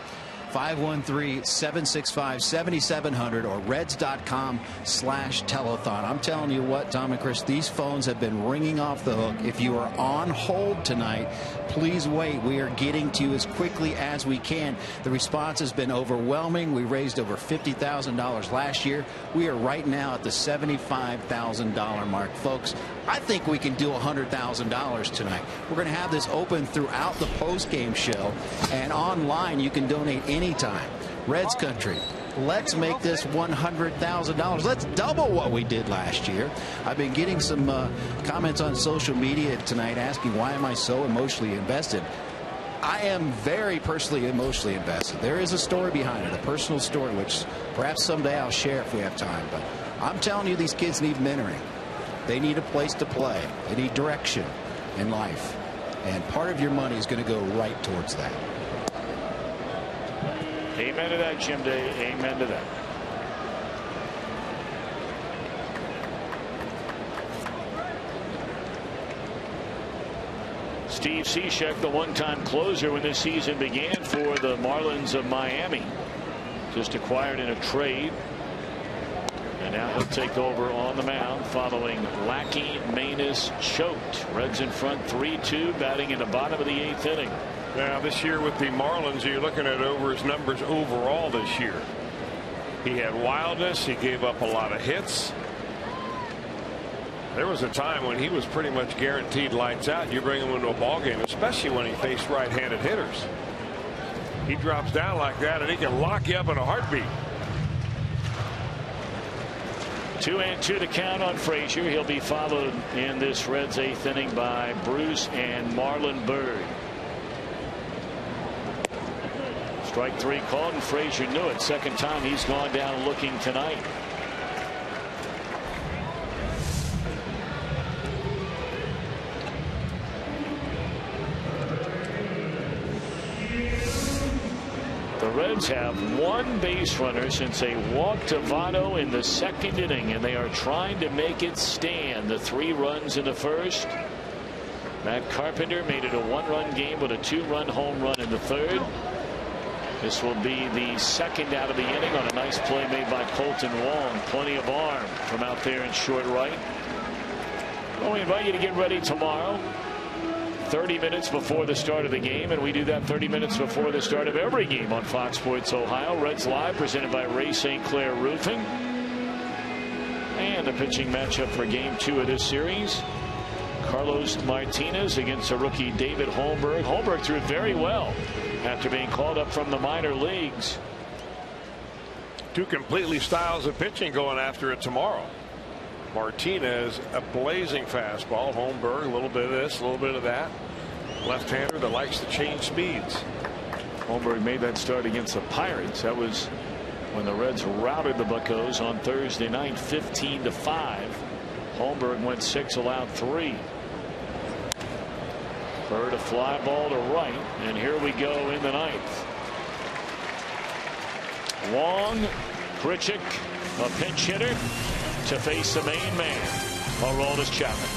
S3: 513-765-7700 or reds.com/telethon. I'm telling you what, Tom and Chris, these phones have been ringing off the hook. If you are on hold tonight, please wait. We are getting to you as quickly as we can. The response has been overwhelming. We raised over $50,000 last year. We are right now at the $75,000 mark. Folks, I think we can do $100,000 tonight. We're going to have this open throughout the post-game show, and online you can donate anytime. Reds Country, let's make this $100,000. Let's double what we did last year. I've been getting some comments on social media tonight asking why am I so emotionally invested. I am very personally emotionally invested. There is a story behind it, a personal story, which perhaps someday I'll share if we have time. But I'm telling you, these kids need mentoring. They need a place to play. They need direction in life. And part of your money is going to go right towards that.
S9: Amen to that, Jim Day. Amen to that. Steve Cishek, the one-time closer when this season began for the Marlins of Miami, just acquired in a trade. And now he'll take over on the mound following Lackey, Manus choked. Reds in front 3-2, batting in the bottom of the 8th inning.
S2: Now this year with the Marlins, you're looking at over his numbers overall this year. He had wildness. He gave up a lot of hits.
S5: There was a time when he was pretty much guaranteed lights out. You bring him into a ball game, especially when he faced right-handed hitters. He drops down like that, and he can lock you up in a heartbeat.
S9: 2-2 the count on Frazier. He'll be followed in this Reds 8th inning by Bruce and Marlon Byrd. Strike 3 called, and Frazier knew it. Second time he's gone down looking tonight. The Reds have one base runner since a walk to Votto in the 2nd inning, and they are trying to make it stand. The 3 runs in the first. Matt Carpenter made it a 1-run game with a 2-run home run in the 3rd. This will be the 2nd out of the inning on a nice play made by Colton Wong. Plenty of arm from out there in short right. Well, we invite you to get ready tomorrow. 30 minutes before the start of the game, and we do that 30 minutes before the start of every game on Fox Sports Ohio. Reds Live presented by Ray St. Clair Roofing. And the pitching matchup for game 2 of this series. Carlos Martinez against a rookie David Holmberg. Holmberg threw very well after being called up from the minor leagues.
S5: 2 completely styles of pitching going after it tomorrow. Martinez, a blazing fastball. Holmberg, a little bit of this, a little bit of that. Left-hander that likes to change speeds.
S9: Holmberg made that start against the Pirates. That was when the Reds routed the Buccos on Thursday night, 15-5. Holmberg went 6, allowed 3. Bird a fly ball to right, and here we go in the 9th. Wong, Pritchett, a pinch hitter to face the main man, Aroldis Chapman.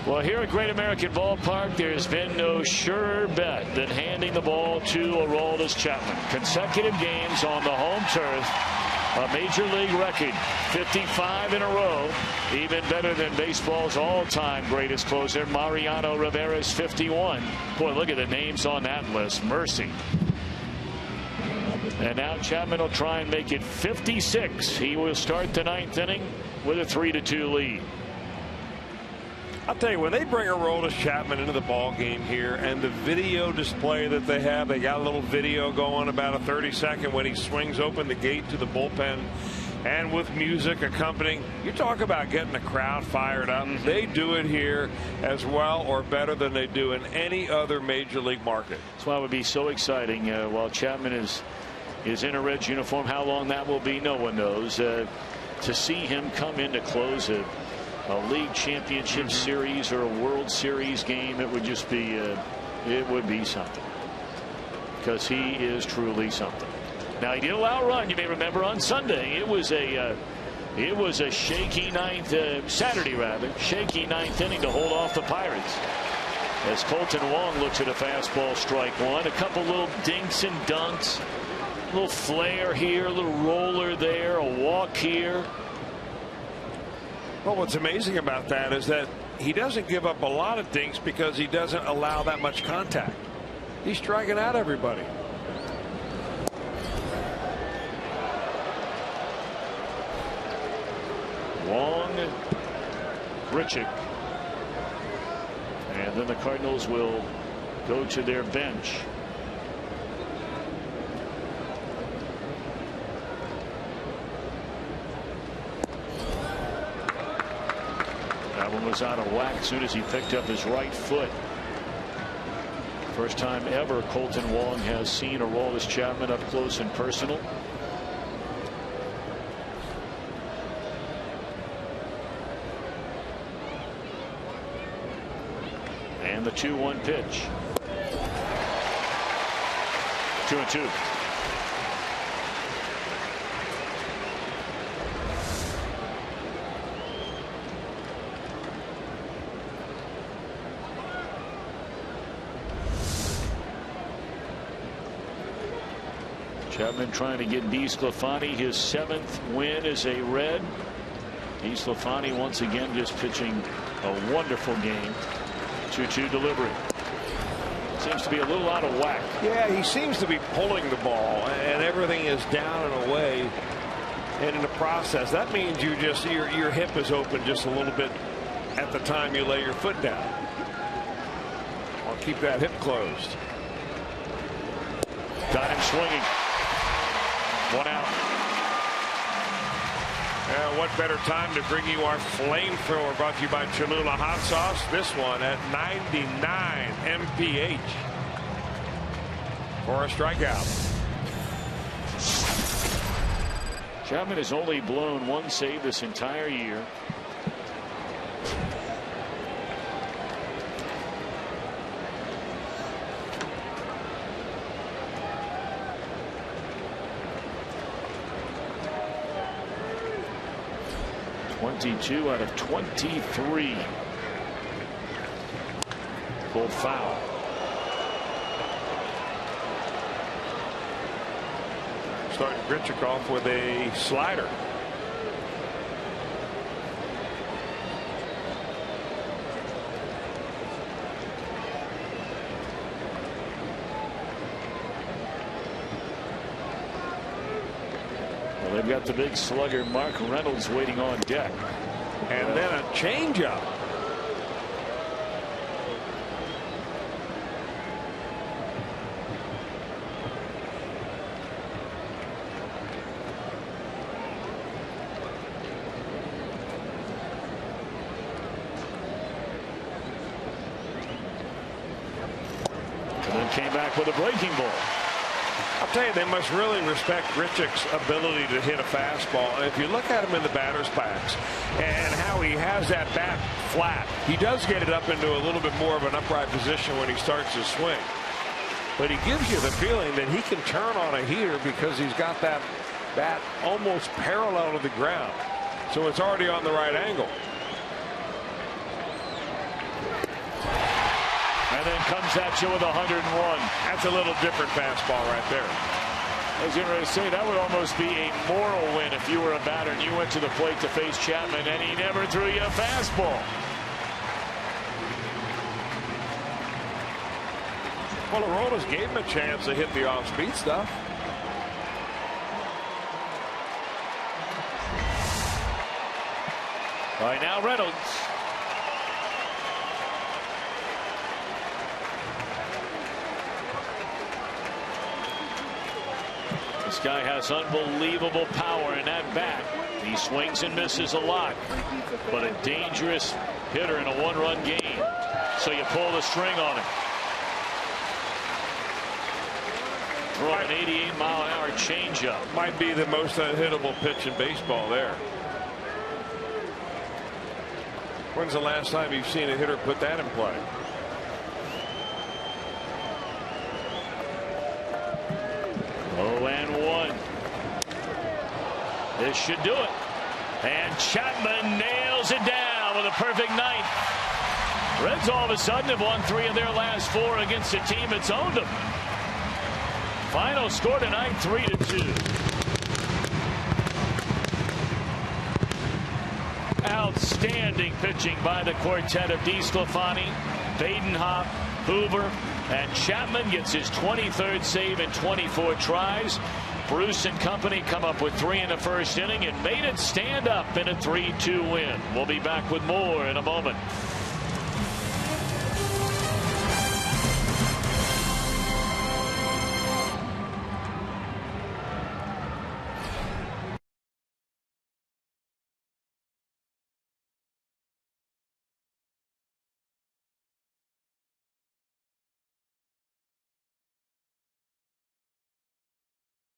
S9: Well, here at Great American Ballpark, there's been no surer bet than handing the ball to Aroldis Chapman. Consecutive games on the home turf. A major league record, 55 in a row, even better than baseball's all-time greatest closer, Mariano Rivera's 51. Boy, look at the names on that list. Mercy. And now Chapman will try and make it 56. He will start the 9th inning with a 3-2 lead.
S5: I'll tell you, when they bring Aroldis Chapman into the ball game here, and the video display that they have, they got a little video going about a 30-second when he swings open the gate to the bullpen, and with music accompanying. You talk about getting the crowd fired up. They do it here as well or better than they do in any other major league market.
S9: That's why it would be so exciting while Chapman is in a Reds uniform. How long that will be, no one knows. To see him come in to close a league championship series or a World Series game, it would just be it would be something. because he is truly something. Now, he did allow a run, you may remember, on Sunday. It was a shaky ninth, Saturday rather, shaky ninth inning to hold off the Pirates. As Colton Wong looks at a fastball, strike one. A couple little dinks and dunks. A little flare here, a little roller there, a walk here.
S5: Well, what's amazing about that is that he doesn't give up a lot of dinks because he doesn't allow that much contact. He's striking out everybody.
S9: Wong, Grichuk. And then the Cardinals will go to their bench. That one was out of whack as soon as he picked up his right foot. First time ever Colton Wong has seen Aroldis Chapman up close and personal. And the 2-1 pitch. 2-2. Chapman trying to get DeSclafani his 7th win as a Red. DeSclafani once again just pitching a wonderful game. 2-2 delivery. Seems to be a little out of whack.
S5: Yeah, he seems to be pulling the ball, and everything is down and away. And in the process, that means your hip is open just a little bit at the time you lay your foot down. Or keep that hip closed.
S9: Got him swinging. 1 out.
S5: What better time to bring you our flamethrower, brought to you by Cholula Hot Sauce. This one at 99 mph for a strikeout.
S9: Chapman has only blown 1 save this entire year. .22 out of 23. Pulled foul.
S5: Starting Grichuk off with a slider.
S9: They've got the big slugger Mark Reynolds waiting on deck.
S5: And then a changeup.
S9: And then came back with a breaking ball.
S5: I'll tell you, they must really respect Grichuk's ability to hit a fastball. And if you look at him in the batter's box and how he has that bat flat, he does get it up into a little bit more of an upright position when he starts his swing. But he gives you the feeling that he can turn on a heater because he's got that bat almost parallel to the ground. So it's already on the right angle.
S9: And then comes at you with 101.
S5: That's a little different fastball right there.
S9: I was going to say that would almost be a moral win if you were a batter and you went to the plate to face Chapman and he never threw you a fastball.
S5: Well, Aroldis gave him a chance to hit the off-speed stuff.
S9: All right, now Reynolds. This guy has unbelievable power in that bat. He swings and misses a lot, but a dangerous hitter in a 1-run game. So you pull the string on him. Throw an 88-mile-an-hour changeup.
S5: Might be the most unhittable pitch in baseball there. When's the last time you've seen a hitter put that in play?
S9: 0-1. This should do it. And Chapman nails it down with a perfect ninth. Reds all of a sudden have won 3 of their last 4 against a team that's owned them. Final score tonight, 3-2. Outstanding pitching by the quartet of DeSclafani, Badenhop, Hoover, and Chapman gets his 23rd save in 24 tries. Bruce and company come up with 3 in the first inning and made it stand up in a 3-2 win. We'll be back with more in a moment.